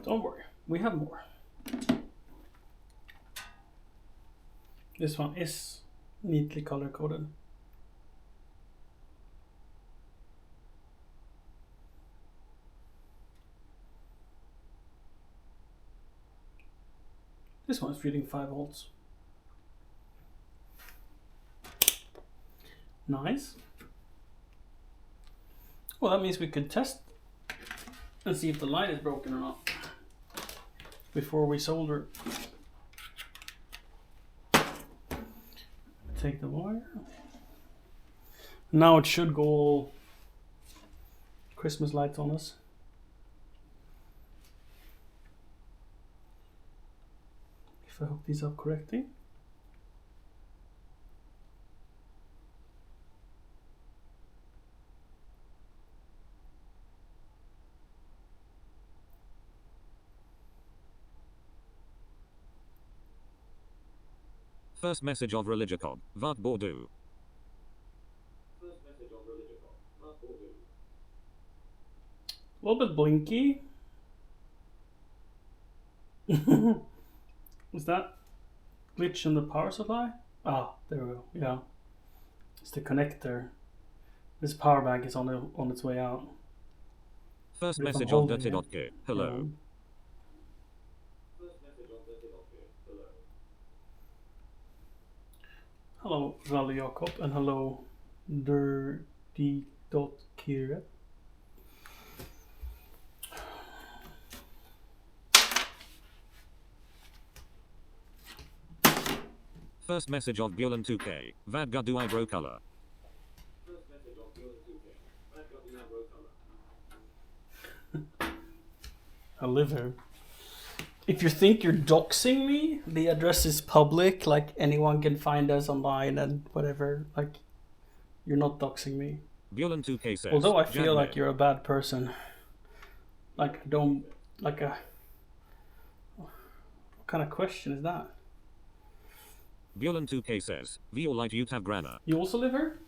Don't worry, we have more. This one is neatly color coded. This one is reading 5 volts. Nice. Well, that means we could test and see if the light is broken or not before we solder. Take the wire. Now it should go all Christmas lights on us. If I hook these up correctly. First message of Religicob, Vart Bordeaux. A little bit blinky. Is that glitch in the power supply? Ah, there we go. Yeah, it's the connector. This power bank is on its way out. First If I'm message of holding it, Dirty.K. Hello. Hello, Valle Jakob, and hello, Dirty.Kira. First message of Bjorn 2K. Vad du eyebrow color. I live here. If you think you're doxing me, the address is public, like anyone can find us online and whatever. Like, you're not doxing me. Bjorn 2K says. Although I feel Jan like May. you're a bad person. Like, I don't, like a... What kind of question is that? Bjorn 2K says. Vi light ut have grana. You also live here?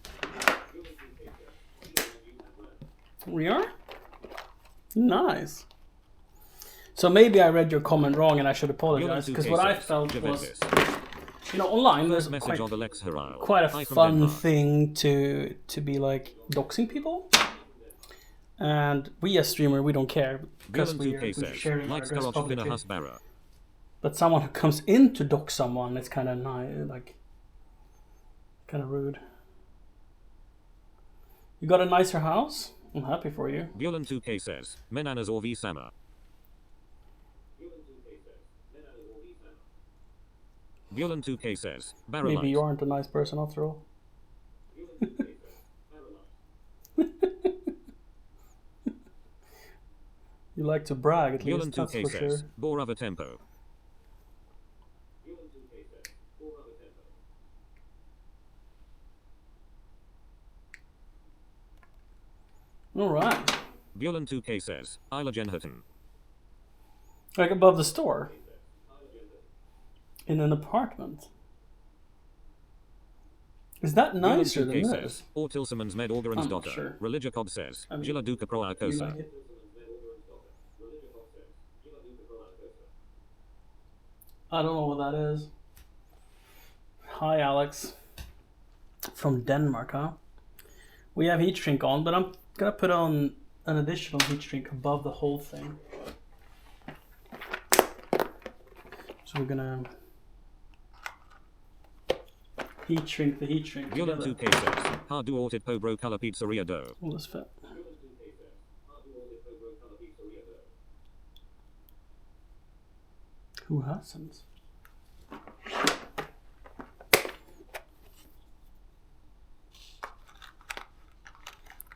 We are? Nice. So maybe I read your comment wrong and I should apologize, because what I felt was, you know, online there's First message quite, of Alex Herald. quite a Hi from fun Denmark. thing to be like doxing people, and we as streamer we don't care because Bjorn we're 2K says. sharing our Like address Starov in a publicly. husbara. But someone who comes in to dox someone, it's kind of nice, like kind of rude. You got a nicer house? I'm happy for you. Bjorn 2K says. Menanas or V Sama. Bjorn 2K says. Maybe Barrelite. you aren't a nice person after all. You like to brag, at Bjorn least, that's 2K for says. sure. Borava tempo. Alright. Bjorn 2K says. Isla Genherton. Like above the store. In an apartment. Is that Bjorn nicer 2K than says. this? Or Tilsemans med Orgerens I'm not daughter. sure. Religicob says. I mean, Gilla Duca pro You Arcosa. like it? I don't know what that is. Hi, Alex. From Denmark, huh? We have heat shrink on, but I'm gonna put on an additional heat shrink above the whole thing. So we're gonna Heat shrink the heat shrink. Violen together. 2K says, how do orted po bro color pizzeria dough? All this fat. Who hasn't?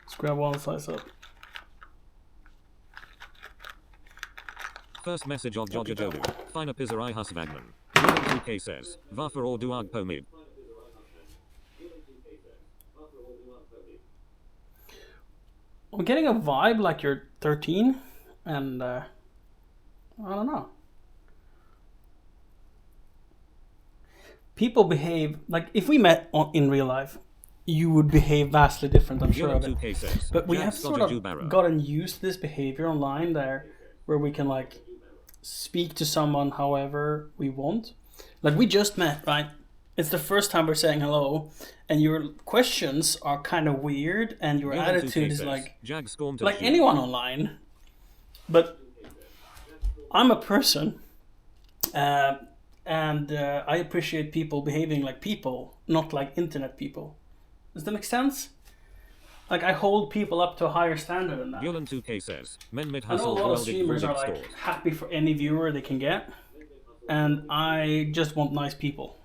Let's grab one slice up. First message of Jojo Jobu. Fina pizza I hus Vagman. Violen 2K says, varför or duag po mid? I'm getting a vibe like you're 13, and I don't know. People behave like if we met in real life, you would behave vastly different. I'm sure of it. 2K says, But we Jack have sort Scotty of Jubaro. gotten used to this behavior online there, where we can like speak to someone however we want. Like we just met, right? It's the first time we're saying hello, and your questions are kind of weird, and your Violen 2K attitude is says, like Jag Skorm to like Jew. anyone online. But I'm a person, and I appreciate people behaving like people, not like internet people. Does that make sense? Like I hold people up to a higher standard than that. Violen 2K says, men mid I know a hustle lot of welded streamers are product like stores. happy for any viewer they can get, and I just want nice people.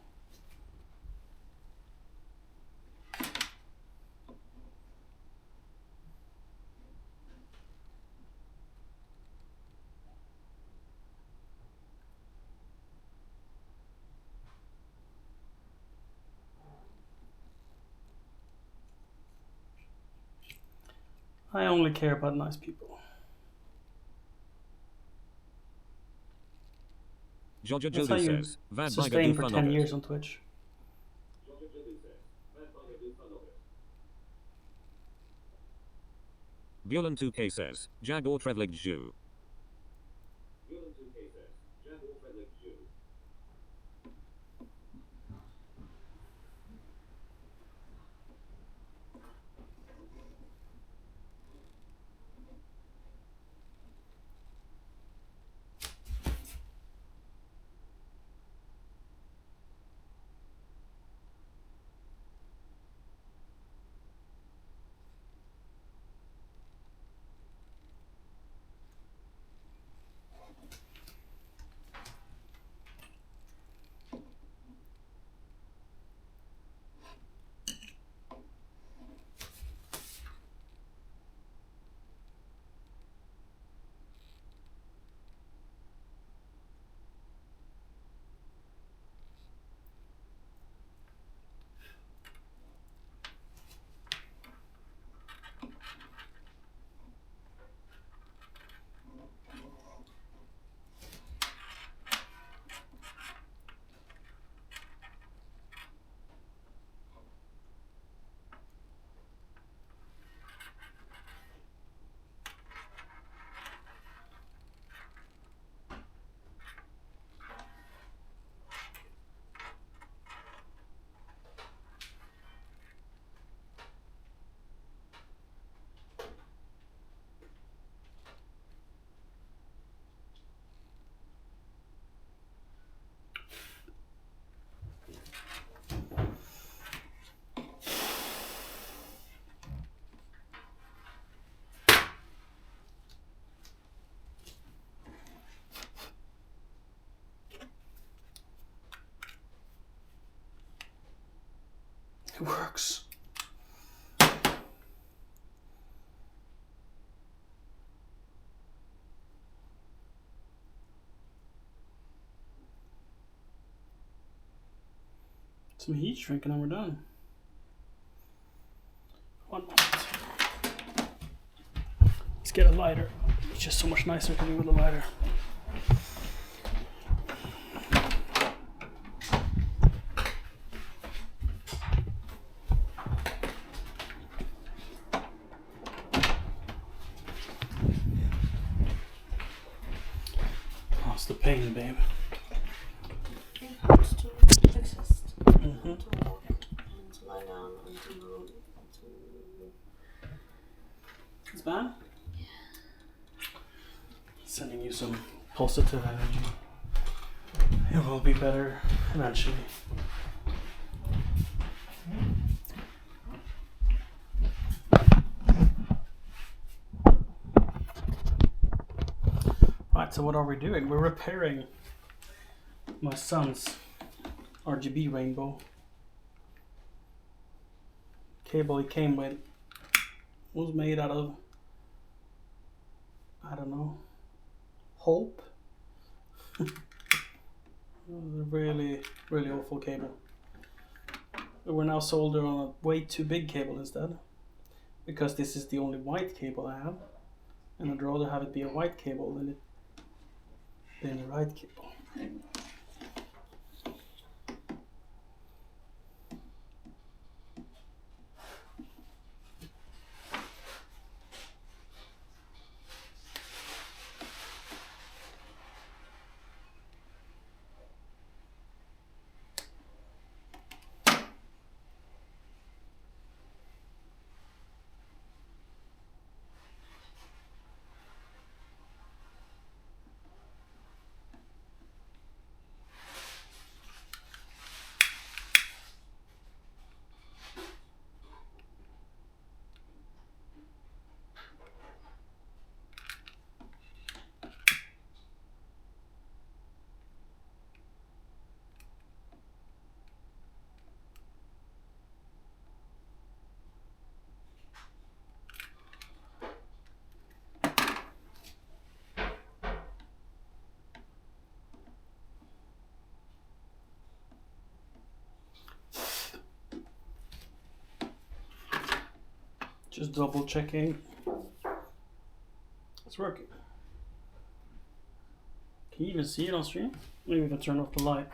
I only care about nice people. Jojo That's how Jobu you says, Vad Biga sustain do for fun 10 of it. years on Twitch. Violen 2K says, Jag or Trevlig Jew. It works. Some heat shrink and then we're done. 1 moment. Let's get a lighter. It's just so much nicer to do with a lighter. How's the pain, babe? It's to exist. Mm-hmm. To walk and to lie down and to It's bad? Yeah. Sending you some positive energy. It will be better eventually. so what are we doing? We're repairing my son's RGB rainbow. Cable he came with was made out of, I don't know, hope. It was a really, really awful cable. But we're now soldering on a way too big cable instead, because this is the only white cable I have, and I'd rather have it be a white cable than a red cable. Just double checking. It's working. Can you even see it on stream? Maybe if I turn off the light.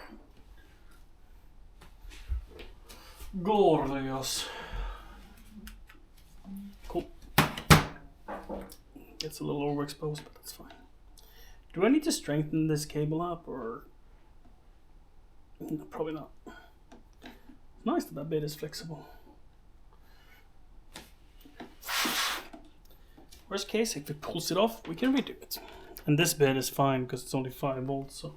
Glorious. Cool. It's a little overexposed, but that's fine. Do I need to strengthen this cable up, or no, probably not? It's nice that that bit is flexible. Worst case, if it pulls it off, we can redo it. And this bit is fine because it's only 5 volts. So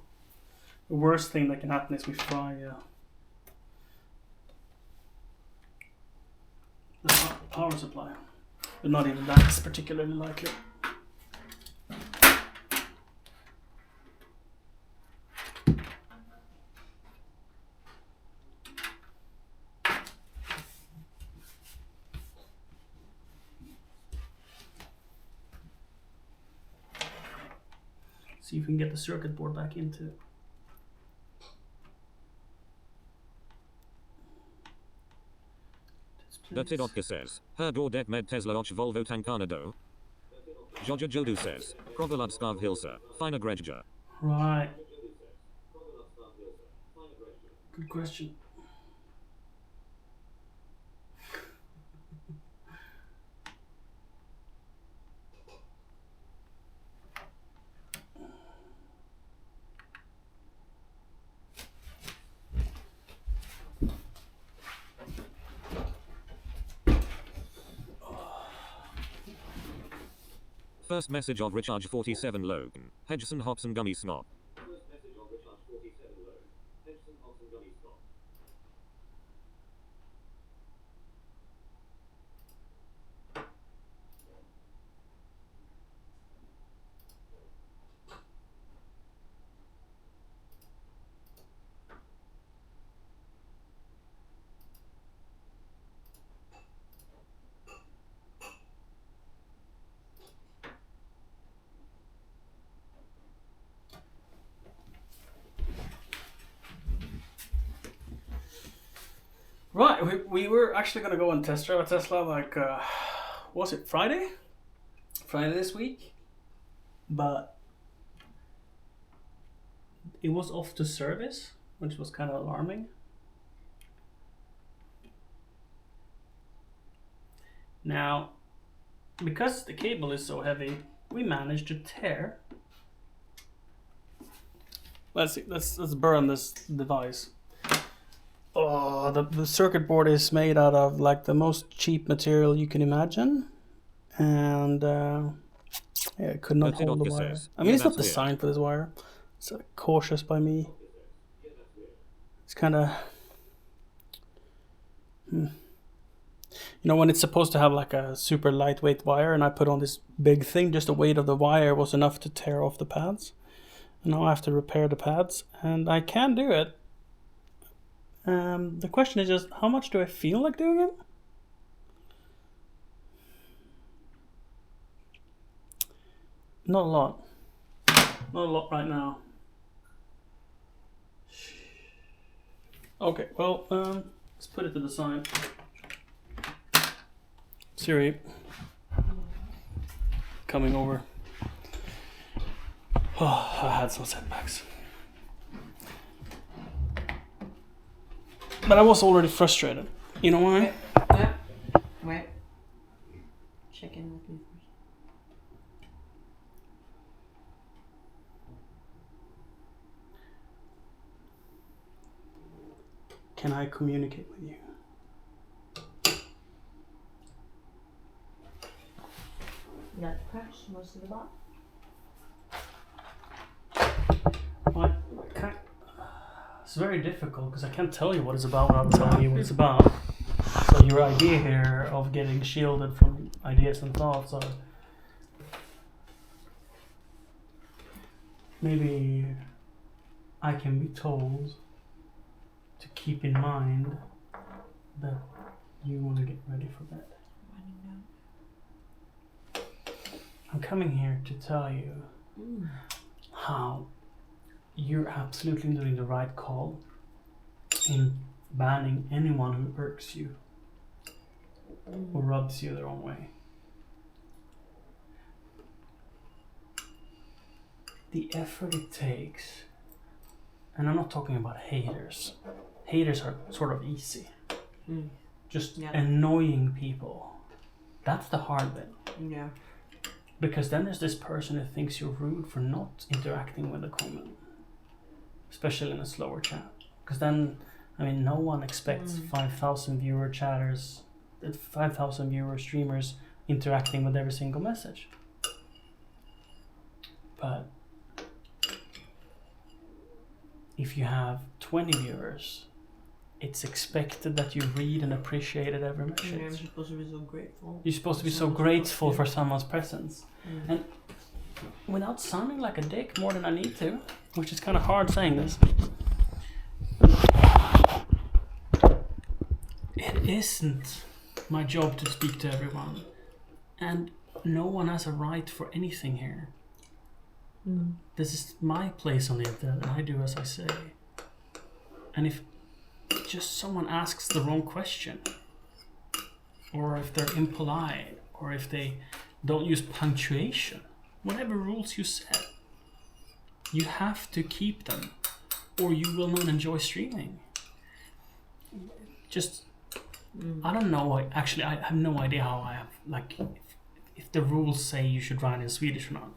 the worst thing that can happen is we fry the power supply, but not even that's particularly likely. See if we can get the circuit board back into it. Dirtydotka says, Heard or det med Tesla och Volvo tankarna då? Jojo Jodu says, Provolabskav Hilsa, Fina Grejja. Right. Good question. First message of Richard 47 Logan. Hedgeson Hobson Gummy Snot. Right, we were actually going to go and test drive a Tesla like, was it Friday? Friday this week? But it was off to service, which was kind of alarming. Now, because the cable is so heavy, we managed to tear. Let's see, let's burn this device. Oh, the circuit board is made out of like the most cheap material you can imagine, and yeah, it could not hold the wire. I mean, it's not designed for this wire. It's cautious by me. It's kind of, You know, when it's supposed to have like a super lightweight wire, and I put on this big thing, just the weight of the wire was enough to tear off the pads. And now I have to repair the pads, and I can do it. The question is just, how much do I feel like doing it? Not a lot. Not a lot right now. Okay, well, let's put it to the side. Siri, coming over. Oh, I had some setbacks. But I was already frustrated. You know why? Wait. Check in with me first. Can I communicate with you? You got to press most of the bottom. It's very difficult because I can't tell you what it's about without telling you what it's about. So your idea here of getting shielded from ideas and thoughts are maybe I can be told to keep in mind that you want to get ready for bed. I'm coming here to tell you how you're absolutely doing the right call in banning anyone who irks you or rubs you the wrong way. The effort it takes, and I'm not talking about haters. Haters are sort of easy. Just annoying people. That's the hard bit. Yeah. Because then there's this person who thinks you're rude for not interacting with a comment. Especially in a slower chat. Because then, I mean, no one expects 5,000 viewer chatters, 5,000 viewer streamers interacting with every single message. But if you have 20 viewers, it's expected that you read and appreciate every message. You're supposed to be so grateful. You're supposed to be so grateful for someone's presence. And without sounding like a dick more than I need to, which is kind of hard saying this, it isn't my job to speak to everyone. And no one has a right for anything here. This is my place on the internet, and I do as I say. And if just someone asks the wrong question, or if they're impolite, or if they don't use punctuation, whatever rules you set, you have to keep them, or you will not enjoy streaming. Just, I don't know, actually I have no idea how I have, like, if the rules say you should write in Swedish or not,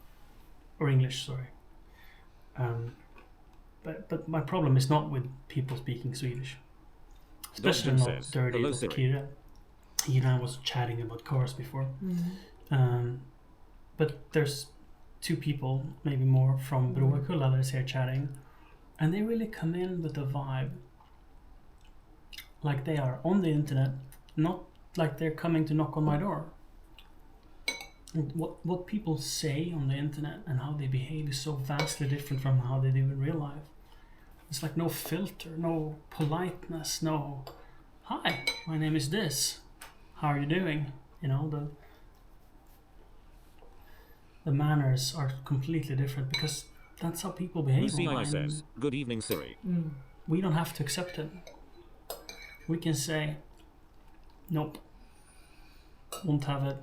or English, sorry. But my problem is not with people speaking Swedish. Especially not dirty like Kira. He and I was chatting about cars before. But there's two people, maybe more, from Broakulla that is here chatting. And they really come in with a vibe. Like they are on the internet, not like they're coming to knock on my door. And what people say on the internet and how they behave is so vastly different from how they do in real life. It's like no filter, no politeness, no, hi, my name is this, how are you doing? You know, the manners are completely different because that's how people behave. CI says, good evening, Siri. We don't have to accept it. We can say, nope, won't have it.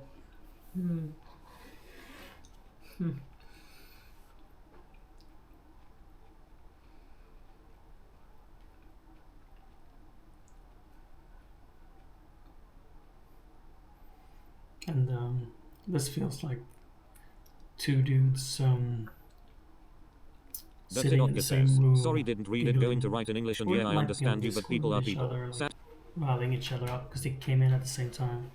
And this feels like two dudes sitting in the same room. Sorry, didn't read it. Going to write in English, and yeah, I understand you, but people are people. Riling each other up because they came in at the same time,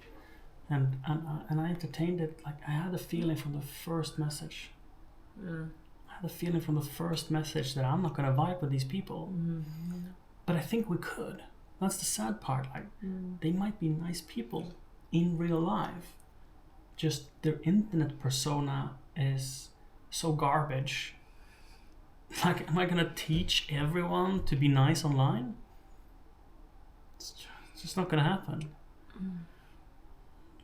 and I entertained it. Like I had a feeling from the first message. I had a feeling from the first message that I'm not gonna vibe with these people, but I think we could. That's the sad part. Like they might be nice people, in real life, just their internet persona is so garbage. Like, am I gonna teach everyone to be nice online? It's just not gonna happen.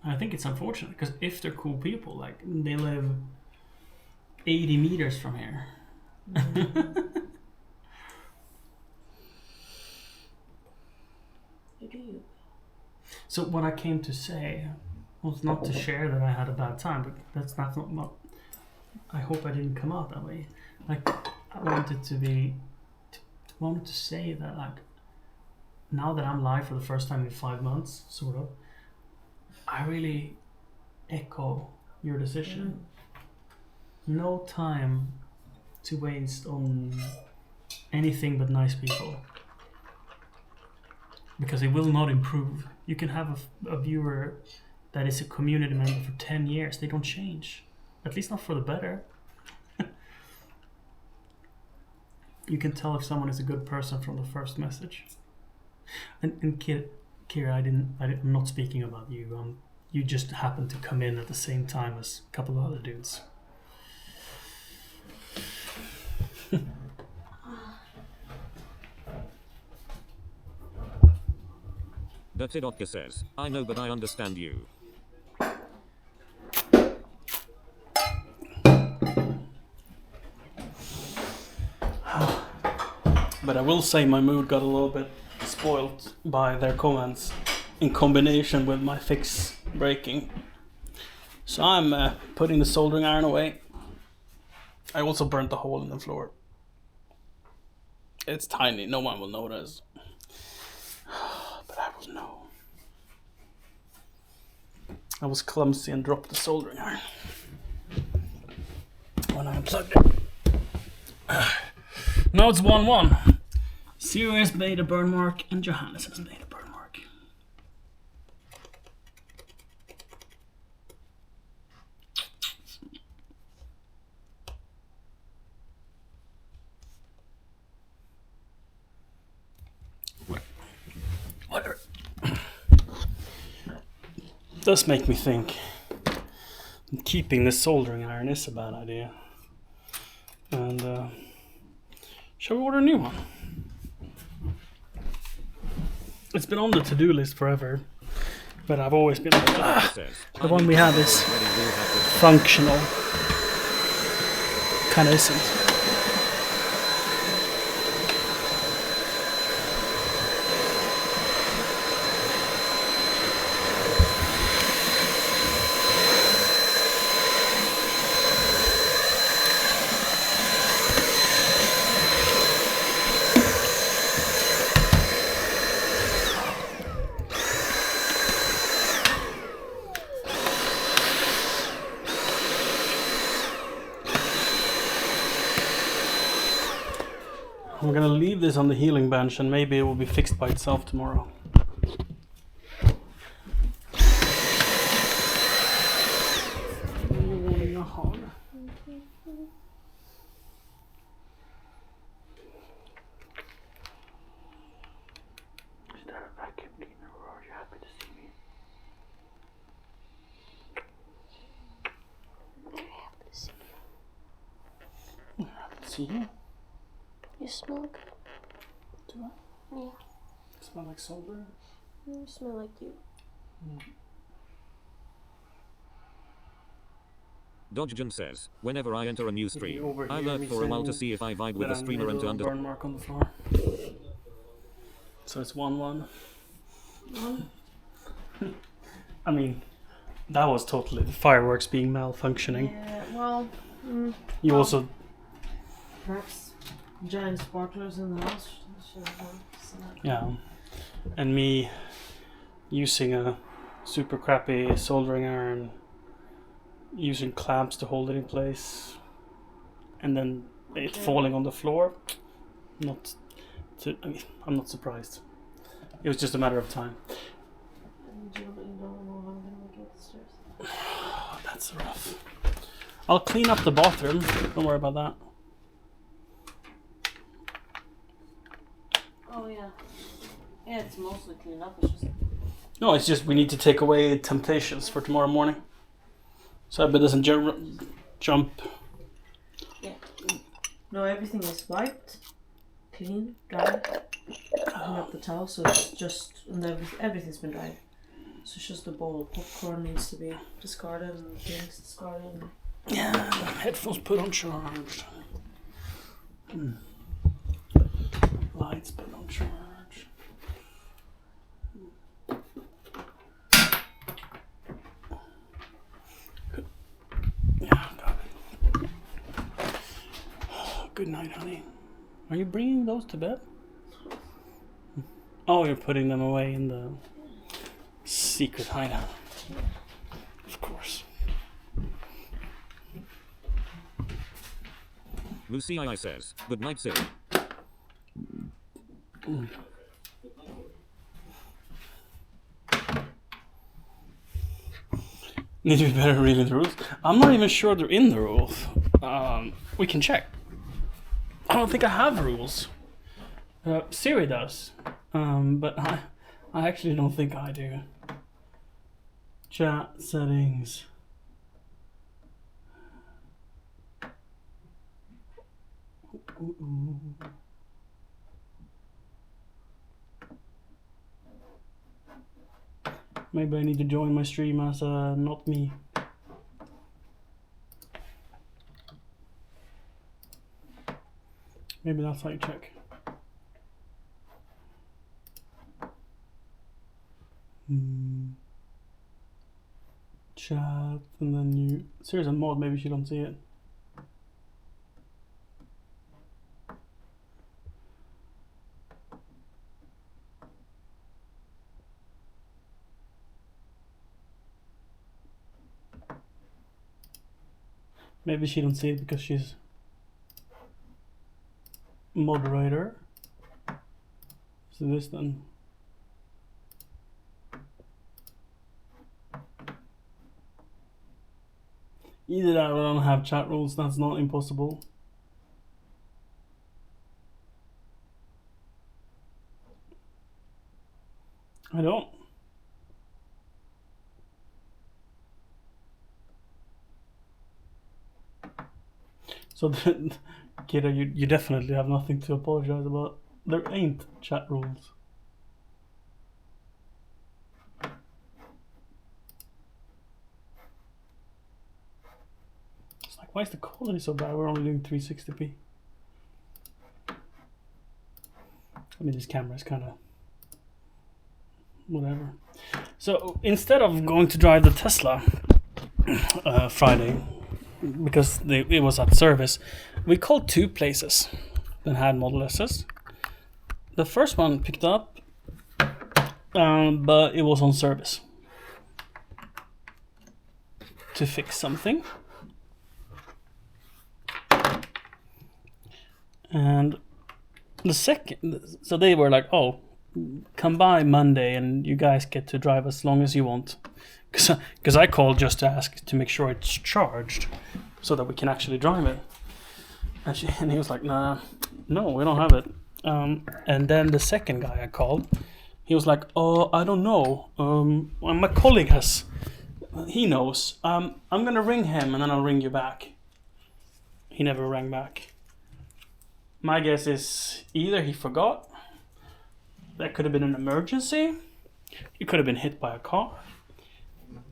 I think it's unfortunate, because if they're cool people, like, they live 80 meters from here. So what I came to say was not to share that I had a bad time, but that's not what I hope I didn't come out that way. Like, I wanted to say that, like, now that I'm live for the first time in 5 months, sort of, I really echo your decision. No time to waste on anything but nice people, because it will not improve. You can have a viewer that is a community member for 10 years. They don't change, at least not for the better. You can tell if someone is a good person from the first message. And Kira, I'm not speaking about you. You just happened to come in at the same time as a couple of other dudes. Datidotka says, I know but I understand you. But I will say my mood got a little bit spoiled by their comments in combination with my fix breaking. So I'm putting the soldering iron away. I also burnt the hole in the floor. It's tiny, no one will notice. But I will know. I was clumsy and dropped the soldering iron when I unplugged it. Now it's 1-1. Siri has made a burn mark and Johannes has made a burn mark. Whatever. Does make me think keeping the soldering iron is a bad idea. And shall we order a new one? It's been on the to-do list forever, but I've always been the one we have is functional. Kinda isn't. I'm gonna leave this on the healing bench and maybe it will be fixed by itself tomorrow. Is there a vacuum cleaner or are you happy to see me? Very happy to see you. I'm happy to see you. You smell good. Do I? Yeah. Smell like solder? You smell like you. Dodgejon says, whenever I enter a new You stream, overhear I lurk me for a while to saying see if I vibe with that the I streamer made a and to little burn mark on the floor. So it's 1-1. I mean, that was totally the fireworks being malfunctioning. Yeah, well, You also perhaps giant sparklers in the house should have done. yeah, and me using a super crappy soldering iron, using clamps to hold it in place, and then it falling on the floor. I'm not surprised. It was just a matter of time. You don't know how I'm gonna make it upstairs. Oh, that's rough. I'll clean up the bathroom. Don't worry about that. Oh yeah. Yeah, it's mostly cleaned up. It's just No, it's just we need to take away temptations for tomorrow morning. So Abby doesn't jump. Yeah. No, everything is wiped, clean, dry. Hung up the towel, so it's just and everything's been dried. So it's just the bowl of popcorn needs to be discarded and things discarded. Yeah, headphones put on charge. Lights put on charge. Yeah, got it. Good night, honey. Are you bringing those to bed? Oh, you're putting them away in the secret hideout. Of course. Lucy I says, good night, Sid. Need to be better reading the rules. I'm not even sure they're in the rules. We can check. I don't think I have rules. Siri does. But I actually don't think I do. Chat settings. Maybe I need to join my stream as not me. Maybe that's how you check. Chat, and then you. Serious and mod, maybe she don't see it. Maybe she don't see it because she's moderator. So this then. Either that or I don't have chat rules, that's not impossible. I don't. So, Kira, you definitely have nothing to apologize about. There ain't chat rules. It's like, why is the quality so bad? We're only doing 360p. I mean, this camera is kind of whatever. So, instead of going to drive the Tesla Friday, because it was at service, we called two places that had Model S's. The first one picked up, but it was on service to fix something. And the second, so they were like, oh, come by Monday and you guys get to drive as long as you want. Because I called just to ask to make sure it's charged so that we can actually drive it. And he was like, nah, no, we don't have it. And then the second guy I called, he was like, oh, I don't know. My colleague he knows. I'm going to ring him and then I'll ring you back. He never rang back. My guess is either he forgot, that could have been an emergency, he could have been hit by a car,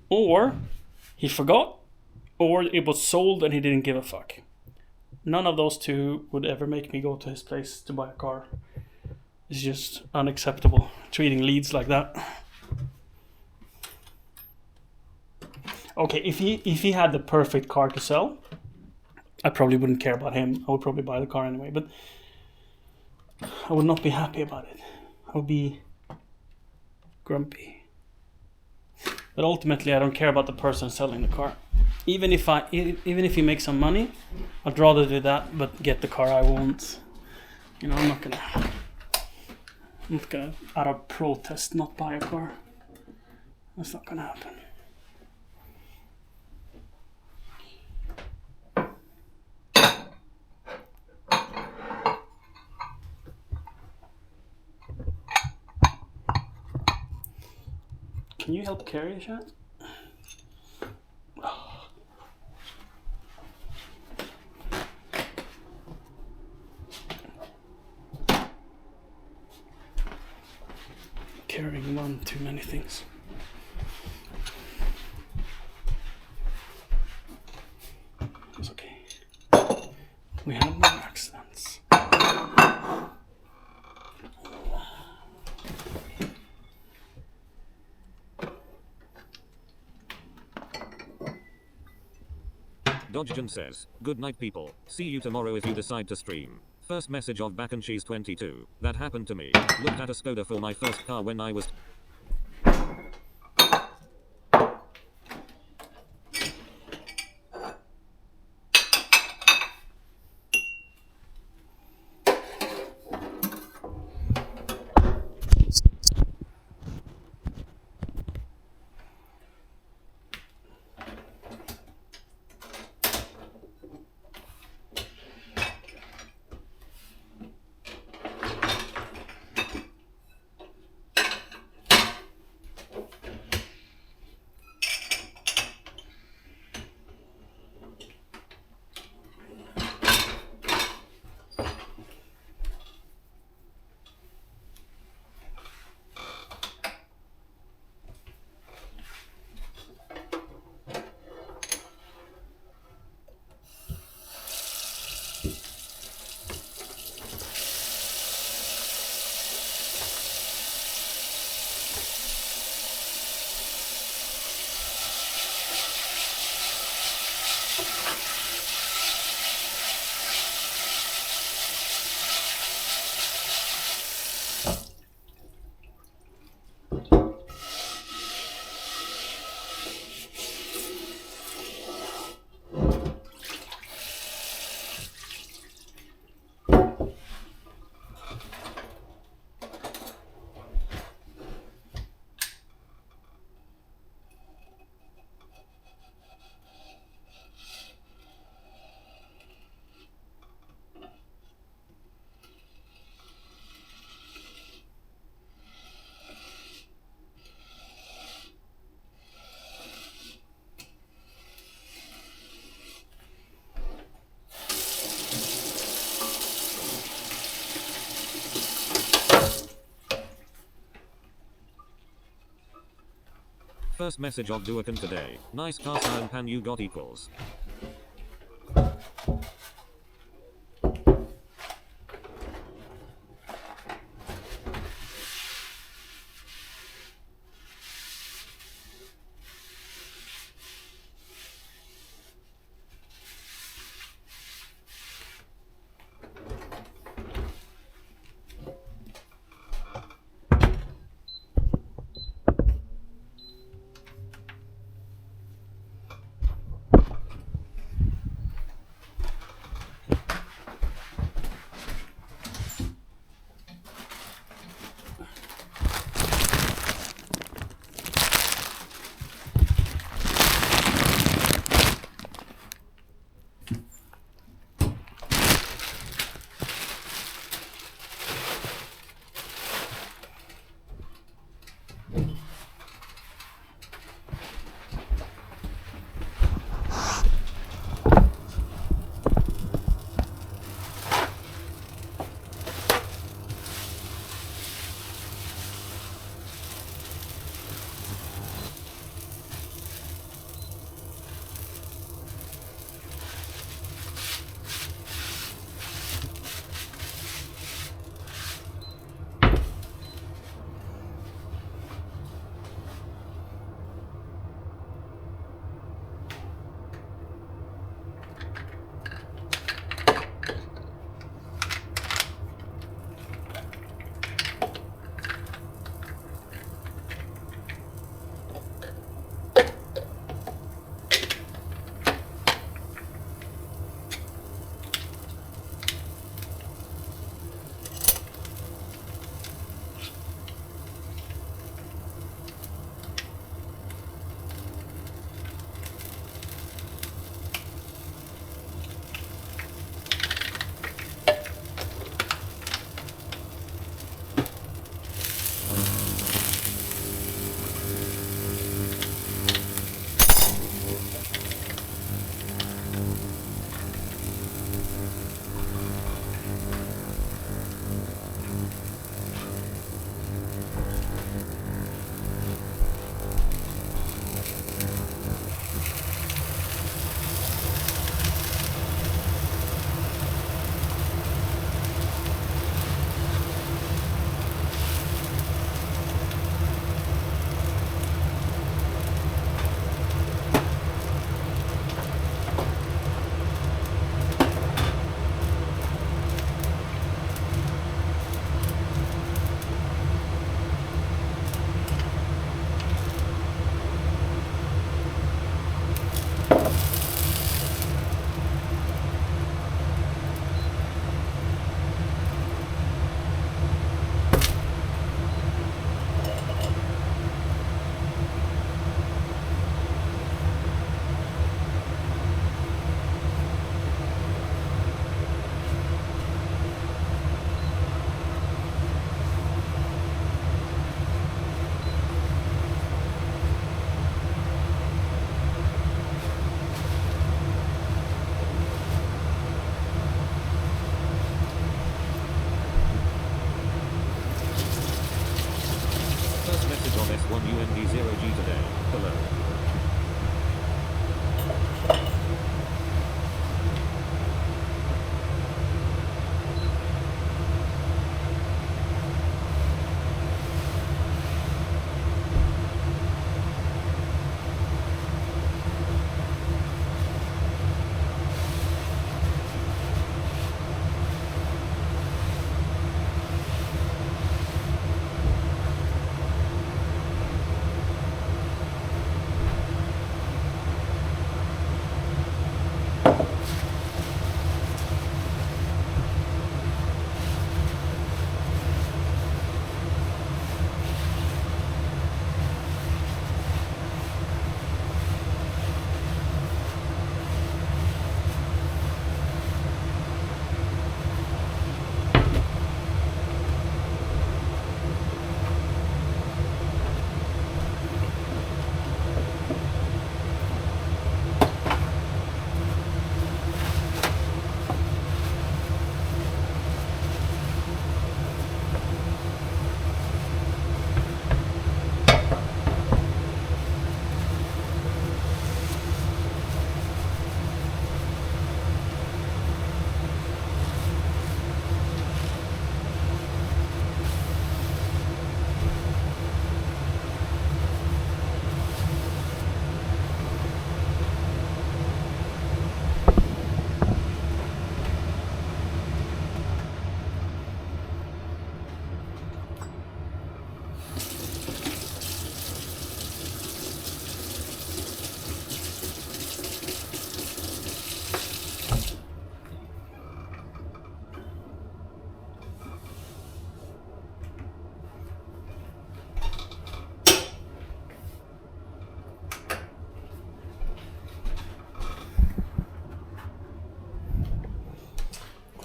or he forgot, or it was sold and he didn't give a fuck. None of those two would ever make me go to his place to buy a car. It's just unacceptable treating leads like that. Okay, if he had the perfect car to sell, I probably wouldn't care about him. I would probably buy the car anyway, but I would not be happy about it. I would be grumpy. But ultimately, I don't care about the person selling the car. Even if he makes some money, I'd rather do that, but get the car I want. You know, I'm not gonna out of protest not buy a car. That's not gonna happen. Can you help carry a shot? Carrying one too many things. It's okay. We have no accidents. Dodgejon says, good night people, see you tomorrow if you decide to stream. First message of Back and Cheese 22. That happened to me. Looked at a Skoda for my first car when I was First message of Duakan today. Nice cast iron pan you got equals.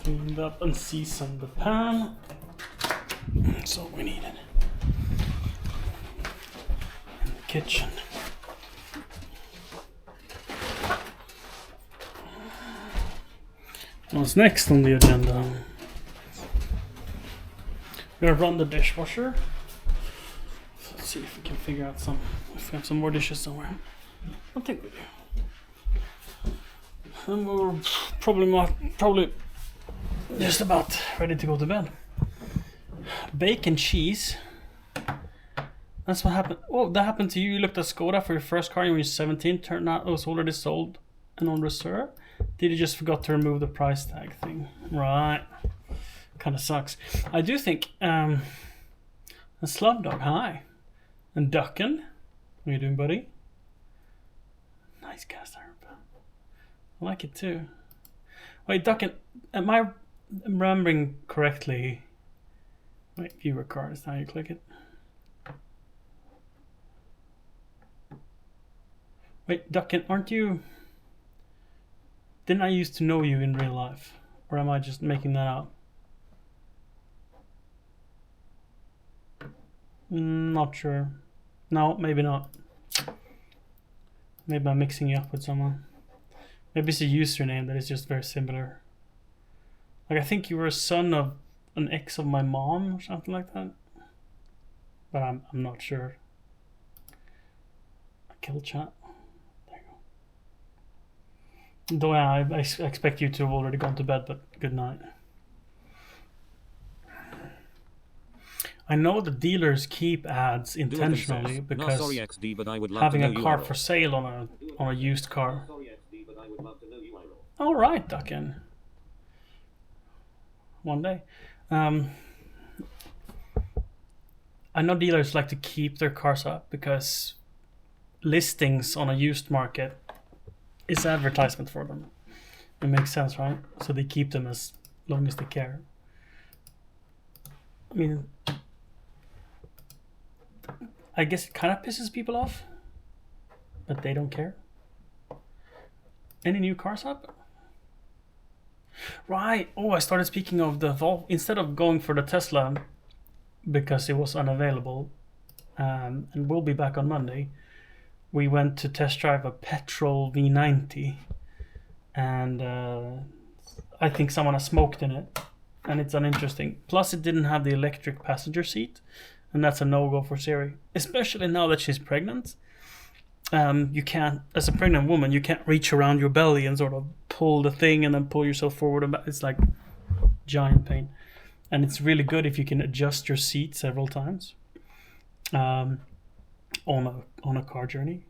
Cleaned up and seasoned the pan. That's all we needed. In the kitchen. What's next on the agenda? We're gonna run the dishwasher. So let's see if we can figure out if we have some more dishes somewhere. I think we do. And we're probably just about ready to go to bed. Bacon cheese. That's what happened. Oh, that happened to you. You looked at Skoda for your first car when you were 17. Turned out it was already sold and on reserve. Did you just forgot to remove the price tag thing? Right. Kind of sucks. I do think a Slumdog, hi. And Duckin. How you doing, buddy? Nice cast iron. I like it too. Wait, Duckin, am I remembering correctly? Wait, viewer card is how you click it. Wait, Duckin, aren't you... Didn't I used to know you in real life? Or am I just making that up? Not sure. No, maybe not. Maybe I'm mixing you up with someone. Maybe it's a username that is just very similar. Like, I think you were a son of an ex of my mom or something like that. But I'm not sure. Kill chat. Though yeah, I expect you to have already gone to bed, but good night. I know the dealers keep ads intentionally because sorry, XD, but I would love having to a know car URL. for sale on a used car. All right, Duckin. One day. I know dealers like to keep their cars up because listings on a used market is advertisement for them. It makes sense, right? So they keep them as long as they care. I mean, I guess it kind of pisses people off, but they don't care. Any new cars up? Right. Oh, I started speaking of the Volvo. Instead of going for the Tesla because it was unavailable, and we'll be back on Monday, we went to test drive a petrol V90, and I think someone has smoked in it, and it's uninteresting. Plus, it didn't have the electric passenger seat, and that's a no-go for Siri, especially now that she's pregnant. You can't, as a pregnant woman, you can't reach around your belly and sort of pull the thing and then pull yourself forward and back. It's like giant pain, and it's really good if you can adjust your seat several times. On a car journey.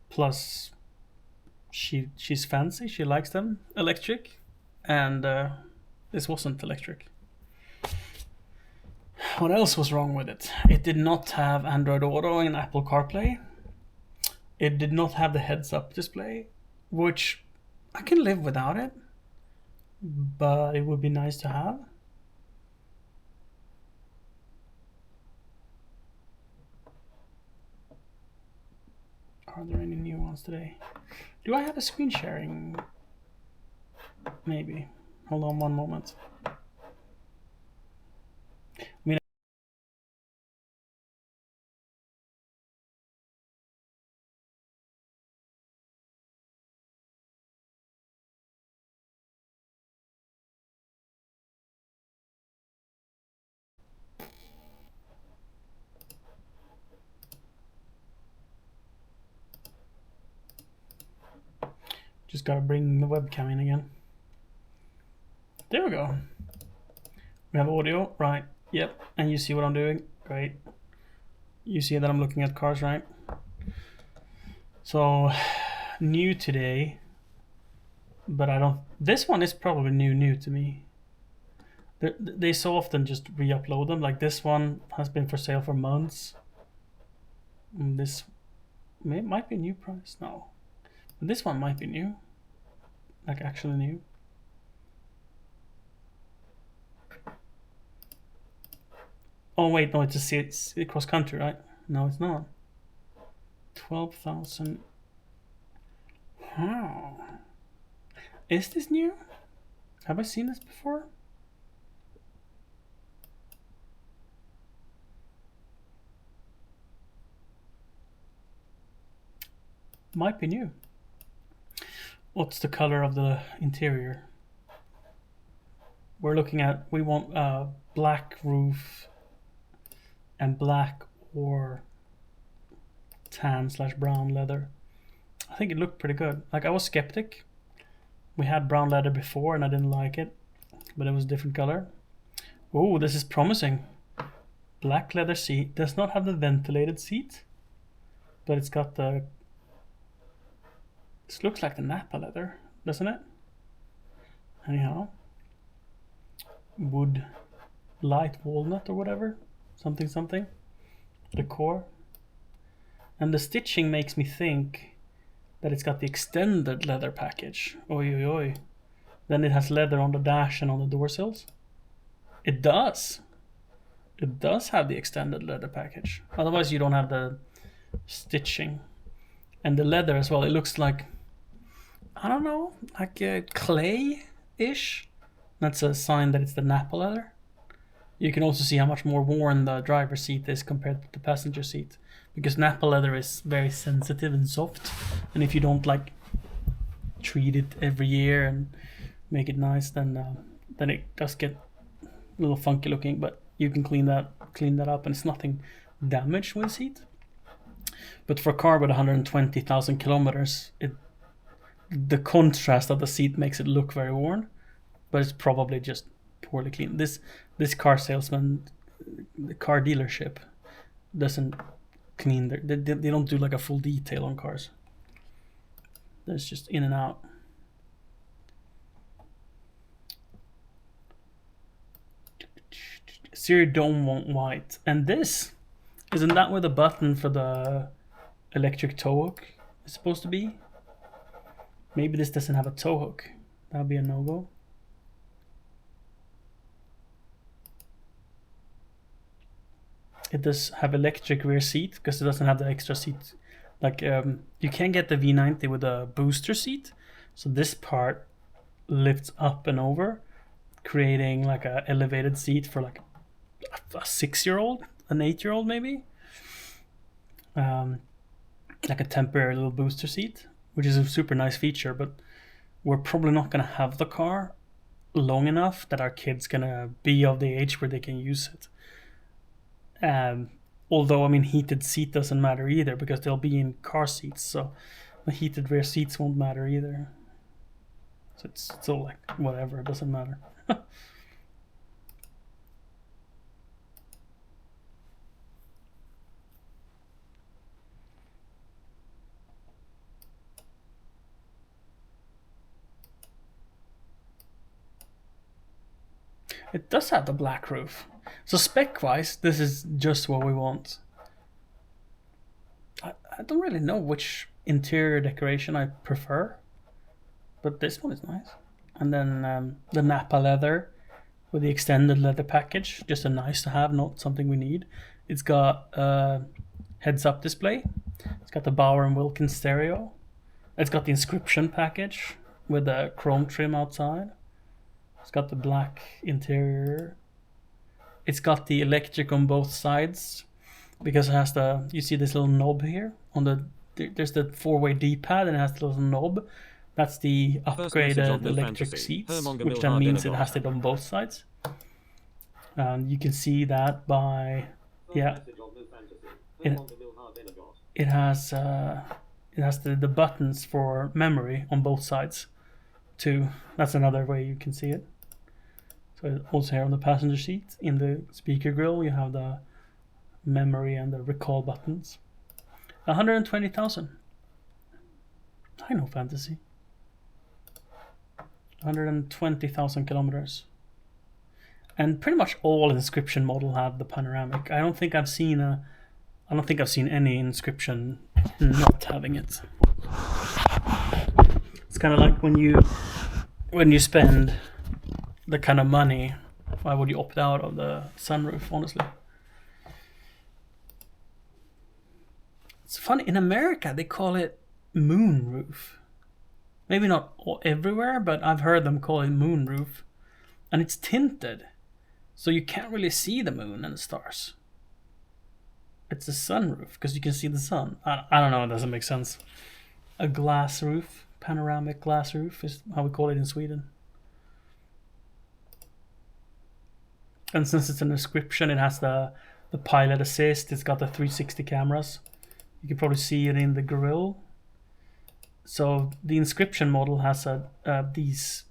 Plus, she's fancy. She likes them electric, and this wasn't electric. What else was wrong with it? It did not have Android Auto and Apple CarPlay. It did not have the heads-up display, which I can live without it, but it would be nice to have. Are there any new ones today? Do I have a screen sharing? Maybe. Hold on one moment. I mean, just gotta bring the webcam in again. There we go. We have audio, right? Yep, and you see what I'm doing? Great. You see that I'm looking at cars, right? So, new today, but I don't... This one is probably new to me. They so often just re-upload them. Like this one has been for sale for months. And this might be new price. No. But this one might be new. Like actually new. Oh wait, no, it's cross country, right? No, it's not. 12,000. Oh. Is this new? Have I seen this before? Might be new. What's the color of the interior? We're looking at, we want black roof and black or tan/brown leather. I think it looked pretty good. Like, I was skeptic. We had brown leather before and I didn't like it, but it was a different color. Oh, this is promising. Black leather seat. Does not have the ventilated seat, but it's got the... This looks like the Napa leather, doesn't it? Anyhow. Wood, light walnut or whatever. Something. Decor. And the stitching makes me think that it's got the extended leather package. Oi, oi, oi. Then it has leather on the dash and on the door sills. It does. It does have the extended leather package. Otherwise you don't have the stitching. And the leather as well, it looks like, I don't know, like clay-ish. That's a sign that it's the Napa leather. You can also see how much more worn the driver's seat is compared to the passenger seat. Because Napa leather is very sensitive and soft. And if you don't like treat it every year and make it nice, then it does get a little funky looking. But you can clean that up and it's nothing damaged with the seat. But for a car with 120,000 kilometers, the contrast of the seat makes it look very worn, but it's probably just poorly cleaned. This car salesman, the car dealership, doesn't clean they don't do like a full detail on cars. There's just in and out. Serie Dome white, and this isn't that where the button for the electric tow hook is supposed to be? Maybe this doesn't have a tow hook. That would be a no-go. It does have electric rear seat because it doesn't have the extra seat. Like you can get the V90 with a booster seat. So this part lifts up and over, creating like a elevated seat for like a 6-year-old, an 8-year-old maybe. Like a temporary little booster seat, which is a super nice feature, but we're probably not going to have the car long enough that our kid's going to be of the age where they can use it. Although, I mean, heated seat doesn't matter either because they'll be in car seats, so the heated rear seats won't matter either. So it's all like, whatever, it doesn't matter. It does have the black roof. So spec-wise, this is just what we want. I don't really know which interior decoration I prefer, but this one is nice. And then the Napa leather with the extended leather package, just a nice to have, not something we need. It's got heads-up display. It's got the Bauer & Wilkins stereo. It's got the inscription package with the chrome trim outside. It's got the black interior. It's got the electric on both sides because it has the, you see this little knob here on there's the 4-way D-pad and it has the little knob. That's the upgraded electric seats, which then means it has it on both sides. And you can see that by, yeah, it has the buttons for memory on both sides too. That's another way you can see it. So also here on the passenger seat, in the speaker grill, you have the memory and the recall buttons. 120,000. I know fantasy. 120,000 kilometers. And pretty much all Inscription model have the panoramic. I don't think I've seen any Inscription not having it. It's kind of like when you spend the kind of money, why would you opt out of the sunroof, honestly? It's funny, in America they call it moonroof. Maybe not everywhere, but I've heard them call it moonroof. And it's tinted, so you can't really see the moon and the stars. It's a sunroof, because you can see the sun. I don't know, it doesn't make sense. A glass roof, panoramic glass roof is how we call it in Sweden. And since it's an inscription, it has the pilot assist, it's got the 360 cameras. You can probably see it in the grille. So the inscription model has these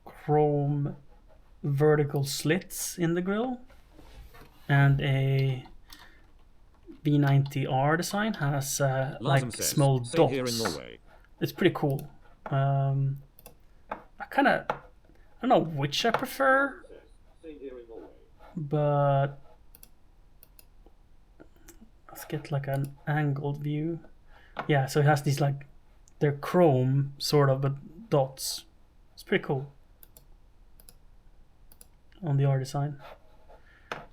chrome vertical slits in the grille, and a V90R design has like small dots. Here in Norway. It's pretty cool. I don't know which I prefer, but let's get like an angled view. Yeah, so it has these like, they're chrome sort of, but dots. It's pretty cool on the R design.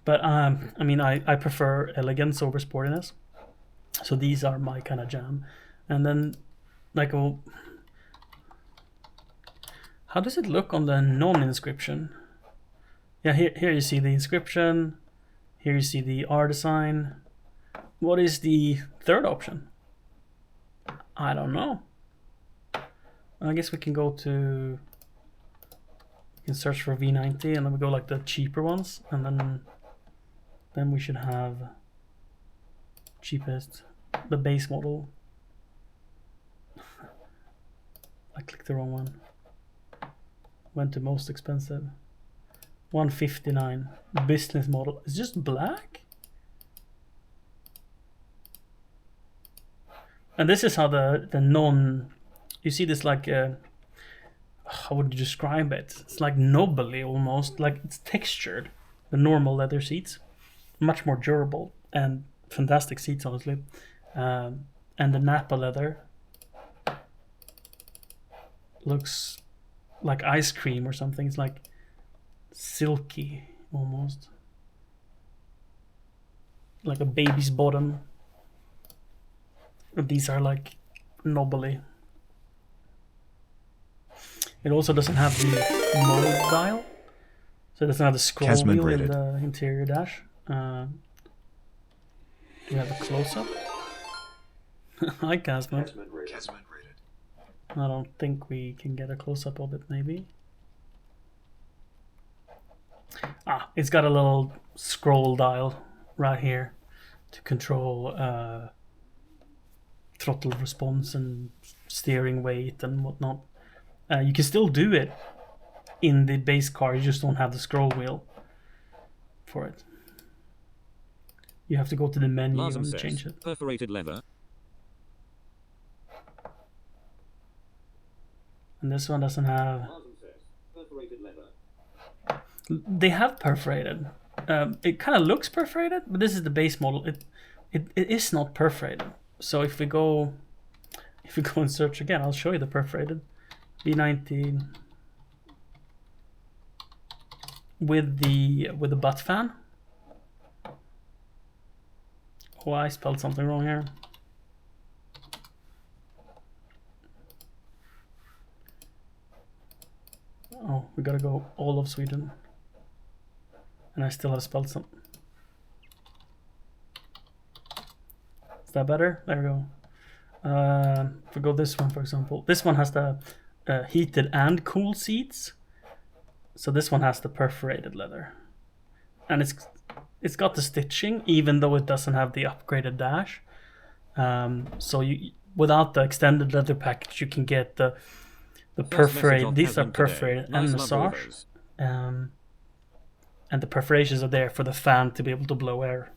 But I mean, I prefer elegance over sportiness, so these are my kind of jam. And then like, how does it look on the non-inscription? Yeah, here you see the inscription, here you see the R design. What is the third option? I don't know. I guess we can go to, we can search for V90, and then we go like the cheaper ones, and then we should have cheapest, the base model. I clicked the wrong one. Went to most expensive. 159. Business model. It's just black? And this is how the non, you see this like, how would you describe it? It's like knobbly almost, like it's textured. The normal leather seats, much more durable and fantastic seats, honestly. And the Napa leather looks like ice cream or something. It's like silky almost, like a baby's bottom. These are like knobbly. It also doesn't have the mode dial, so it doesn't have the scroll wheel in the interior dash. Do you have a close-up? Hi, Casman. I don't think we can get a close-up of it, maybe. Ah, it's got a little scroll dial right here to control throttle response and steering weight and whatnot. You can still do it in the base car, you just don't have the scroll wheel for it. You have to go to the menu and change it. Perforated leather. And this one doesn't have. They have perforated. It kind of looks perforated, but this is the base model. It is not perforated. So if we go and search again, I'll show you the perforated V90 with the butt fan. Oh, I spelled something wrong here. Oh, we gotta go all of Sweden. And I still have spelled something. Is that better? There we go. If we go this one, for example. This one has the heated and cool seats. So this one has the perforated leather. And it's got the stitching, even though it doesn't have the upgraded dash. So you, without the extended leather package, you can get the perforated. These are perforated and massage. And the perforations are there for the fan to be able to blow air.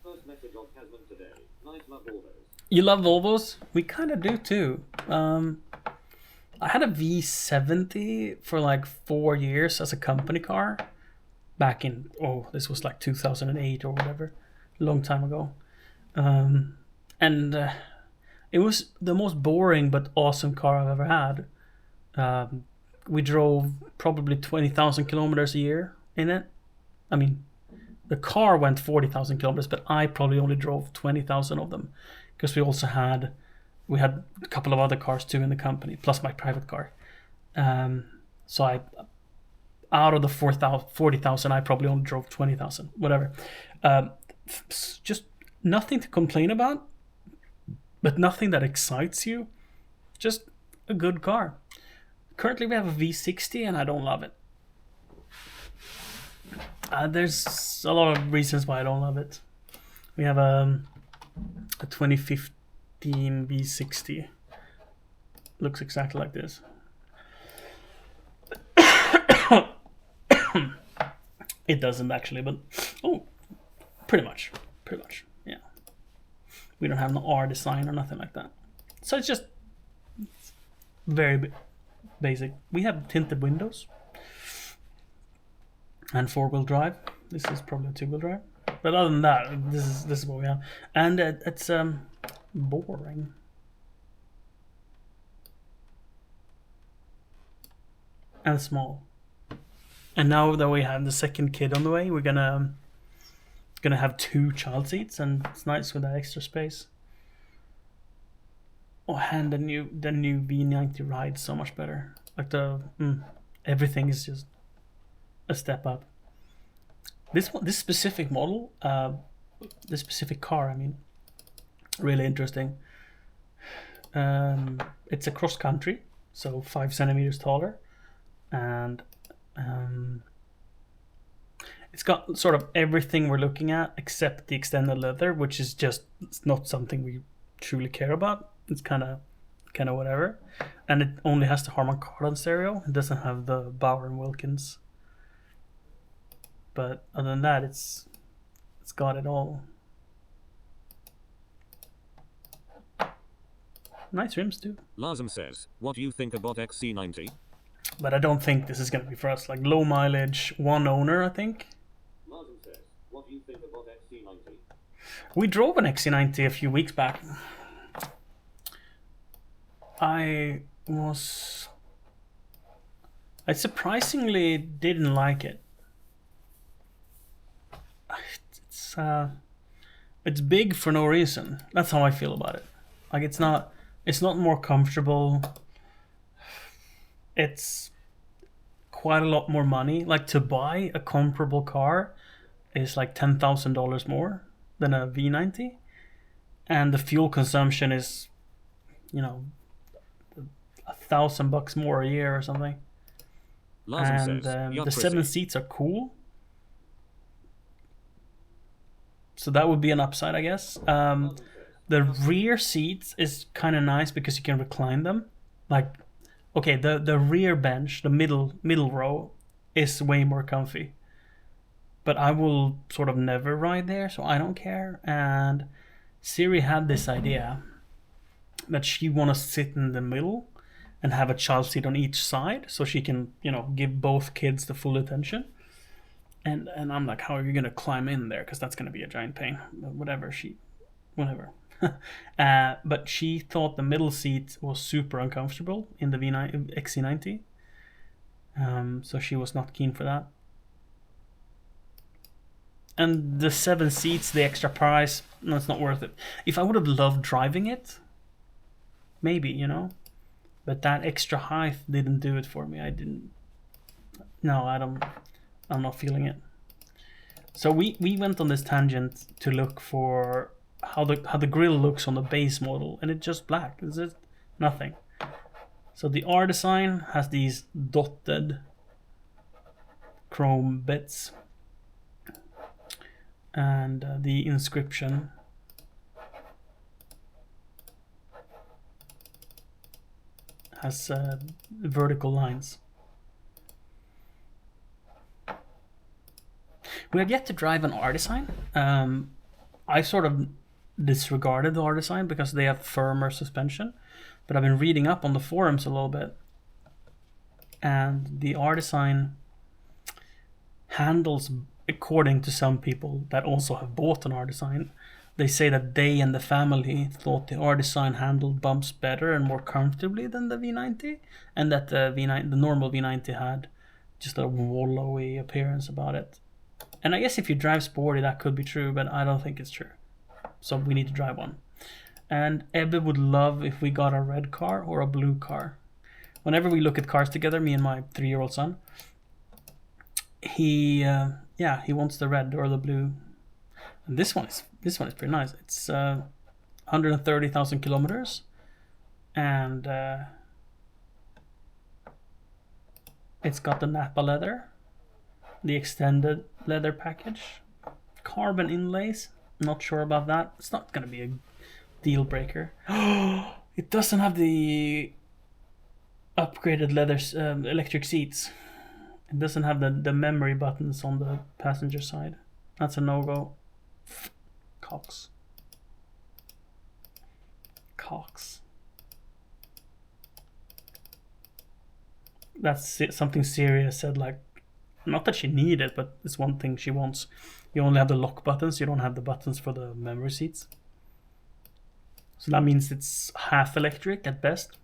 You love Volvos? We kind of do too. I had a V70 for like 4 years as a company car. Back in, this was like 2008 or whatever. A long time ago. And it was the most boring but awesome car I've ever had. We drove probably 20,000 kilometers a year in it. I mean, the car went 40,000 kilometers, but I probably only drove 20,000 of them. Because we also had we had a couple of other cars too in the company, plus my private car. So I, out of the 40,000, I probably only drove 20,000, whatever. Just nothing to complain about, but nothing that excites you. Just a good car. Currently we have a V60 and I don't love it. There's a lot of reasons why I don't love it. We have a 2015 V60. Looks exactly like this. It doesn't actually, but pretty much, yeah. We don't have an R design or nothing like that, so it's just very basic. We have tinted windows and 4-wheel drive. This is probably a 2-wheel drive, but other than that, this is what we have, and it's boring. And small. And now that we have the second kid on the way, we're gonna have 2 child seats, and it's nice with that extra space. Oh, and the new V90 rides so much better. Like everything is just a step up. This specific model, this specific car, I mean, really interesting. It's a cross country, so 5 centimeters taller, and it's got sort of everything we're looking at except the extended leather, which is just not something we truly care about. It's kind of whatever, and it only has the Harman Kardon stereo. It doesn't have the Bauer and Wilkins, but other than that, it's got it all. Nice rims too. Lazem says, what do you think about XC90? But I don't think this is going to be for us. Like low mileage, 1 owner, I think. Lazem says, what do you think about XC90? We drove an XC90 a few weeks back. I surprisingly didn't like it. It's big for no reason. That's how I feel about it. Like it's not more comfortable. It's quite a lot more money. Like to buy a comparable car is like $10,000 more than a V90, and the fuel consumption is, $1,000 more a year or something. Lazem And says, the 7 seats are cool, so that would be an upside, I guess. The rear seats is kind of nice because you can recline them. Like, okay, the rear bench, the middle row, is way more comfy. But I will sort of never ride there, so I don't care. And Siri had this idea that she want to sit in the middle and have a child seat on each side, so she can, give both kids the full attention. And I'm like, how are you gonna climb in there? Because that's gonna be a giant pain. Whatever. But she thought the middle seat was super uncomfortable in the XC90. So she was not keen for that. And the 7 seats, the extra price, no, it's not worth it. If I would have loved driving it, maybe, but that extra height didn't do it for me. I'm not feeling it. So we went on this tangent to look for how the grille looks on the base model, and it's just black. It's just nothing. So the R design has these dotted chrome bits, and the inscription has vertical lines. We have yet to drive an R design. I sort of disregarded the R design because they have firmer suspension, but I've been reading up on the forums a little bit, and the R design handles, according to some people that also have bought an R design, they say that they and the family thought the R design handled bumps better and more comfortably than the V90, and that the normal V90 had just a wallowy appearance about it. And I guess if you drive sporty, that could be true, but I don't think it's true. So we need to drive one. And Ebbe would love if we got a red car or a blue car. Whenever we look at cars together, me and my 3-year-old son, he wants the red or the blue. And this one is pretty nice. It's 130,000 kilometers, and it's got the Nappa leather, the extended leather package, carbon inlays. Not sure about that. It's not gonna be a deal breaker. It doesn't have the upgraded leather electric seats. It doesn't have the memory buttons on the passenger side. That's a no-go. Cox. That's something Syria said, like, not that she needed, but it's one thing she wants. You only have the lock buttons, you don't have the buttons for the memory seats. So that means it's half electric at best.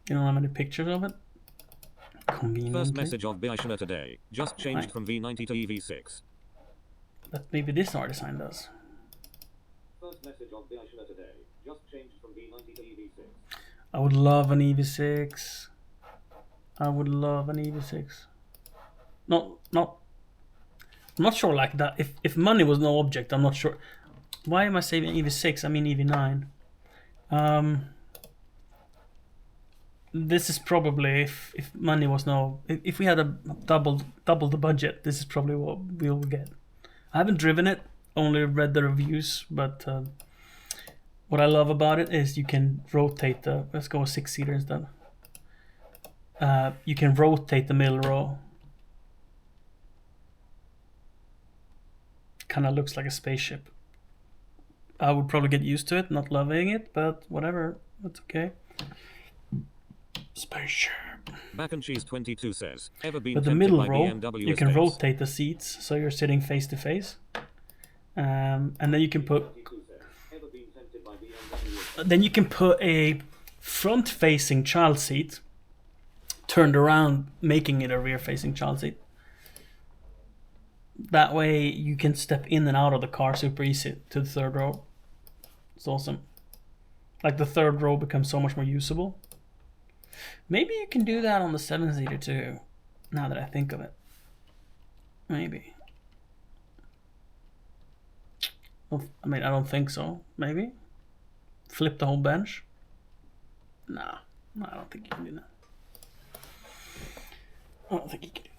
You don't have any pictures of it? Conveniently. First message of Biashna today. Just changed from V90 to EV6. But maybe this art design does. First message of Biashna today. Just changed from V90 to EV6. I would love an EV6. I would love an EV6. I'm not sure like that. If money was no object, I'm not sure. Why am I saying EV6? I mean EV9. This is probably if money was no. If we had a double the budget, this is probably what we'll get. I haven't driven it, only read the reviews, but what I love about it is you can rotate the. Let's go 6-seater instead. You can rotate the middle row. Kind of looks like a spaceship. I would probably get used to it, not loving it, but whatever, that's okay. Spaceship. Mac and Cheese 22 says, ever been But the tempted middle by row, BMW you can estates? rotate the seats so you're sitting face to face, and then you can put. Then you can put a front-facing child seat turned around, making it a rear-facing child seat. That way you can step in and out of the car super easy to the third row. It's awesome. Like the third row becomes so much more usable. Maybe you can do that on the 7-seater too, now that I think of it. Maybe. Well, I mean, I don't think so. Maybe. Flip the whole bench. Nah, I don't think you can do that. I don't think you can do that.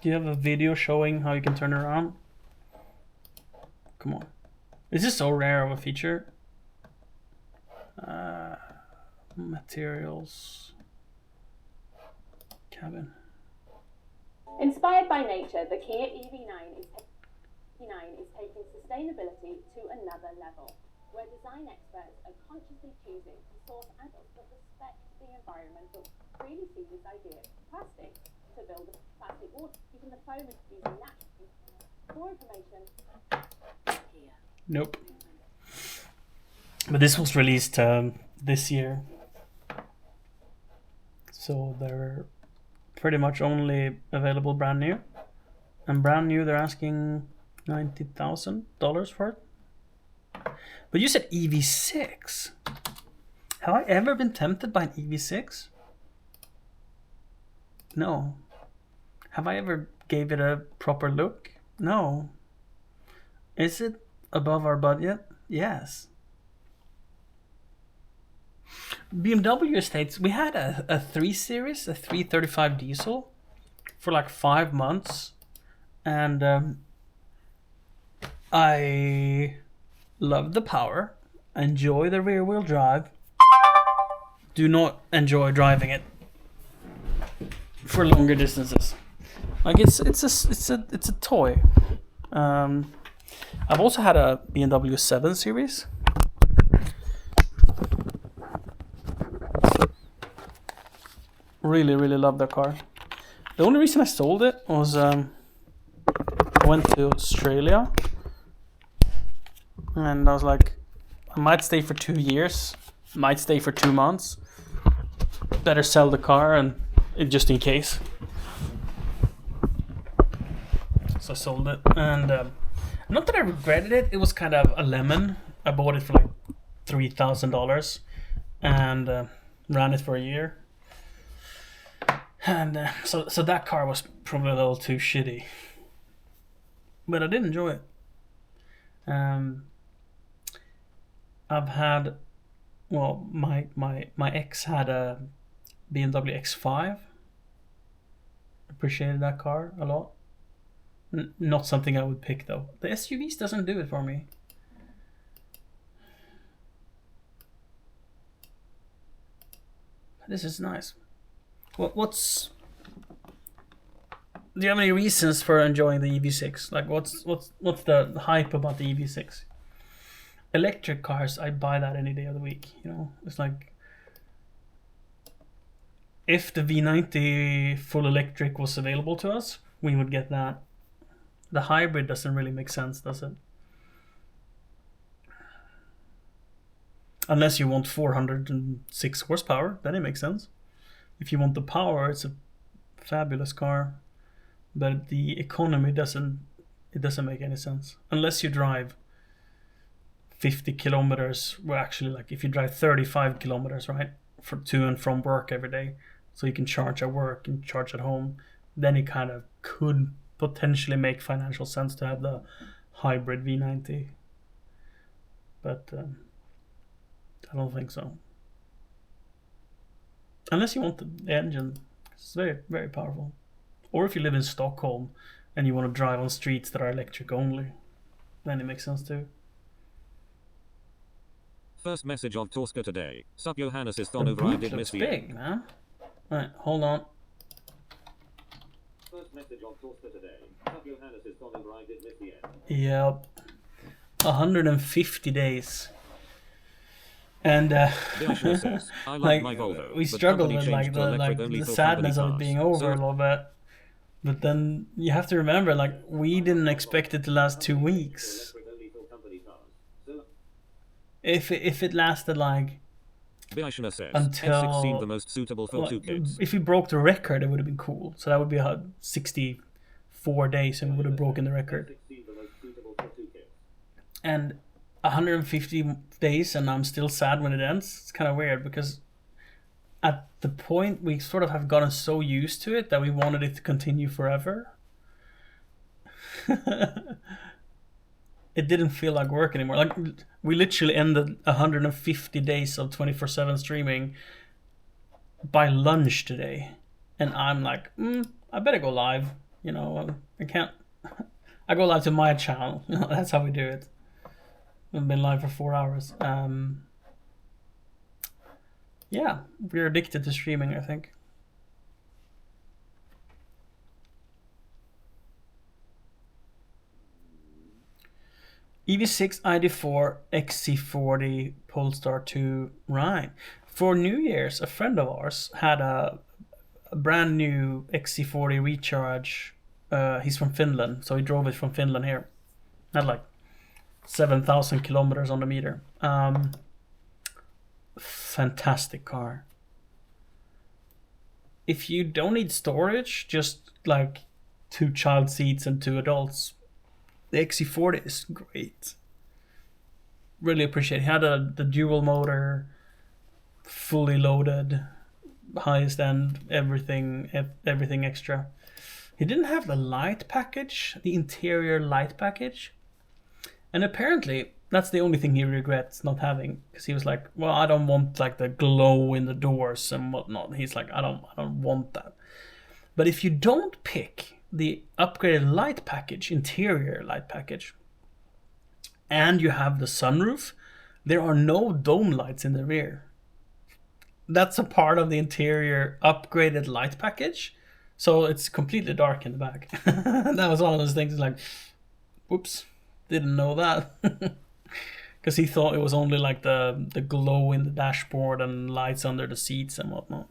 Do you have a video showing how you can turn it around? Come on. This is so rare of a feature. Materials. Cabin. Inspired by nature, the Kia EV9 is taking sustainability to another level, where design experts are consciously choosing to source adults that respect the environment but really see this idea of plastic to build a plastic water, keeping the foam is using naturally. For information, here. Nope. But this was released this year, so they're pretty much only available brand new. And brand new, they're asking $90,000 for it. But you said EV6. Have I ever been tempted by an EV6? No. Have I ever gave it a proper look? No. Is it above our budget? Yes. BMW estates, we had a 3 Series, a 335 diesel for like 5 months, and I love the power, enjoy the rear wheel drive, do not enjoy driving it for longer distances. Like it's a toy. I've also had a BMW 7 Series. Really love that car. The only reason I sold it was I went to Australia and I was like, I might stay for 2 years might stay for 2 months. Better sell the car and just in case. So I sold it, and not that I regretted it. It was kind of a lemon. I bought it for like $3,000 and ran it for a year. And so that car was probably a little too shitty, but I did enjoy it. I've had, well, my ex had a BMW X5. Appreciated that car a lot. Not something I would pick though. The SUVs doesn't do it for me. This is nice. What's? Do you have any reasons for enjoying the EV6? Like, what's the hype about the EV6? Electric cars, I buy that any day of the week. You know, it's like if the V90 full electric was available to us, we would get that. The hybrid doesn't really make sense, does it? Unless you want 406 horsepower, then it makes sense. If you want the power, it's a fabulous car. But the economy doesn't make any sense. Unless you drive 50 kilometers, well actually like if you drive 35 kilometers, right? For to and from work every day. So you can charge at work and charge at home. Then it kind of could potentially make financial sense to have the hybrid V90. But I don't think so. Unless you want the engine. It's very, very powerful. Or if you live in Stockholm and you want to drive on streets that are electric only, then it makes sense too. First message of Torska today. Sup Johannes is thon over I did miss the big, man. Alright, hold on. First message of Torska today. Sup Johannes is thon over I did miss the end. Yep. 150 days. And says, I like my Volvo, we struggled with like the sadness of it being over a little bit. But then you have to remember, like, we didn't expect it to last 2 weeks. If it lasted like until the most suitable for 2 kids. If we broke the record, it would have been cool. So that would be 64 days, and we would have broken the record. And 150 days, and I'm still sad when it ends. It's kind of weird because at the point we sort of have gotten so used to it that we wanted it to continue forever. It didn't feel like work anymore. Like, we literally ended 150 days of 24/7 streaming by lunch today, and I'm like, I better go live. You know, I can't. I go live to my channel. You know, that's how we do it. We've been live for 4 hours. Yeah, we're addicted to streaming, I think. EV6, ID4, XC40, Polestar 2, right. For New Year's, a friend of ours had a brand new XC40 Recharge. He's from Finland, so he drove it from Finland here. Had like 7,000 kilometers on the meter. Fantastic car. If you don't need storage, just like 2 child seats and 2 adults, the XC40 is great. Really appreciate it. He had the dual motor, fully loaded, highest end, everything extra. He didn't have the light package, the interior light package. And apparently that's the only thing he regrets not having, because he was like, well, I don't want like the glow in the doors and whatnot. He's like, I don't want that. But if you don't pick the upgraded light package, interior light package, and you have the sunroof, there are no dome lights in the rear. That's a part of the interior upgraded light package, so it's completely dark in the back. That was one of those things like, whoops, didn't know that. Because he thought it was only like the glow in the dashboard and lights under the seats and whatnot.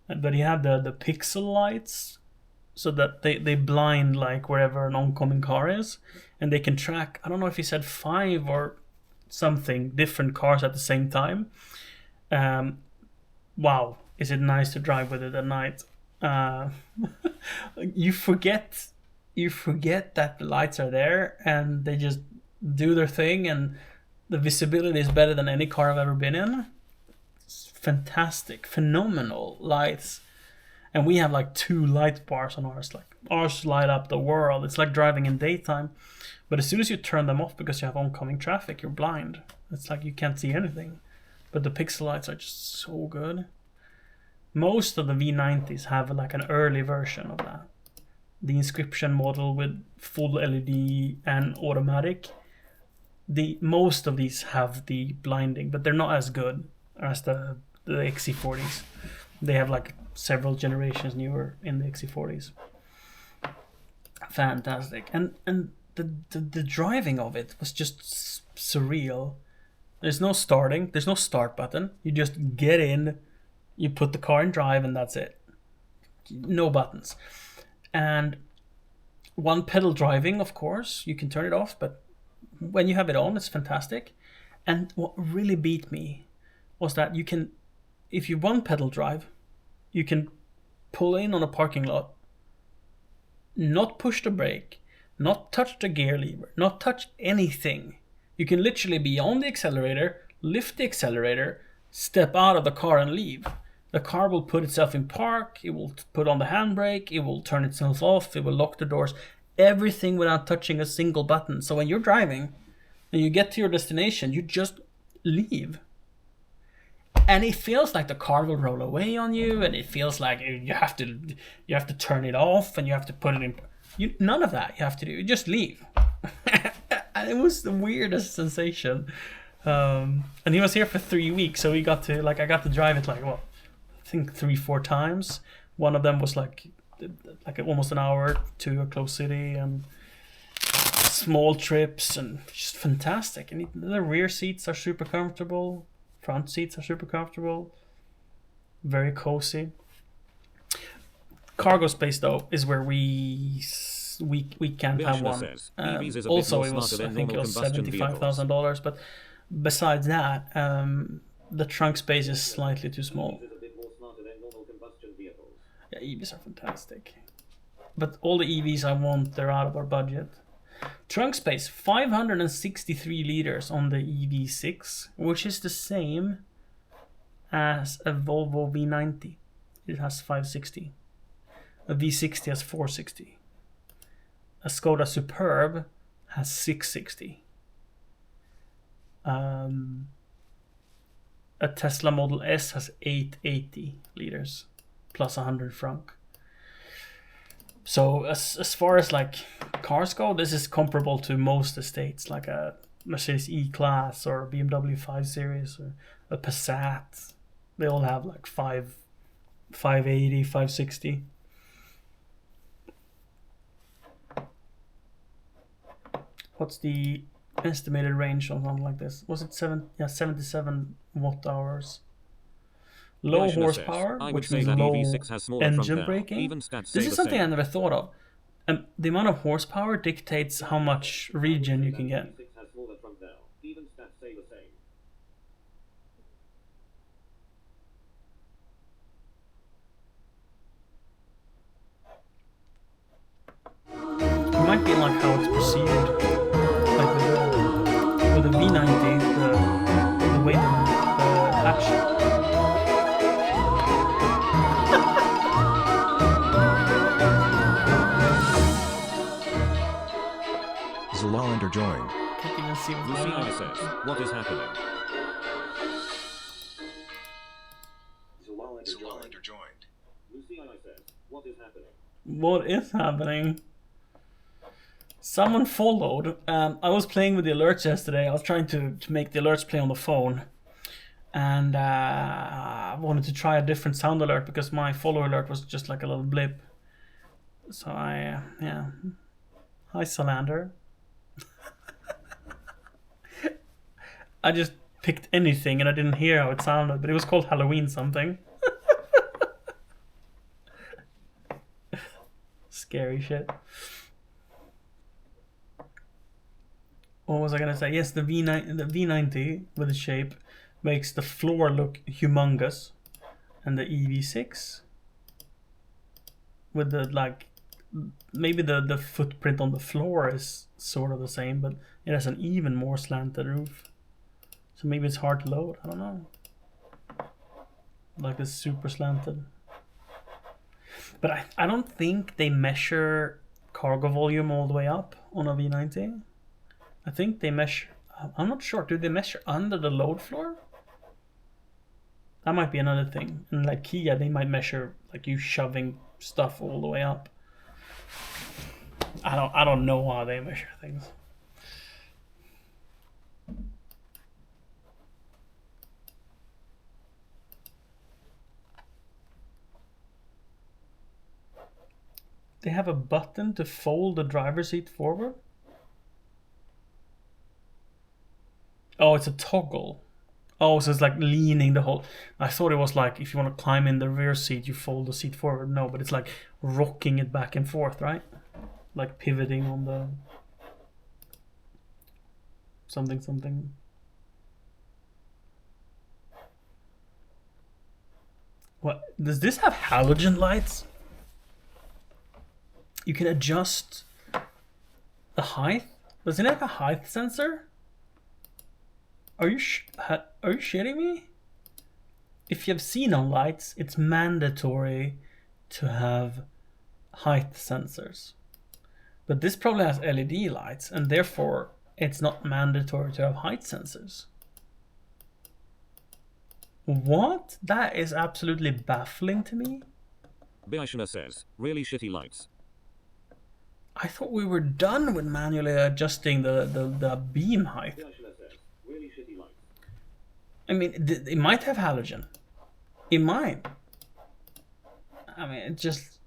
But he had the pixel lights so that they blind like wherever an oncoming car is, and they can track, I don't know if he said 5 or something different cars at the same time. Wow, is it nice to drive with it at night. You forget that the lights are there, and they just do their thing, and the visibility is better than any car I've ever been in. It's fantastic, phenomenal lights. And we have like 2 light bars on ours. Like ours light up the world. It's like driving in daytime. But as soon as you turn them off because you have oncoming traffic, you're blind. It's like you can't see anything. But the pixel lights are just so good. Most of the V90s have like an early version of that. The Inscription model with full LED and automatic. Most of these have the blinding, but they're not as good as the XC40s. They have like several generations newer in the XC40s. Fantastic. And the driving of it was just surreal. There's no starting, there's no start button. You just get in, you put the car in drive, and that's it. No buttons. And one pedal driving, of course, you can turn it off, but when you have it on, it's fantastic. And what really beat me was that you can, if you one pedal drive, you can pull in on a parking lot, not push the brake, not touch the gear lever, not touch anything. You can literally be on the accelerator, lift the accelerator, step out of the car and leave. The car will put itself in park, it will put on the handbrake, it will turn itself off, it will lock the doors, everything without touching a single button. So when you're driving and you get to your destination, you just leave. And it feels like the car will roll away on you, and it feels like you have to turn it off, and you have to put it in. None of that you have to do. You just leave. And it was the weirdest sensation. And he was here for 3 weeks, so I got to drive it like, well, I think 3-4 times. One of them was like almost an hour to a close city, and small trips, and just fantastic. And the rear seats are super comfortable. Front seats are super comfortable, very cozy. Cargo space though is where we can't have one. Also, it was $75,000, but besides that, the trunk space is slightly too small. Yeah, EVs are fantastic, but all the EVs I want, they're out of our budget. Trunk space 563 liters on the EV6, which is the same as a Volvo V90. It has 560. A V60 has 460. A Skoda Superb has 660. A Tesla Model S has 880 liters plus 100 franc. So as far as like cars go, this is comparable to most estates, like a Mercedes E-Class or a BMW 5 Series or a Passat. They all have like 580, 560. What's the estimated range on something like this? Was it 77 watt hours? Low horsepower, which means low engine braking. This is something I never thought of. The amount of horsepower dictates how much regen you can get. It might be like how it's perceived. Like with the V90, the way the hatch. Zalalander joined. Can't even see what's going on. Says, what is happening? Zalalander joined. Says, what is happening? What is happening? Someone followed. I was playing with the alerts yesterday. I was trying to make the alerts play on the phone. And I wanted to try a different sound alert because my follow alert was just like a little blip. So Hi Salander. I just picked anything and I didn't hear how it sounded, but it was called Halloween something. Scary shit. What was I gonna say? Yes, the V90 with the shape makes the floor look humongous, and the EV6 with the like, maybe the footprint on the floor is sort of the same, but it has an even more slanted roof. So maybe it's hard to load. I don't know. Like it's super slanted. But I don't think they measure cargo volume all the way up on a V90. I think they measure... I'm not sure. Do they measure under the load floor? That might be another thing. And like Kia, they might measure like you shoving stuff all the way up. I don't know how they measure things. They have a button to fold the driver's seat forward. Oh, it's a toggle. Oh, so it's like leaning the whole... I thought it was like if you want to climb in the rear seat, you fold the seat forward. No, but it's like rocking it back and forth, right? Like pivoting on the... something. What? Does this have halogen lights? You can adjust the height. Does it have a height sensor? Are you shitting me? If you have xenon lights, it's mandatory to have height sensors. But this probably has LED lights, and therefore it's not mandatory to have height sensors. What? That is absolutely baffling to me. Biashina says, really shitty lights. I thought we were done with manually adjusting the beam height. I mean, it might have halogen. It might. I mean, it just...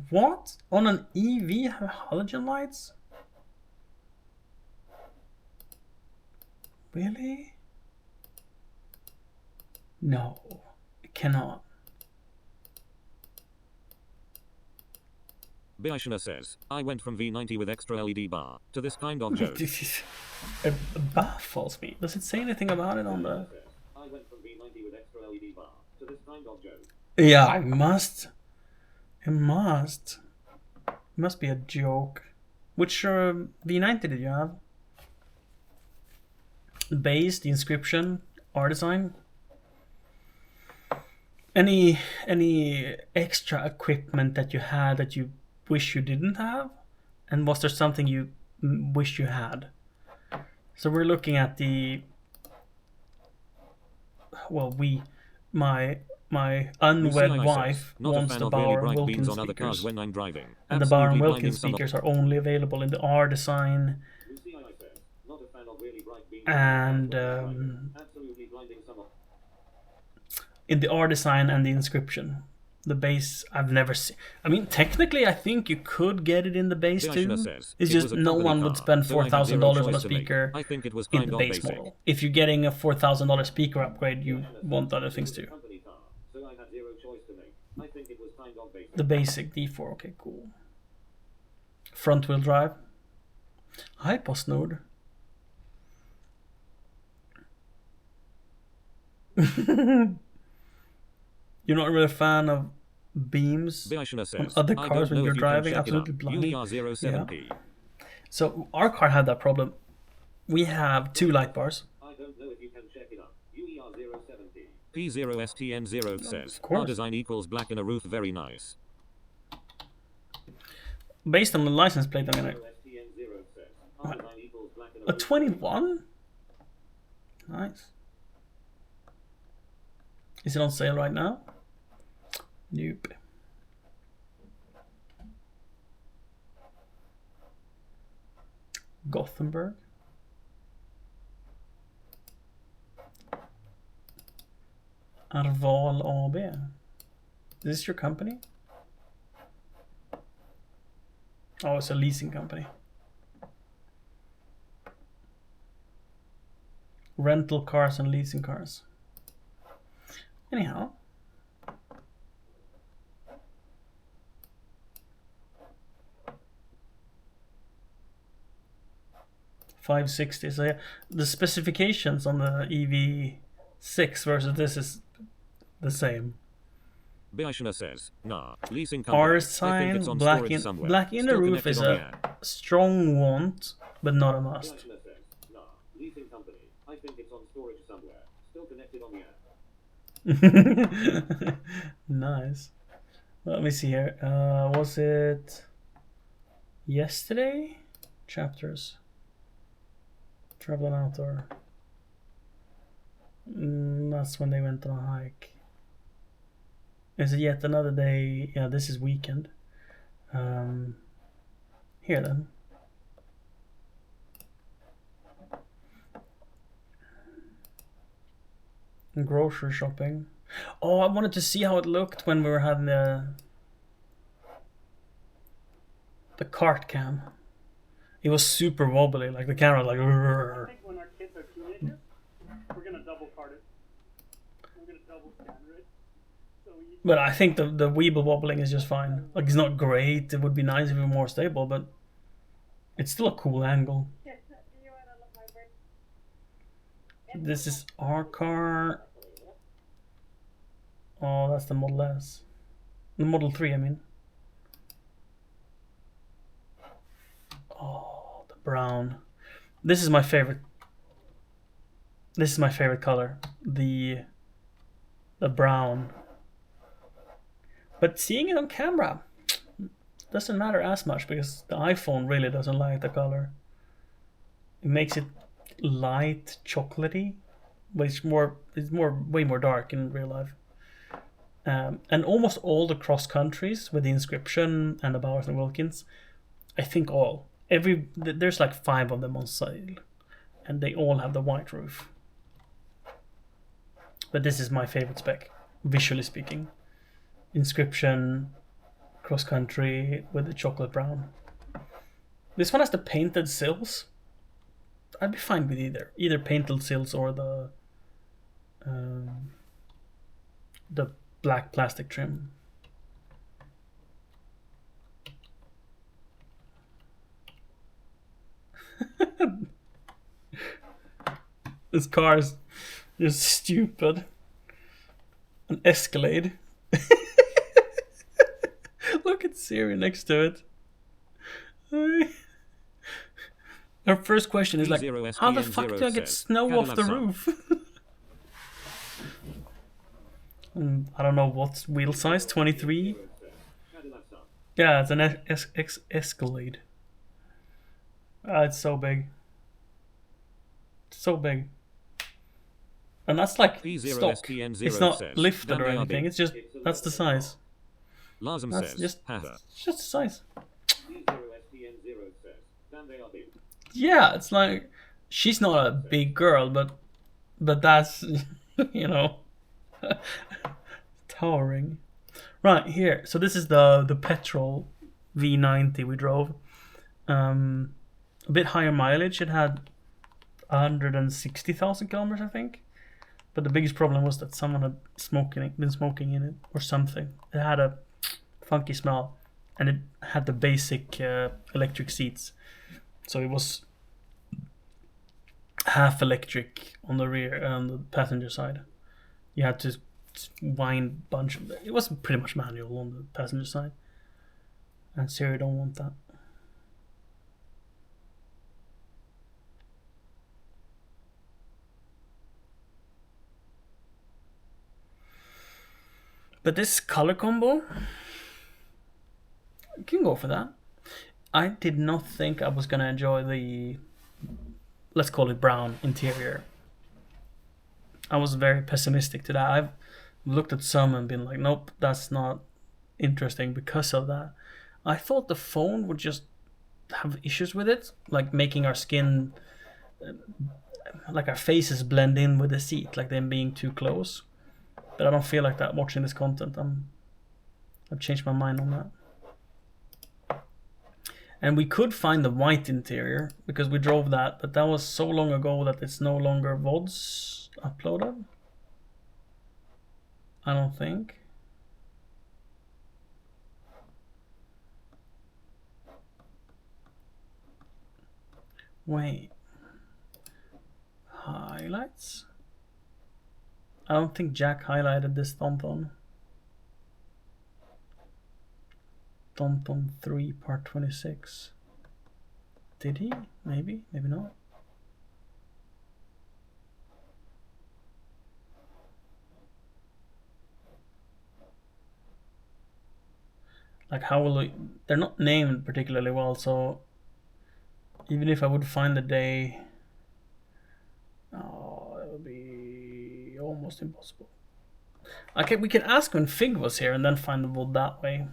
What? On an EV have halogen lights? Really? No, it cannot. Biashina says, I went from V90 with extra LED bar to this kind of joke. It baffles me. Does it say anything about it on the... I went from V90 with extra LED bar to this kind of joke. Yeah, it must. It must. It must be a joke. Which V90 did you have? The base, the inscription, R-Design? Any extra equipment that you had that you wish you didn't have? And was there something you wish you had? So we're looking at the... Well, my unwed wife wants the Bauer and Wilkins speakers. When I'm driving. And the Bauer and Wilkins speakers are only available in the R-Design. And in the R-Design and the inscription. The base I've never seen. I mean, technically I think you could get it in the base too. It's just no one would spend $4,000 on a speaker in the base model. If you're getting a $4,000 speaker upgrade, you want other things too. The basic D4, okay, cool. Front wheel drive. Hi, PostNord. You're not really a fan of beams on other cars when you're driving? Absolutely blind. Yeah. So our car had that problem. We have two light bars. I don't know if you can check it up. P0STN0 says, course. Our design equals black in a roof, very nice. Based on the license plate, I'm gonna... A 21? Nice. Is it on sale right now? Nope. Gothenburg. Arval AB. Is this your company? Oh, it's a leasing company. Rental cars and leasing cars. Anyhow. 560. So yeah, the specifications on the EV6 versus this is the same. Biashna says, nah, leasing company. R I think sign, it's on black storage in somewhere. black in the Still roof connected is on the a air. strong want, but not a must. Biashna says, nah, leasing company. I think it's on storage somewhere. Still connected on the air. Nice. Let me see here. Was it yesterday? Chapters. Travel and outdoor. That's when they went on a hike. Is it yet another day? Yeah, this is weekend. Here then. Grocery shopping. Oh, I wanted to see how it looked when we were having the cart cam. It was super wobbly, like the camera like. Rrr. I think when our kids are teenagers, we're gonna double cart it. We're gonna double scanner it. So But I think the Weeble wobbling is just fine. Like, it's not great. It would be nice if it were more stable, but it's still a cool angle. This is our car. Oh, that's the Model S. The Model 3, I mean. Oh, the brown. This is my favorite. This is my favorite color. The brown. But seeing it on camera doesn't matter as much because the iPhone really doesn't like the color. It makes it light chocolatey, but it's way more dark in real life. And almost all the cross countries with the Inscription and the Bowers and Wilkins, I think there's like 5 of them on sale, and they all have the white roof. But this is my favorite spec, visually speaking. Inscription, cross country with the chocolate brown. This one has the painted sills. I'd be fine with either painted sills or the black plastic trim. This car is just stupid. An Escalade. Look at Siri next to it. Our first question is like, how the fuck do I get snow off the roof? I don't know what wheel size, 23? Yeah, it's an Escalade. It's so big. So big. And that's like stock. It's not lifted or anything, it's just, that's the size. Lazem That's says, just, haha. it's just the size. Yeah, it's like, she's not a big girl, but that's, you know, towering. Right, here. So this is the petrol V90 we drove. A bit higher mileage. It had 160,000 kilometers, I think. But the biggest problem was that someone had been smoking in it or something. It had a funky smell, and it had the basic electric seats. So it was half electric on the rear and the passenger side. You had to wind bunch. It was pretty much manual on the passenger side. And Siri don't want that. But this color combo, you can go for that. I did not think I was gonna enjoy the, let's call it brown interior. I was very pessimistic to that. I've looked at some and been like, nope, that's not interesting because of that. I thought the phone would just have issues with it, like making our skin, like our faces blend in with the seat, like them being too close. But I don't feel like that watching this content. I've changed my mind on that. And we could find the white interior because we drove that, but that was so long ago that it's no longer VODs uploaded. I don't think. Wait. highlights. I don't think Jack highlighted this Thon. Thon 3 part 26. Did he? Maybe, maybe not. Like how will we, they're not named particularly well, so even if I would find the day, oh, it would be almost impossible. Okay, we could ask when Fig was here and then find the wood that way.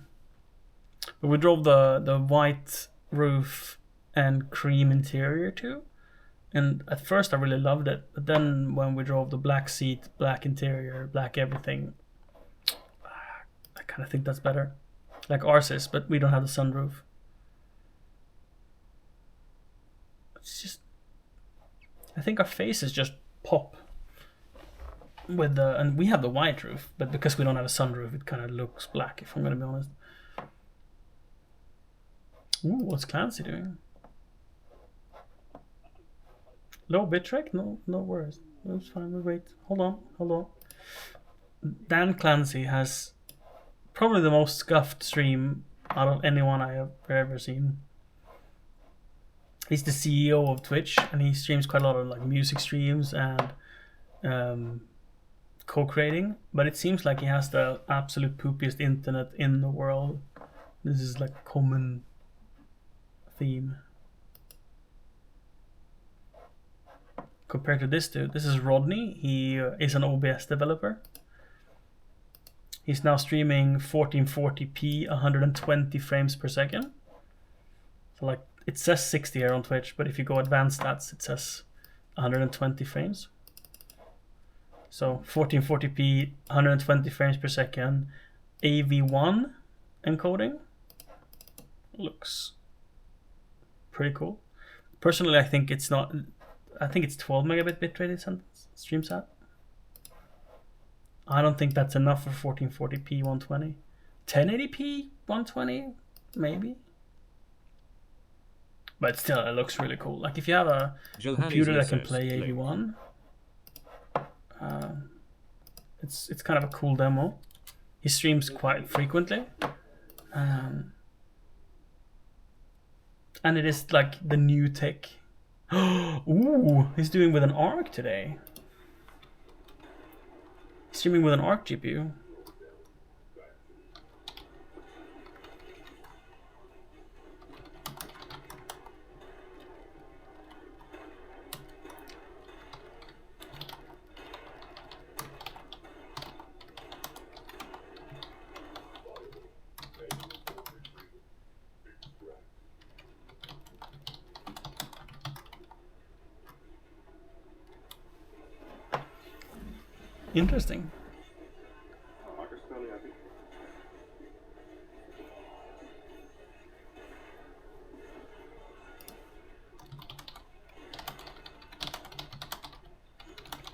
But we drove the white roof and cream interior too, and at first I really loved it, but then when we drove the black seat, black interior, black everything, I kind of think that's better. Like ours is, but we don't have the sunroof. It's just, I think our faces just pop with the, and we have the white roof, but because we don't have a sunroof, it kind of looks black, if I'm gonna be honest. Ooh, what's Clancy doing? Low bitrate? No worries. That's fine. We wait. Hold on. Dan Clancy has probably the most scuffed stream out of anyone I have ever seen. He's the CEO of Twitch, and he streams quite a lot of like music streams and co-creating. But it seems like he has the absolute poopiest internet in the world. This is like a common theme. Compared to this dude, this is Rodney. He is an OBS developer. He's now streaming 1440p, 120 frames per second. So like, it says 60 here on Twitch, but if you go advanced stats, it says 120 frames. So 1440p, 120 frames per second, AV1 encoding. Looks pretty cool. Personally, I think it's not. I think it's 12 megabit bitrate it streams at. I don't think that's enough for 1440p 120. 1080p 120, maybe. But still, it looks really cool. Like if you have a computer that can play AV1, it's kind of a cool demo. He streams quite frequently. And it is like the new tech. Ooh, he's doing with an ARC today. He's streaming with an ARC GPU. Interesting. I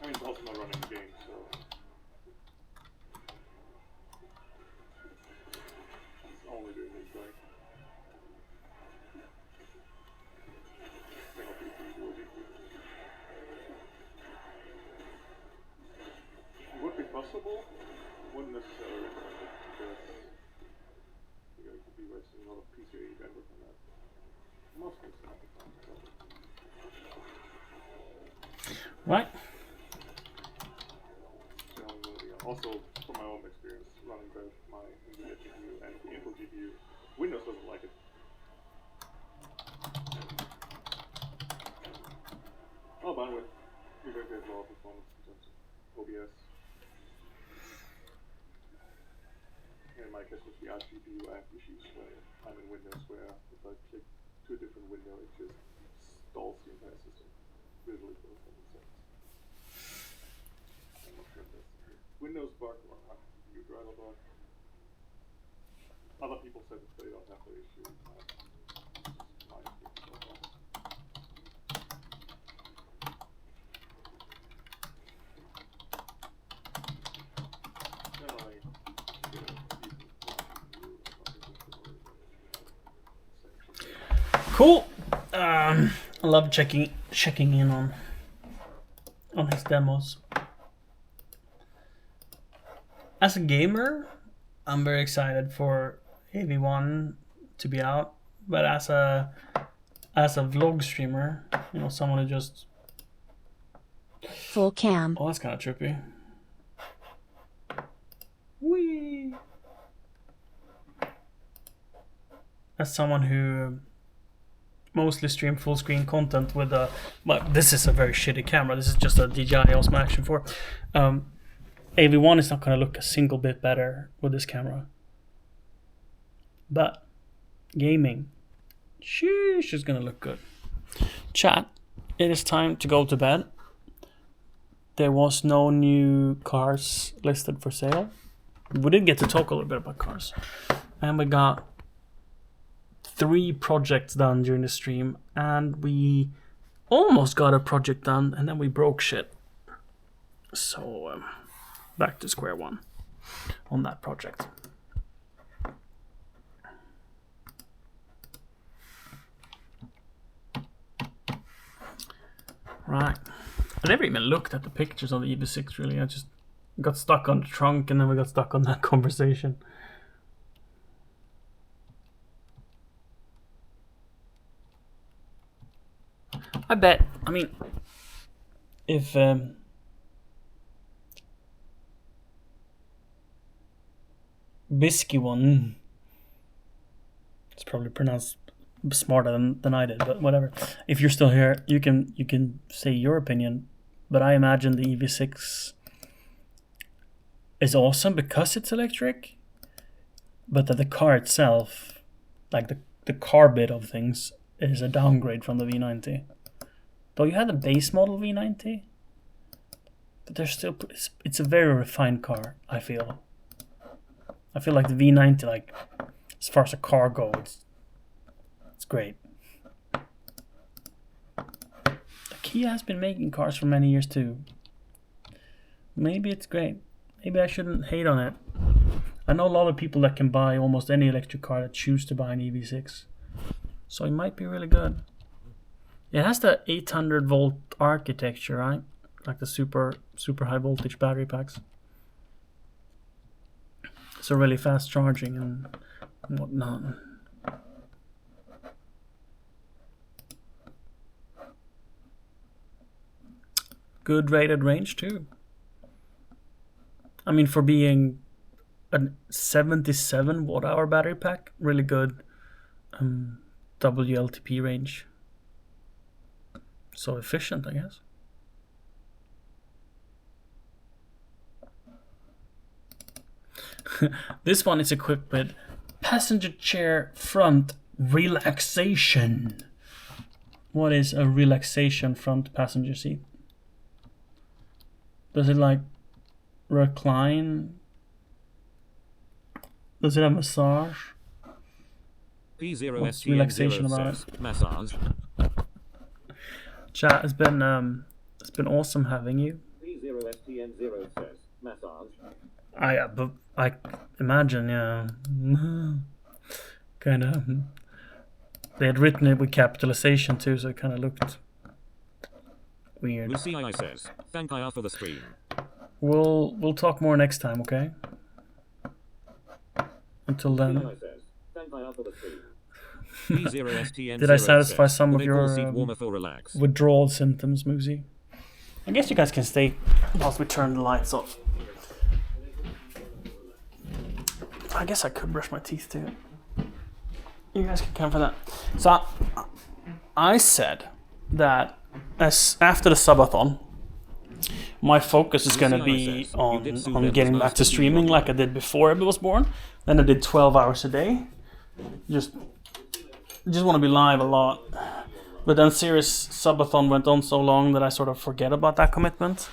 mean, it's also not running the game, so it's only doing this right. It would be possible, wouldn't necessarily recommend it because you could be wasting a lot of PCIe bandwidth on that. Most things not the fun. Right. Also, from my own experience, running both my NVIDIA GPU and the Intel GPU, Windows doesn't like it. Oh, bandwidth. You're going to get a lot of performance in terms of OBS. In my case with the GPU, I have issues where I'm in Windows where if I click to a different window, it just stalls the entire system visually for a couple seconds. I'm not sure if that's Windows bug or CPU driver bug. Other people said that they don't have the issue. My experience so far. Cool. I love checking in on on his demos. As a gamer, I'm very excited for AV1 to be out, but as a vlog streamer, you know, someone who just full cam. Oh, that's kind of trippy. Whee! As someone who mostly stream full screen content with a, well, this is a very shitty camera. This is just a DJI Osmo Action 4. AV1 is not going to look a single bit better with this camera. But gaming, sheesh, is going to look good. Chat, it is time to go to bed. There was no new cars listed for sale. We did get to talk a little bit about cars. And we got 3 projects done during the stream. And we almost got a project done. And then we broke shit. So, back to square one on that project. Right. I never even looked at the pictures of the EV6 really. I just got stuck on the trunk and then we got stuck on that conversation. I bet, I mean, if Bisky one, it's probably pronounced smarter than I did, but whatever. If you're still here, you can say your opinion. But I imagine the EV6 is awesome because it's electric, but that the car itself, like the car bit of things, is a downgrade from the V90. Though you had the base model V90, but there's still, it's a very refined car. I feel like the V90, like as far as a car goes, it's great. Kia has been making cars for many years too. Maybe it's great. Maybe I shouldn't hate on it. I know a lot of people that can buy almost any electric car that choose to buy an EV6. So it might be really good. It has the 800 volt architecture, right? Like the super high voltage battery packs. So really fast charging and whatnot. Good rated range too. I mean, for being a 77 watt hour battery pack, really good WLTP range. So efficient, I guess. This one is equipped with passenger chair front relaxation. What is a relaxation front passenger seat? Does it like recline? Does it have massage? What's relaxation about it? Massage. Chat, it's been awesome having you. P0STN0 says massage. I imagine, yeah. Kind of. They had written it with capitalization too, so it kind of looked weird. Lucia says, thank you for the stream. We'll talk more next time, okay? Until then. Did I satisfy some of your withdrawal symptoms, Muzi? I guess you guys can stay whilst we turn the lights off. I guess I could brush my teeth too. You guys can come for that. So I said that after the subathon, my focus is going to be on getting back to streaming like I did before Ebby was born. Then I did 12 hours a day. Just want to be live a lot. But then Serious Subathon went on so long that I sort of forget about that commitment.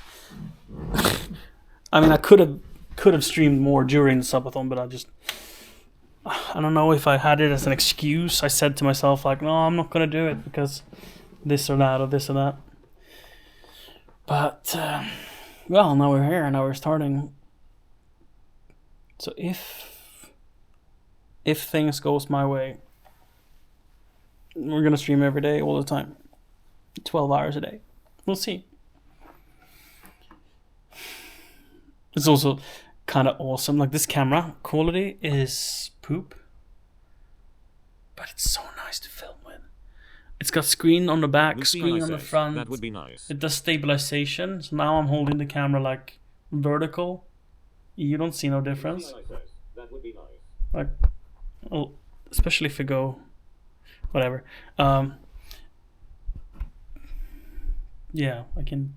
I mean, I could have streamed more during the Subathon, but I don't know if I had it as an excuse. I said to myself, like, no, I'm not going to do it because this or that or this or that. But, well, now we're here, now we're starting. So if things goes my way, we're going to stream every day, all the time. 12 hours a day. We'll see. It's also kind of awesome. Like, this camera quality is poop, but it's so nice to film with. It's got screen on the back, We'll see, screen I on the says. front. That would be nice. It does stabilization, so now I'm holding the camera like vertical. You don't see no difference. That would be nice. Like, oh, especially if you go, whatever. Yeah, I can.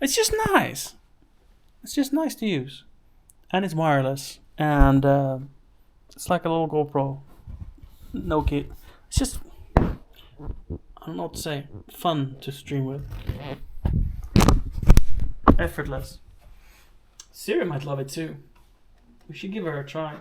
It's just nice. It's just nice to use, and it's wireless, and it's like a little GoPro. No kit. It's just, I don't know what to say. Fun to stream with. Effortless. Siri might love it too. We should give her a try.